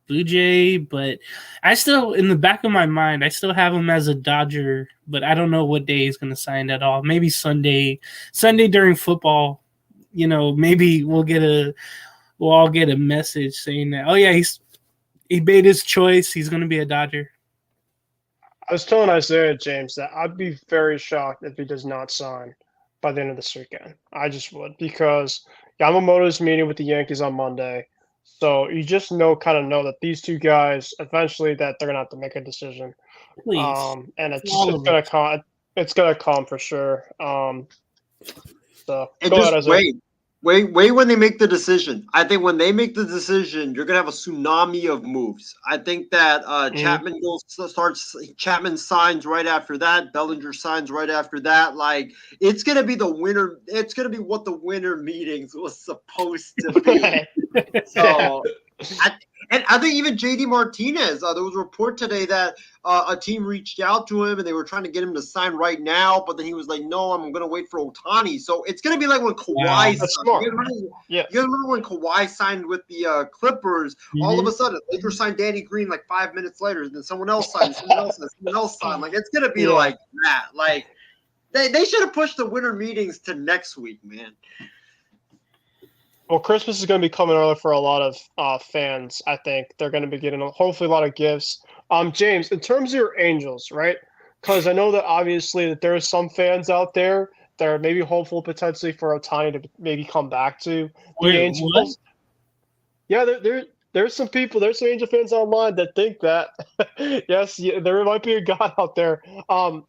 Blue Jay, but I still, in the back of my mind, I still have him as a Dodger, but I don't know what day he's going to sign at all. Maybe Sunday during football, maybe we'll all get a message saying that, oh yeah, he made his choice. He's going to be a Dodger. I was telling Isaiah, James, that I'd be very shocked if he does not sign by the end of this weekend. I just would, because Yamamoto's meeting with the Yankees on Monday. So you just know that these 2 guys eventually that they're gonna have to make a decision. Please. And it's gonna come for sure. So and go just ahead, Isaiah. Wait when they make the decision. I think when they make the decision, you're gonna have a tsunami of moves. I think that Chapman signs right after that. Bellinger signs right after that. Like, it's gonna be the winter. It's gonna be what the winter meetings was supposed to be. So, and I think even JD Martinez, there was a report today that a team reached out to him and they were trying to get him to sign right now, but then he was like, no, I'm going to wait for Ohtani. So it's going to be like when Kawhi That's signed. smart. You guys remember when Kawhi signed with the Clippers? All of a sudden, Lakers signed Danny Green like 5 minutes later, and then someone else signed, someone else signed. Like, it's going to be like that. Like, they should have pushed the winter meetings to next week, man. Well, Christmas is going to be coming early for a lot of fans. I think they're going to be getting hopefully a lot of gifts. James, in terms of your Angels, right? Because I know that obviously that there are some fans out there that are maybe hopeful potentially for Ohtani to maybe come back to the Angels. What? Yeah, there's some people, there's some Angel fans online that think that. Yes, there might be a guy out there.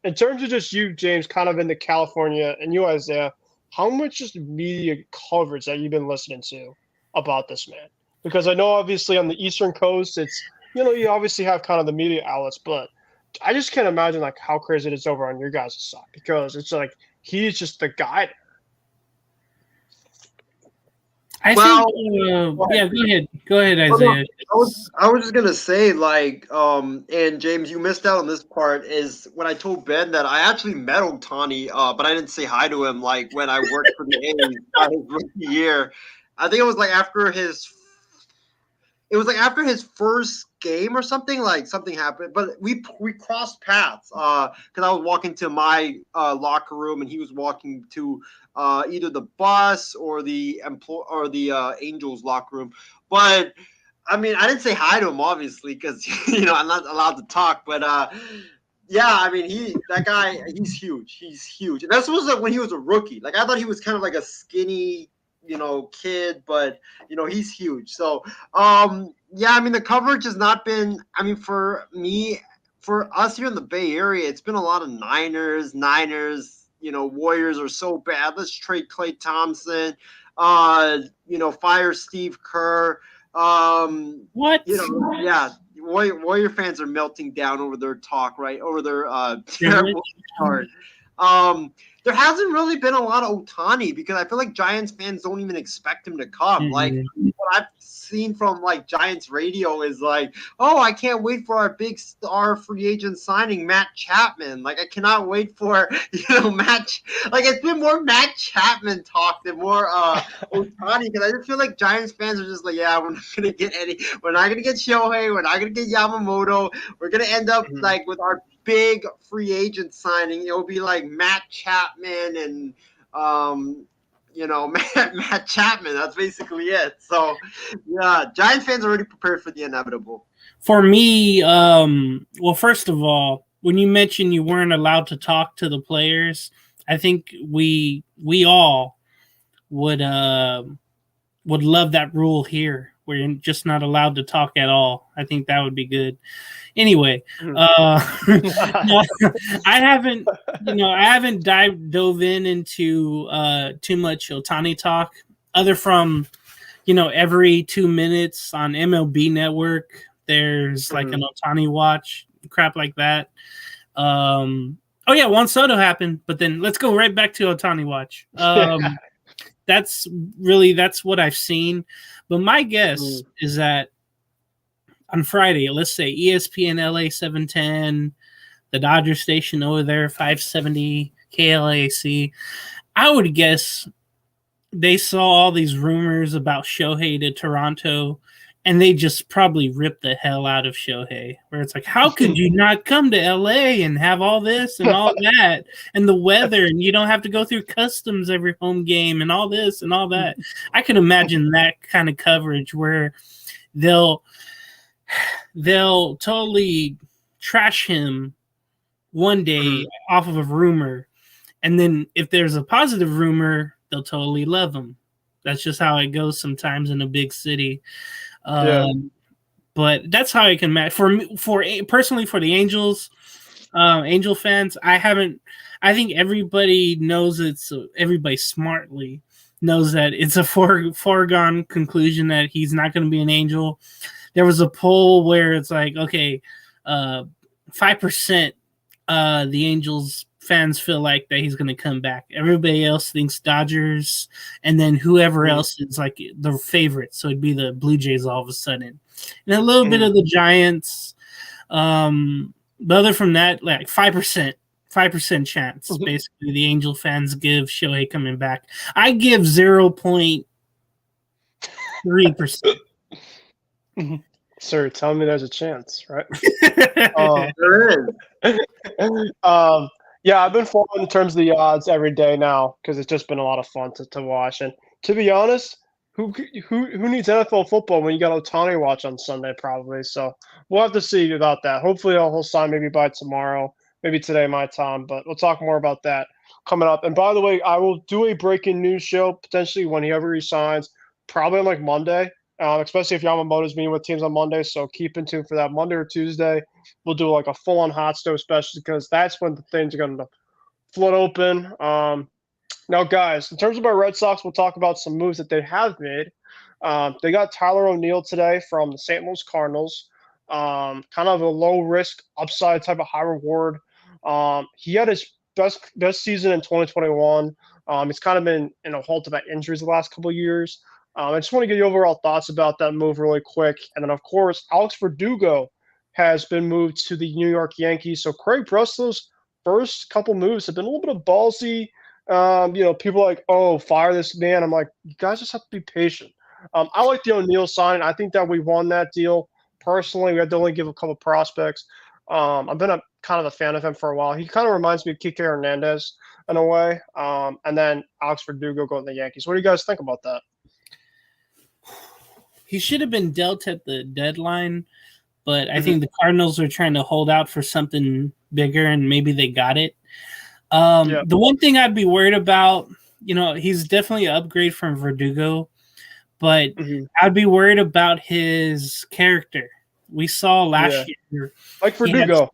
In terms of just you, James, kind of in the California, and you, Isaiah, how much just media coverage that you've been listening to about this man? Because I know obviously on the Eastern Coast, it's, you obviously have kind of the media outlets, but I just can't imagine like how crazy it is over on your guys' side, because it's like he's just the guy. I think go ahead, Isaiah. I was just gonna say, like, and James, you missed out on this part, is when I told Ben that I actually met Ohtani, but I didn't say hi to him, like, when I worked for the A's his rookie year. I think it was like after his first game or something, like something happened, but we crossed paths because I was walking to my locker room and he was walking to either the bus or the Angels locker room. But I mean, I didn't say hi to him obviously because I'm not allowed to talk. But yeah, I mean, he's huge. He's huge, and that was like when he was a rookie. Like I thought he was kind of like a skinny, kid, but he's huge. So yeah, I mean, the coverage has not been, I mean, for us here in the Bay Area, it's been a lot of Niners, Warriors are so bad, let's trade Klay Thompson, fire Steve Kerr. What? Yeah, Warrior fans are melting down over their talk, right? Over their terrible start. There hasn't really been a lot of Ohtani because I feel like Giants fans don't even expect him to come. Mm-hmm. Like what I've seen from like Giants radio is like, oh, I can't wait for our big star free agent signing, Matt Chapman. Like I cannot wait for Matt. Like it's been more Matt Chapman talk than more Ohtani because I just feel like Giants fans are just like, yeah, we're not gonna get Shohei, we're not gonna get Yamamoto, we're gonna end up like with our big free agent signing. It'll be like Matt Chapman and Matt Chapman. That's basically it. So yeah, Giants fans are already prepared for the inevitable. For me, well, first of all, when you mentioned you weren't allowed to talk to the players, I think we all would love that rule here, where you're just not allowed to talk at all. I think that would be good. Anyway, I haven't dove into too much Ohtani talk, other from, every 2 minutes on MLB Network, there's like an Ohtani watch, crap like that. Oh yeah, Juan Soto happened, but then let's go right back to Ohtani watch. That's what I've seen. But my guess is that on Friday, let's say ESPN LA 710, the Dodger station over there, 570 KLAC, I would guess they saw all these rumors about Shohei to Toronto, and they just probably ripped the hell out of Shohei, where it's like, how could you not come to LA and have all this and all that and the weather, and you don't have to go through customs every home game and all this and all that. I can imagine that kind of coverage where they'll totally trash him one day off of a rumor, and then if there's a positive rumor, they'll totally love him. That's just how it goes sometimes in a big city. But that's how I can match personally for the Angels, Angel fans. I think everybody smartly knows that it's a foregone conclusion that he's not going to be an Angel. There was a poll where it's like, okay, 5% the Angels fans feel like that he's going to come back. Everybody else thinks Dodgers, and then whoever else is like the favorite. So it'd be the Blue Jays all of a sudden, and a little bit of the Giants. But other from that, like 5% chance. Basically, the Angel fans give Shohei coming back. I give 0.3%. Sir, tell me there's a chance, right? There is. Yeah, I've been following in terms of the odds every day now because it's just been a lot of fun to watch. And to be honest, who needs NFL football when you got Ohtani watch on Sunday probably? So we'll have to see about that. Hopefully he'll sign maybe by tomorrow, maybe today my time. But we'll talk more about that coming up. And by the way, I will do a breaking news show potentially whenever he signs, probably on like Monday. Especially if Yamamoto's meeting with teams on Monday, so keep in tune for that. Monday or Tuesday, we'll do like a full-on hot stove, especially because that's when the things are going to flood open. Now, guys, in terms of our Red Sox, we'll talk about some moves that they have made. They got Tyler O'Neill today from the St. Louis Cardinals. Kind of a low-risk, upside type of high reward. He had his best season in 2021. He's kind of been in a halt about injuries the last couple of years. I just want to get your overall thoughts about that move really quick. And then, of course, Alex Verdugo has been moved to the New York Yankees. So Craig Bresslow's first couple moves have been a little bit of ballsy. People are like, oh, fire this man. I'm like, you guys just have to be patient. I like the O'Neill signing. I think that we won that deal. Personally, we had to only give a couple prospects. I've been kind of a fan of him for a while. He kind of reminds me of Kike Hernandez in a way. And then Alex Verdugo going to the Yankees. What do you guys think about that? He should have been dealt at the deadline, but I think the Cardinals are trying to hold out for something bigger, and maybe they got it. The one thing I'd be worried about, he's definitely an upgrade from Verdugo, but I'd be worried about his character. We saw last year. Like Verdugo.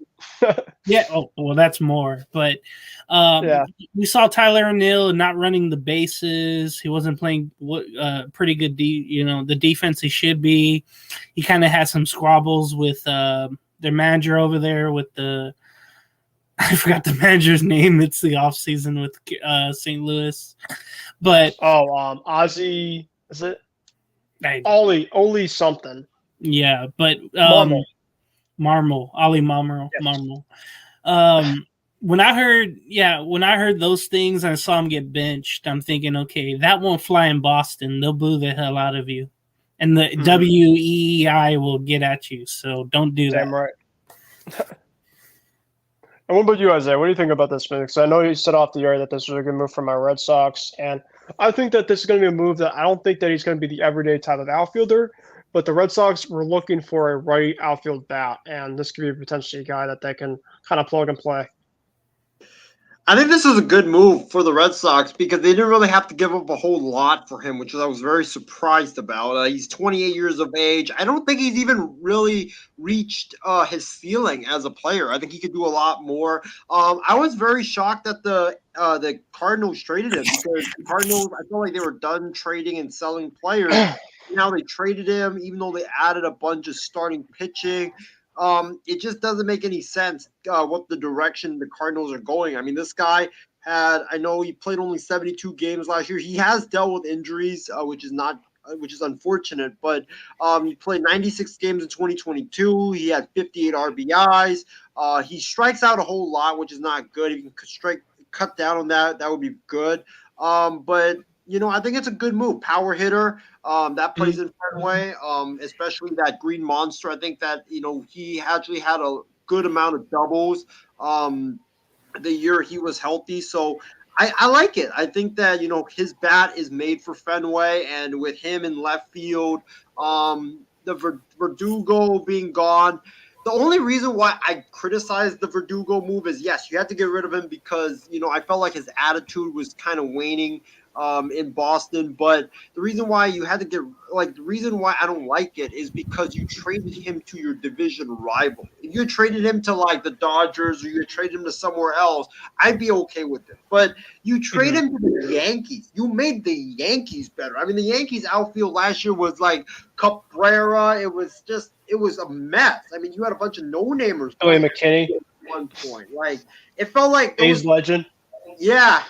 Oh, well, that's more. But we saw Tyler O'Neill not running the bases. He wasn't playing pretty good, the defense he should be. He kind of had some squabbles with their manager over there with I forgot the manager's name. It's the offseason with St. Louis. But Ozzy, is it? Oli something. Yeah, but Marmol, Ali Marmol. Yes. Marmol. When I heard those things and I saw him get benched, I'm thinking, okay, that won't fly in Boston. They'll boo the hell out of you, and the WEEI will get at you. So don't do that. Damn right. And what about you, Isaiah? What do you think about this move? Because I know you said off the air that this was a good move from my Red Sox, and I think that this is going to be a move that I don't think that he's going to be the everyday type of outfielder. But the Red Sox were looking for a right outfield bat, and this could be potentially a guy that they can kind of plug and play. I think this is a good move for the Red Sox because they didn't really have to give up a whole lot for him, which I was very surprised about. He's 28 years of age. I don't think he's even really reached his ceiling as a player. I think he could do a lot more. I was very shocked that the Cardinals traded him because the Cardinals, I felt like they were done trading and selling players. Now they traded him, even though they added a bunch of starting pitching. It just doesn't make any sense what the direction the Cardinals are going. I mean, this guy I know he played only 72 games last year. He has dealt with injuries, which is unfortunate, but he played 96 games in 2022. He had 58 RBIs. He strikes out a whole lot, which is not good. If you can cut down on that, that would be good. But I think it's a good move. Power hitter that plays in Fenway, especially that green monster. I think that, he actually had a good amount of doubles the year he was healthy. So I like it. I think that, his bat is made for Fenway, and with him in left field, the Verdugo being gone, the only reason why I criticized the Verdugo move is, yes, you had to get rid of him because, I felt like his attitude was kind of waning in Boston. But the reason why the reason why I don't like it is because you traded him to your division rival. If you traded him to like the Dodgers or you traded him to somewhere else, I'd be okay with it. But you trade him to the Yankees. You made the Yankees better. I mean, the Yankees outfield last year was like Cabrera. It was a mess. I mean, you had a bunch of no-namers. William McKinney. one point. Like it felt like it A's was, legend. yeah,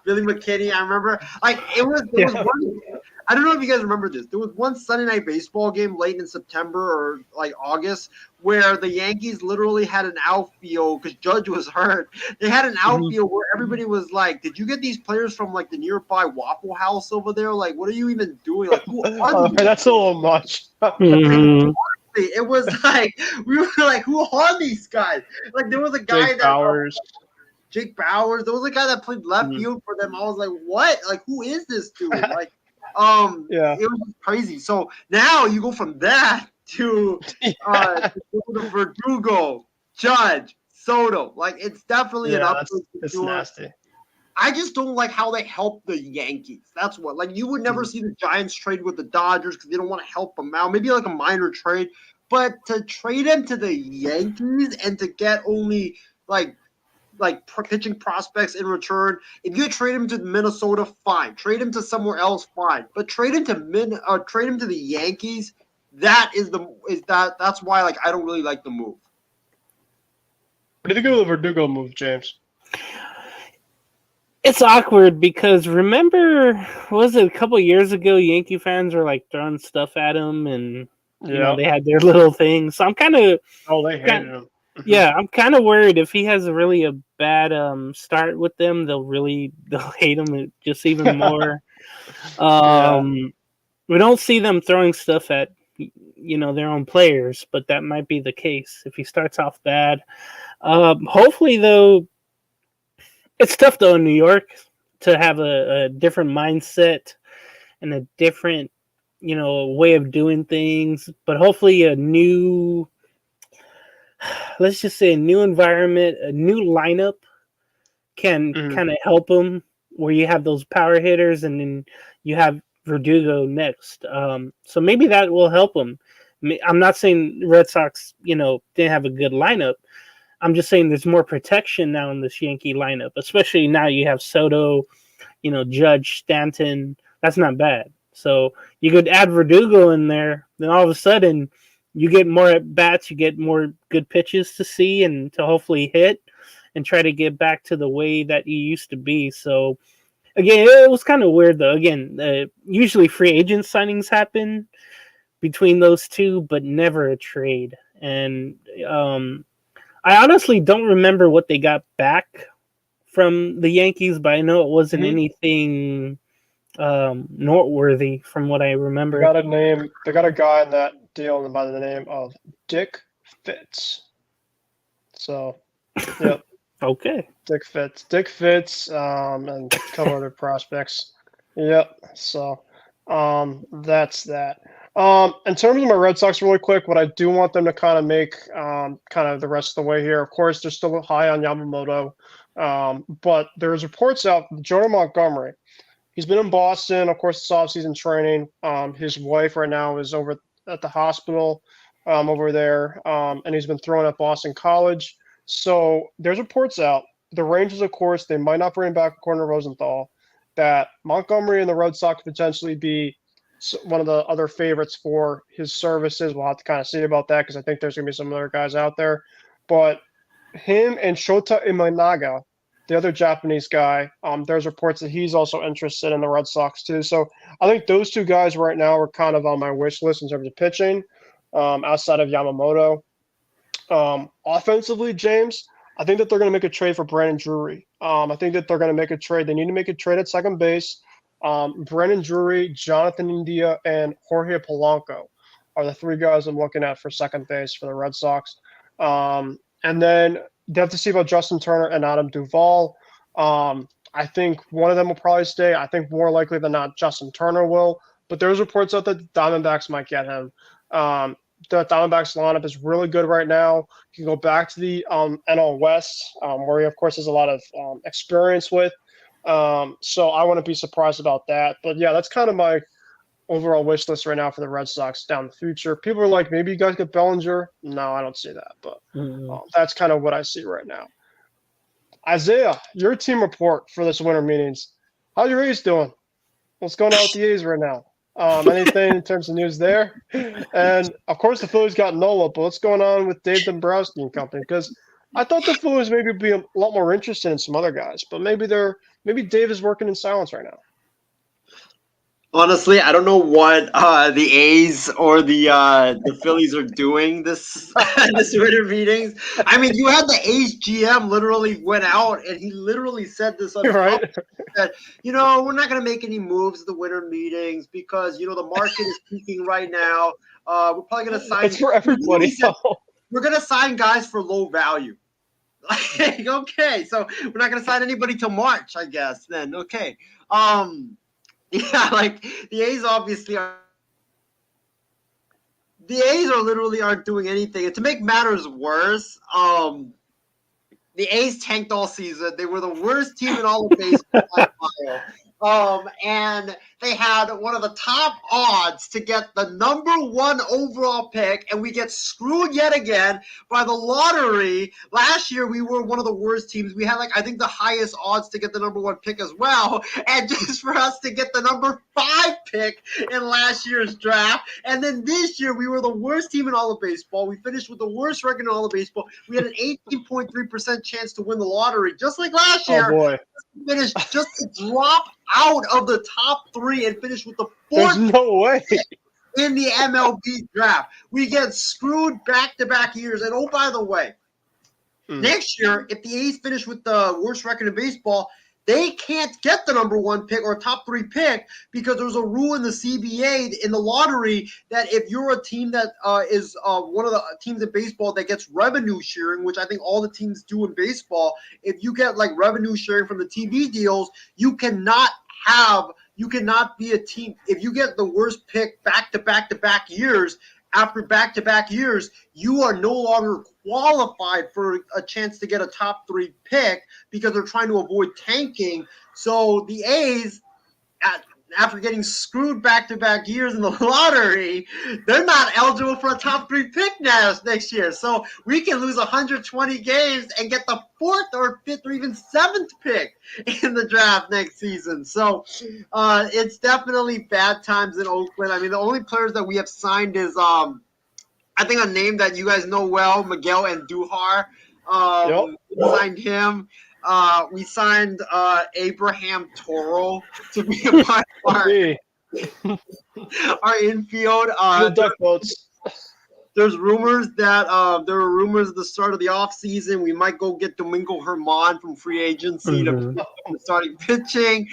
Billy McKinney. I remember, like it was one. I don't know if you guys remember this. There was one Sunday Night Baseball game late in September or like August where the Yankees literally had an outfield because Judge was hurt. They had an outfield where everybody was like, "Did you get these players from like the nearby Waffle House over there? Like, what are you even doing? Like, who are these?" That's a little much. Mhm. It was like we were like, "Who are these guys?" Like, there was a guy Jake that Bowers. Jake Bowers. There was a guy that played left field for them. I was like, "What? Like, who is this dude?" Like. Yeah. It was just crazy. So now you go from that to the Verdugo, Judge, Soto. Like it's definitely an upgrade. It's nasty. I just don't like how they help the Yankees. That's what. Like you would never see the Giants trade with the Dodgers because they don't want to help them out. Maybe like a minor trade, but to trade him to the Yankees and to get only like pitching prospects in return. If you trade him to Minnesota, fine. Trade him to somewhere else, fine. But trade him to the Yankees. That's why like I don't really like the move. What do you think of the Verdugo move, James? It's awkward because remember, was it a couple years ago? Yankee fans were like throwing stuff at him, and you know they had their little things. So I'm kind of they hated him. Yeah, I'm kind of worried if he has a bad start with them, they'll hate him just even more. We don't see them throwing stuff at their own players, but that might be the case if he starts off bad. Hopefully, though, it's tough though in New York to have a different mindset and a different way of doing things, but hopefully a new. Let's just say a new environment, a new lineup can kind of help them where you have those power hitters and then you have Verdugo next. So maybe that will help them. I'm not saying the Red Sox, didn't have a good lineup. I'm just saying there's more protection now in this Yankee lineup, especially now you have Soto, Judge, Stanton. That's not bad. So you could add Verdugo in there, then all of a sudden you get more at bats, you get more good pitches to see and to hopefully hit and try to get back to the way that you used to be. So, again, it was kind of weird, though. Again, usually free agent signings happen between those two, but never a trade. And I honestly don't remember what they got back from the Yankees, but I know it wasn't anything noteworthy from what I remember. They got a guy in that deal by the name of Dick Fitz. So, yep. Okay. Dick Fitz, and a couple other prospects. Yep. So, that's that. In terms of my Red Sox, really quick, what I do want them to kind of make, kind of the rest of the way here. Of course, they're still high on Yamamoto, but there's reports out Jordan Montgomery. He's been in Boston, of course, it's off-season training. His wife right now is over at the hospital over there, and he's been thrown at Boston College. So there's reports out. The Rangers, of course, they might not bring back according to Rosenthal, that Montgomery and the Red Sox could potentially be one of the other favorites for his services. We'll have to kind of see about that because I think there's going to be some other guys out there. But him and Shota Imanaga, the other Japanese guy, there's reports that he's also interested in the Red Sox too. So I think those two guys right now are kind of on my wish list in terms of pitching, outside of Yamamoto. Offensively, James, I think that they're going to make a trade for Brandon Drury. I think that they're going to make a trade. They need to make a trade at second base. Brandon Drury, Jonathan India, and Jorge Polanco are the three guys I'm looking at for second base for the Red Sox. And then they have to see about Justin Turner and Adam Duvall. I think one of them will probably stay. I think more likely than not Justin Turner will. But there's reports out that the Diamondbacks might get him. The Diamondbacks lineup is really good right now. You can go back to the NL West, where he, of course, has a lot of experience with. So I wouldn't be surprised about that. But, yeah, that's kind of my overall wish list right now for the Red Sox down the future. People are like, maybe you guys get Bellinger. No, I don't see that. But that's kind of what I see right now. Isaiah, your team report for this winter meetings. How's your A's doing? What's going on with the A's right now? Anything in terms of news there? And, of course, the Phillies got Nola, but what's going on with Dave Dombrowski and company? Because I thought the Phillies maybe be a lot more interested in some other guys, but maybe Dave is working in silence right now. Honestly, I don't know what the A's or the Phillies are doing this this winter meetings. I mean, you had the A's GM literally went out and he literally said this on Right? that we're not going to make any moves at the winter meetings because the market is peaking right now. We're probably going to sign. It's for everybody. We're going to sign guys for low value. Like, okay, so we're not going to sign anybody till March, I guess. Then okay. Yeah, like the A's obviously are. The A's literally aren't doing anything. And to make matters worse, the A's tanked all season. They were the worst team in all of baseball. And they had one of the top odds to get the number 1 overall pick, and we get screwed yet again by the lottery. Last year, we were one of the worst teams. We had, I think the highest odds to get the number 1 pick as well, and just for us to get the number 5 pick in last year's draft. And then this year, we were the worst team in all of baseball. We finished with the worst record in all of baseball. We had an 18.3% chance to win the lottery, just like last year. Oh, boy. Finished just to drop out of the top 3 and finish with the 4th. There's no way. In the MLB draft. We get screwed back-to-back years. And oh, by the way, next year, if the A's finish with the worst record in baseball, they can't get the number 1 pick or top 3 pick because there's a rule in the CBA in the lottery that if you're a team that is one of the teams in baseball that gets revenue sharing, which I think all the teams do in baseball, if you get revenue sharing from the TV deals, you cannot be a team. If you get the worst pick back-to-back years, after back-to-back years, you are no longer qualified for a chance to get a top 3 pick because they're trying to avoid tanking. So the A's, after getting screwed back-to-back years in the lottery, they're not eligible for a top 3 pick next year. So we can lose 120 games and get the 4th or 5th or even 7th pick in the draft next season. So it's definitely bad times in Oakland. I mean, the only players that we have signed is I think a name that you guys know well, Miguel Andujar. We signed him. We signed Abraham Toro to be a part of our infield. There's rumors that there were rumors at the start of the offseason we might go get Domingo Germán from free agency to starting pitching.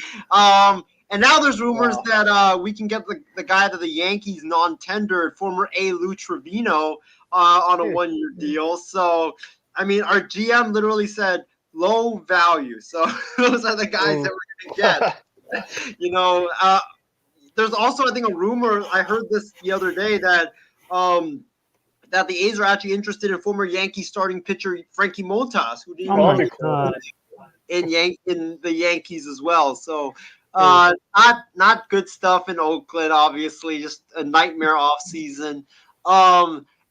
And now there's rumors that we can get the guy that the Yankees non-tendered, former A. Lou Trevino, on a 1-year deal. So, I mean, our GM literally said low value. So those are the guys that we're going to get. There's also, I think, a rumor. I heard this the other day that that the A's are actually interested in former Yankee starting pitcher Frankie Montas, who did in the Yankees as well. So not good stuff in Oakland, obviously, just a nightmare offseason.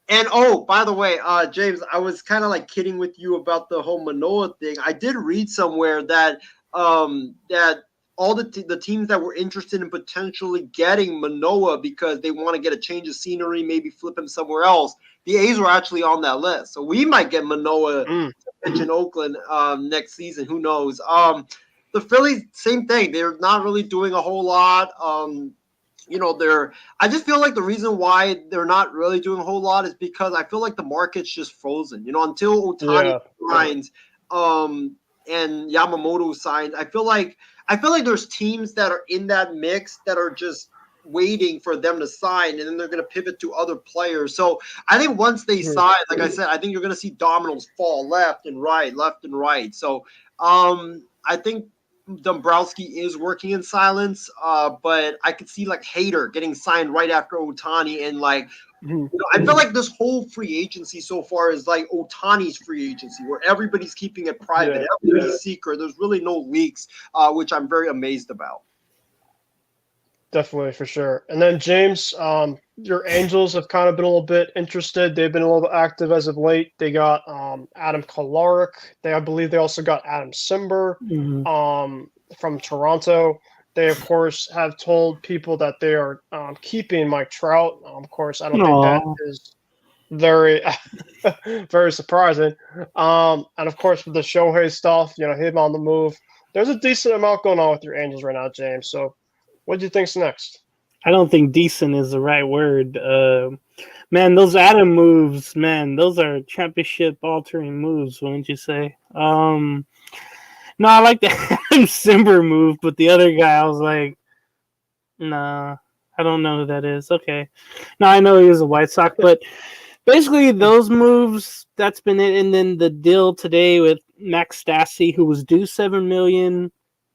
And by the way, James, I was kind of kidding with you about the whole Manoah thing. I did read somewhere that that all the teams that were interested in potentially getting Manoah because they want to get a change of scenery, maybe flip him somewhere else, the A's were actually on that list. So we might get Manoah to pitch in Oakland next season. Who knows? The Phillies, same thing. They're not really doing a whole lot. I just feel like the reason why they're not really doing a whole lot is because I feel like the market's just frozen. Until Ohtani signs and Yamamoto signs, I feel like there's teams that are in that mix that are just waiting for them to sign, and then they're going to pivot to other players. So I think once they sign, like I said, I think you're going to see dominoes fall left and right. So I think Dombrowski is working in silence, but I could see Hader getting signed right after Ohtani, and I feel like this whole free agency so far is like Ohtani's free agency, where everybody's keeping it private, everybody's secret. There's really no leaks, which I'm very amazed about. Definitely, for sure. And then James, your Angels have kind of been a little bit interested. They've been a little bit active as of late. They got Adam Kolarek. I believe they also got Adam Simber from Toronto. They, of course, have told people that they are keeping Mike Trout. Of course, I don't think that is very Very surprising. And of course, with the Shohei stuff, him on the move. There's a decent amount going on with your Angels right now, James. So, what do you think's next? I don't think decent is the right word. Man, those Adam moves, man, those are championship altering moves, wouldn't you say? No, I like the Adam Simber move, but the other guy, I was like, nah, I don't know who that is. Okay. No, I know he was a White Sox, but basically those moves, that's been it. And then the deal today with Max Stassi, who was due $7 million,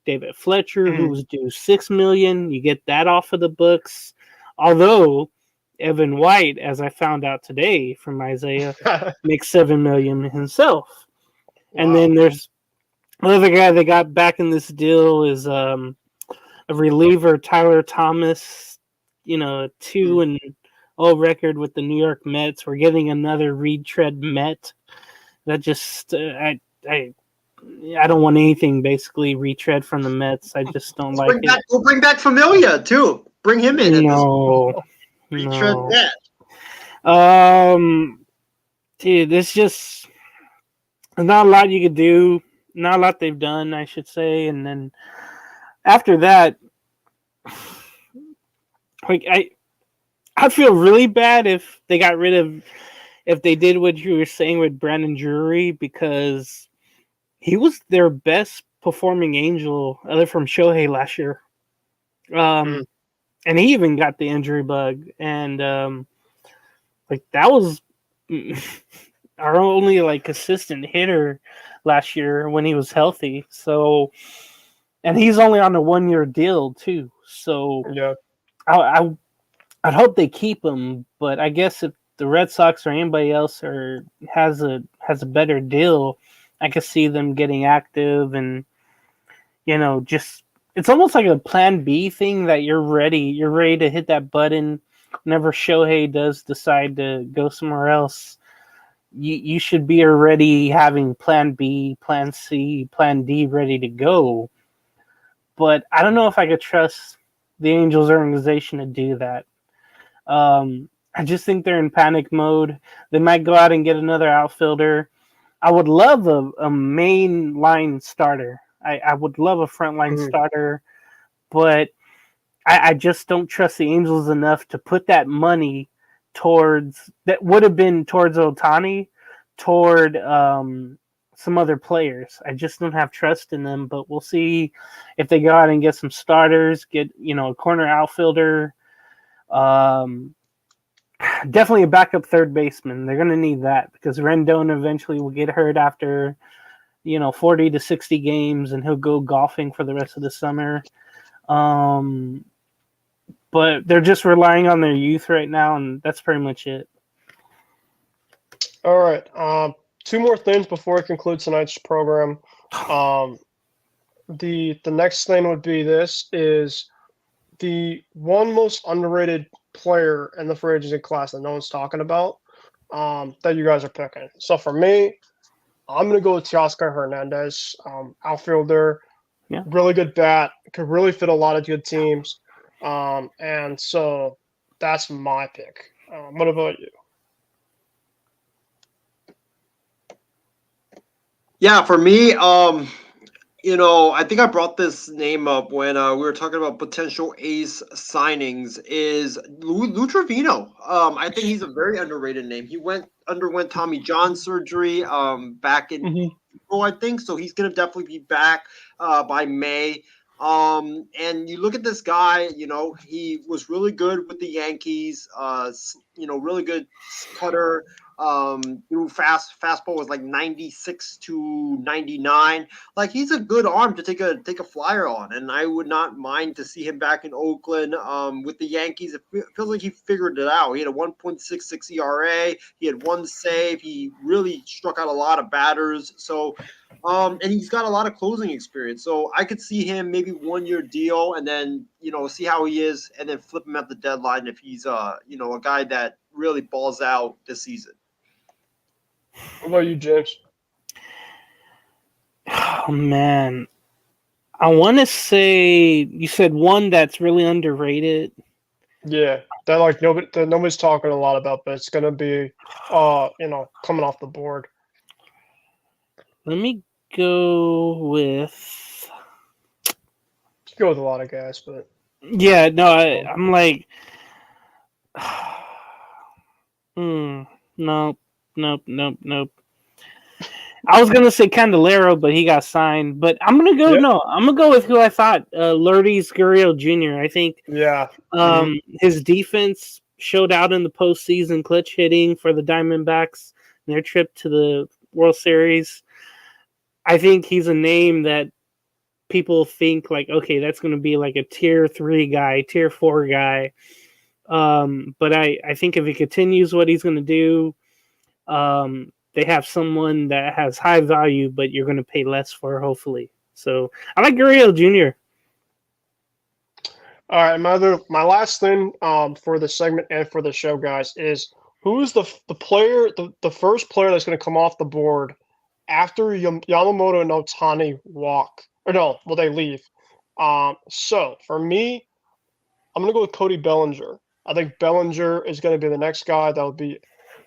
David Fletcher, who was due $6 million. You get that off of the books. Although Evan White, as I found out today from Isaiah, makes $7 million himself. Wow. And then there's another guy they got back in this deal is a reliever, Tyler Thomas. A 2-0 record with the New York Mets. We're getting another retread Met. That just I don't want anything basically retread from the Mets. I just don't like it. We'll bring back Familia too. Bring him in. No. Retread Met. Dude, there's just not a lot you could do. Not a lot they've done, I should say. And then after that, like I'd feel really bad if they got rid of, if they did what you were saying with Brandon Drury, because he was their best performing Angel other from Shohei last year. And he even got the injury bug. And that was our only consistent hitter last year when he was healthy. So, and he's only on a 1-year deal too. So yeah, I'd hope they keep him, but I guess if the Red Sox or anybody else has a better deal, I could see them getting active and just it's almost like a plan B thing that you're ready to hit that button whenever Shohei does decide to go somewhere else. You should be already having plan B, plan C, plan D ready to go. But I don't know if I could trust the Angels organization to do that. I just think they're in panic mode. They might go out and get another outfielder. I would love a main line starter. I would love a frontline starter, but I just don't trust the Angels enough to put that money towards that would have been towards Ohtani, toward some other players. I just don't have trust in them, but we'll see if they go out and get some starters, get a corner outfielder. Definitely a backup third baseman. They're going to need that because Rendon eventually will get hurt after 40 to 60 games, and he'll go golfing for the rest of the summer. But they're just relying on their youth right now, and that's pretty much it. All right. 2 more things before we conclude tonight's program. The next thing would be this is the one most underrated player in the free agency class that no one's talking about that you guys are picking. So for me, I'm going to go with Teoscar Hernandez, outfielder, really good bat, could really fit a lot of good teams. And so that's my pick. What about you? Yeah, for me, I think I brought this name up when we were talking about potential ace signings. Is Lou Trevino? I think he's a very underrated name. He underwent Tommy John surgery back in April, I think. So he's gonna definitely be back by May. And you look at this guy, he was really good with the Yankees. Really good cutter. Fastball was like 96 to 99. Like, he's a good arm to take a flyer on, and I would not mind to see him back in Oakland. With the Yankees, it feels like he figured it out. He had a 1.66 ERA. He had 1 save. He really struck out a lot of batters. So, and he's got a lot of closing experience. So I could see him maybe 1-year deal, and then see how he is, and then flip him at the deadline if he's a guy that really balls out this season. What about you, James? Oh, man. I want to say you said one that's really underrated. Yeah, that nobody's talking a lot about, but it's gonna be, coming off the board. Let me go with. You go with a lot of guys, but Yeah, no, I'm like. Nope, nope. I was gonna say Candelero, but he got signed. But I'm gonna go. Yep. No, I'm gonna go with who I thought, Lourdes Gurriel Jr. I think yeah, his defense showed out in the postseason, clutch hitting for the Diamondbacks in their trip to the World Series. I think he's a name that people think like, okay, that's going to be like a tier 3 guy, tier 4 guy. But I think if he continues what he's going to do, they have someone that has high value, but you're going to pay less for, hopefully. So I like Gurriel Jr. All right, my last thing for the segment and for the show, guys, is who is the first player that's going to come off the board after Yamamoto and Ohtani walk, or no, well, they leave. So for me, I'm going to go with Cody Bellinger. I think Bellinger is going to be the next guy that will be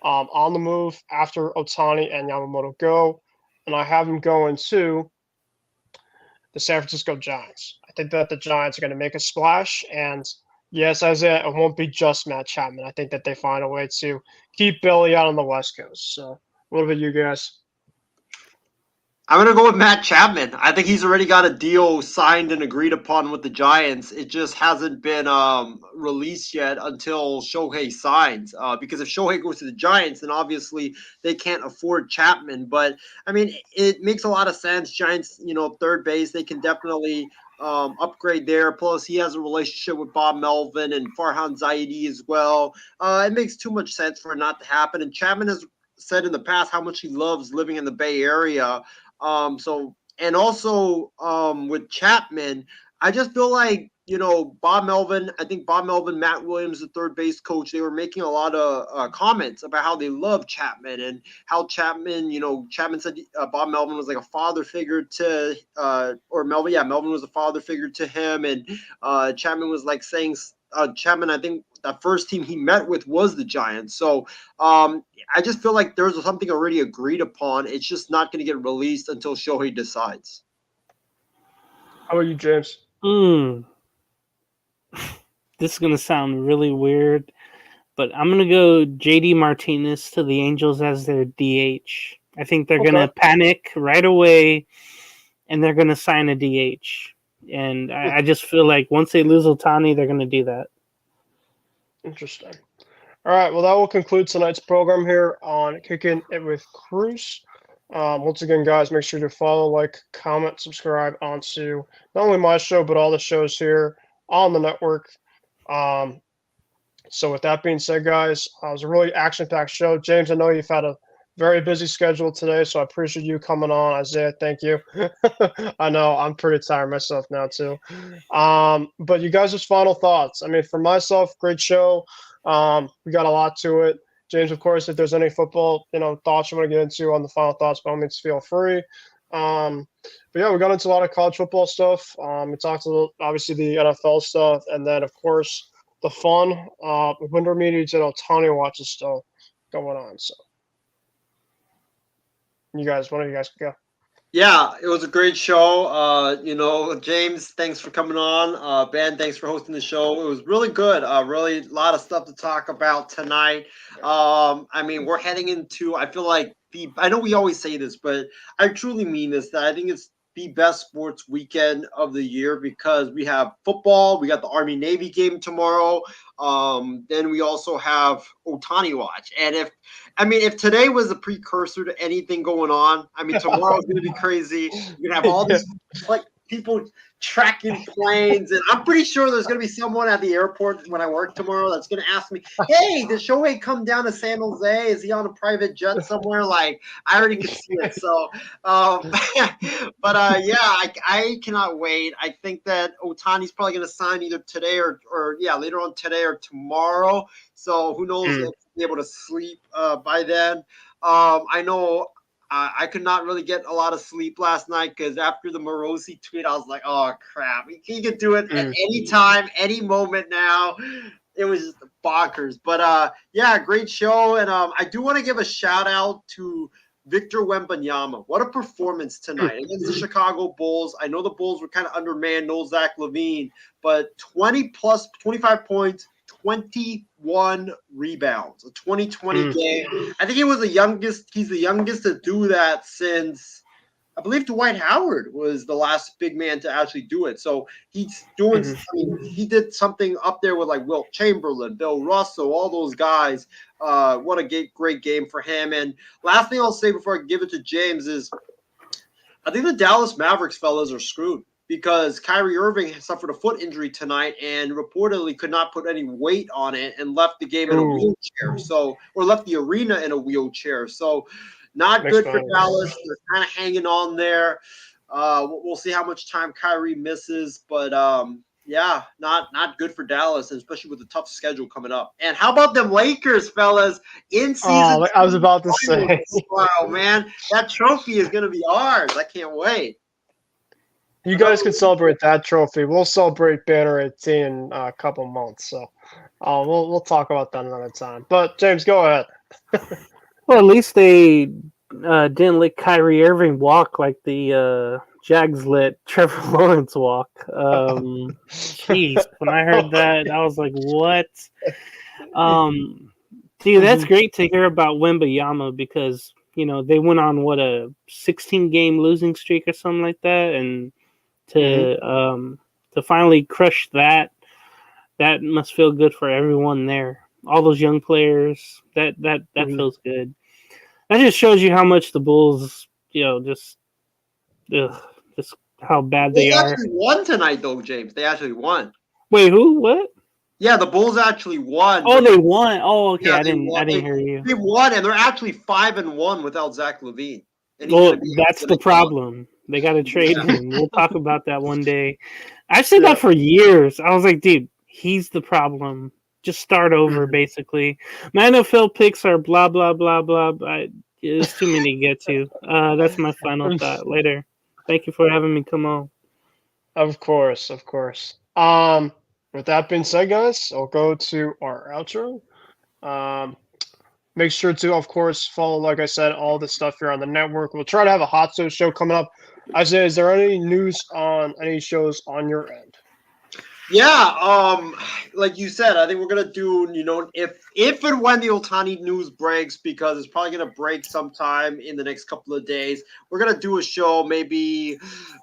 on the move after Ohtani and Yamamoto go, and I have him going to the San Francisco Giants. I think that the Giants are going to make a splash, and yes, Isaiah, it won't be just Matt Chapman. I think that they find a way to keep Billy out on the West Coast. So, what about you guys? I'm going to go with Matt Chapman. I think he's already got a deal signed and agreed upon with the Giants. It just hasn't been released yet until Shohei signs. Because if Shohei goes to the Giants, then obviously they can't afford Chapman. But, I mean, it makes a lot of sense. Giants, third base, they can definitely upgrade there. Plus, he has a relationship with Bob Melvin and Farhan Zaidi as well. It makes too much sense for it not to happen. And Chapman has said in the past how much he loves living in the Bay Area. And also with Chapman, I just feel like, Bob Melvin, I think Bob Melvin, Matt Williams, the third base coach, they were making a lot of comments about how they love Chapman and how Chapman, Chapman said Bob Melvin was like a father figure to, Melvin was a father figure to him. And Chapman was like saying, Chapman, I think that first team he met with was the Giants. So I just feel like there's something already agreed upon. It's just not going to get released until Shohei decides. How about you, James? This is going to sound really weird, but I'm going to go JD Martinez to the Angels as their DH. I think they're going to panic right away, and they're going to sign a DH. And I just feel like once they lose Ohtani, they're going to do that. Interesting. All right, well, that will conclude tonight's program here on Kicking It with Kruse. Once again, guys, make sure to follow, like, comment, subscribe onto not only my show, but all the shows here on the network. So with that being said, guys, it was a really action-packed show. James, I know you've had a very busy schedule today, so I appreciate you coming on. Isaiah, thank you. I know I'm pretty tired myself now, too. But you guys' final thoughts. I mean, for myself, great show. We got a lot to it. James, of course, if there's any football, thoughts you want to get into on the final thoughts, by all means, feel free. But yeah, we got into a lot of college football stuff. We talked about obviously the NFL stuff, and then of course the fun winter meetings and Ohtani watches still going on. So, one of you guys go. Yeah, it was a great show. James, thanks for coming on. Ben, thanks for hosting the show. It was really good. Really a lot of stuff to talk about tonight. I mean, we're heading into, I feel like I know we always say this, but I truly mean this, that I think it's the best sports weekend of the year because we have football, we got the Army-Navy game tomorrow, then we also have Ohtani watch. And if today was a precursor to anything going on, I mean, tomorrow's going to be crazy. You're going to have all these people tracking planes, and I'm pretty sure there's going to be someone at the airport when I work tomorrow that's going to ask me, hey, did Shohei come down to San Jose? Is he on a private jet somewhere? Like, I already can see it. So, I cannot wait. I think that Ohtani's probably going to sign either today or later on today or tomorrow. So who knows if he'll be able to sleep by then. I know I could not really get a lot of sleep last night because after the Morosi tweet, I was like, oh, crap. He could do it at any time, any moment now. It was just bonkers. But yeah, great show. And I do want to give a shout out to Victor Wembanyama. What a performance tonight against the Chicago Bulls. I know the Bulls were kind of undermanned, no Zach LaVine, but 25 points, 21 rebounds, a 20-20 game. I think he was the youngest. He's the youngest to do that since, I believe, Dwight Howard was the last big man to actually do it. So he's doing. I mean, he did something up there with like Wilt Chamberlain, Bill Russell, all those guys. What a great game for him. And last thing I'll say before I give it to James is, I think the Dallas Mavericks fellas are screwed, because Kyrie Irving suffered a foot injury tonight and reportedly could not put any weight on it and left the game in a wheelchair. Or left the arena in a wheelchair. So not good for Dallas. They're kind of hanging on there. We'll see how much time Kyrie misses, but yeah, not good for Dallas, especially with the tough schedule coming up. And how about them Lakers, fellas? In season. Oh, I was about to say. Wow, man, that trophy is going to be ours. I can't wait. You guys can celebrate that trophy. We'll celebrate Banner 18 in a couple months. So we'll talk about that another time. But James, go ahead. Well, at least they didn't let Kyrie Irving walk like the Jags let Trevor Lawrence walk. Jeez, when I heard that, I was like, what? Dude, that's great to hear about Wembanyama, because, you know, they went on, a 16-game losing streak or something like that, and to finally crush that must feel good for everyone there. All those young players, that feels good. That just shows you how much the Bulls, you know, just how bad they are. They actually won tonight, though, James. They actually won. Wait, who? What? Yeah, the Bulls actually won. Oh, they won. Oh, okay. Yeah, I didn't hear you. They won, and they're actually 5-1 without Zach LaVine. Well, that's the problem. They got to trade him. We'll talk about that one day. I've said that for years. I was like, dude, he's the problem. Just start over, basically. My NFL picks are blah, blah, blah, blah. There's too many to get to. That's my final thought. Later. Thank you for having me come on. Of course. With that being said, guys, I'll go to our outro. Make sure to, of course, follow, like I said, all the stuff here on the network. We'll try to have a Hot Stove show coming up. Isaiah, is there any news on any shows on your end? Yeah, like you said, I think we're gonna do, you know, if and when the Ohtani news breaks, because it's probably gonna break sometime in the next couple of days, we're gonna do a show maybe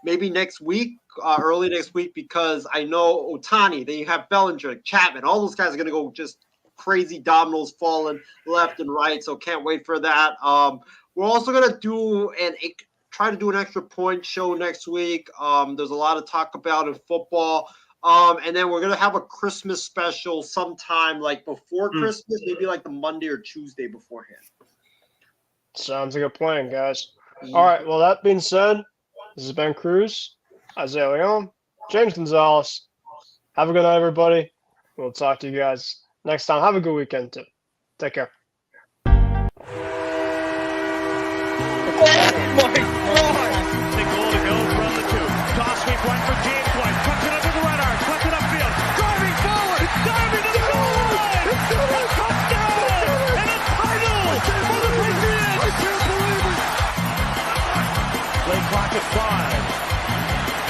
next week, early next week, because I know Ohtani, then you have Bellinger, Chapman, all those guys are gonna go just crazy, dominoes falling left and right. So can't wait for that. We're also gonna try to do an extra point show next week. There's a lot of talk about in football. And then we're going to have a Christmas special sometime like before Christmas, maybe like the Monday or Tuesday beforehand. Sounds like a plan, guys. All right. Well, that being said, this has been Kruse, Isaiah Leon, James Gonzalez. Have a good night, everybody. We'll talk to you guys next time. Have a good weekend, too. Take care. Oh, my God. The goal to go from the two. Toss sweep one for James White. Puts it under the right arm. Puts it upfield. Driving forward. Diving to the goal line. It's a touchdown. And a title for the Patriots. I can't believe it. Play clock at 5.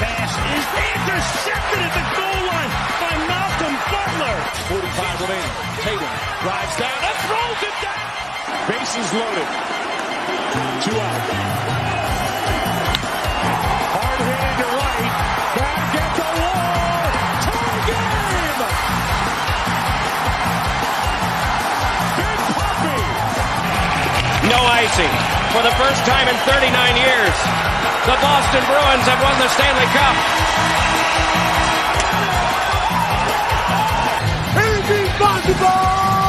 Pass is intercepted at the goal line by Malcolm Butler. 45 remaining. Tatum drives down and throws it down. Bases loaded. 2 out. Hard hit into right. Back at the wall. Tie game. Big Poppy. No icing. For the first time in 39 years, the Boston Bruins have won the Stanley Cup. Anything's possible.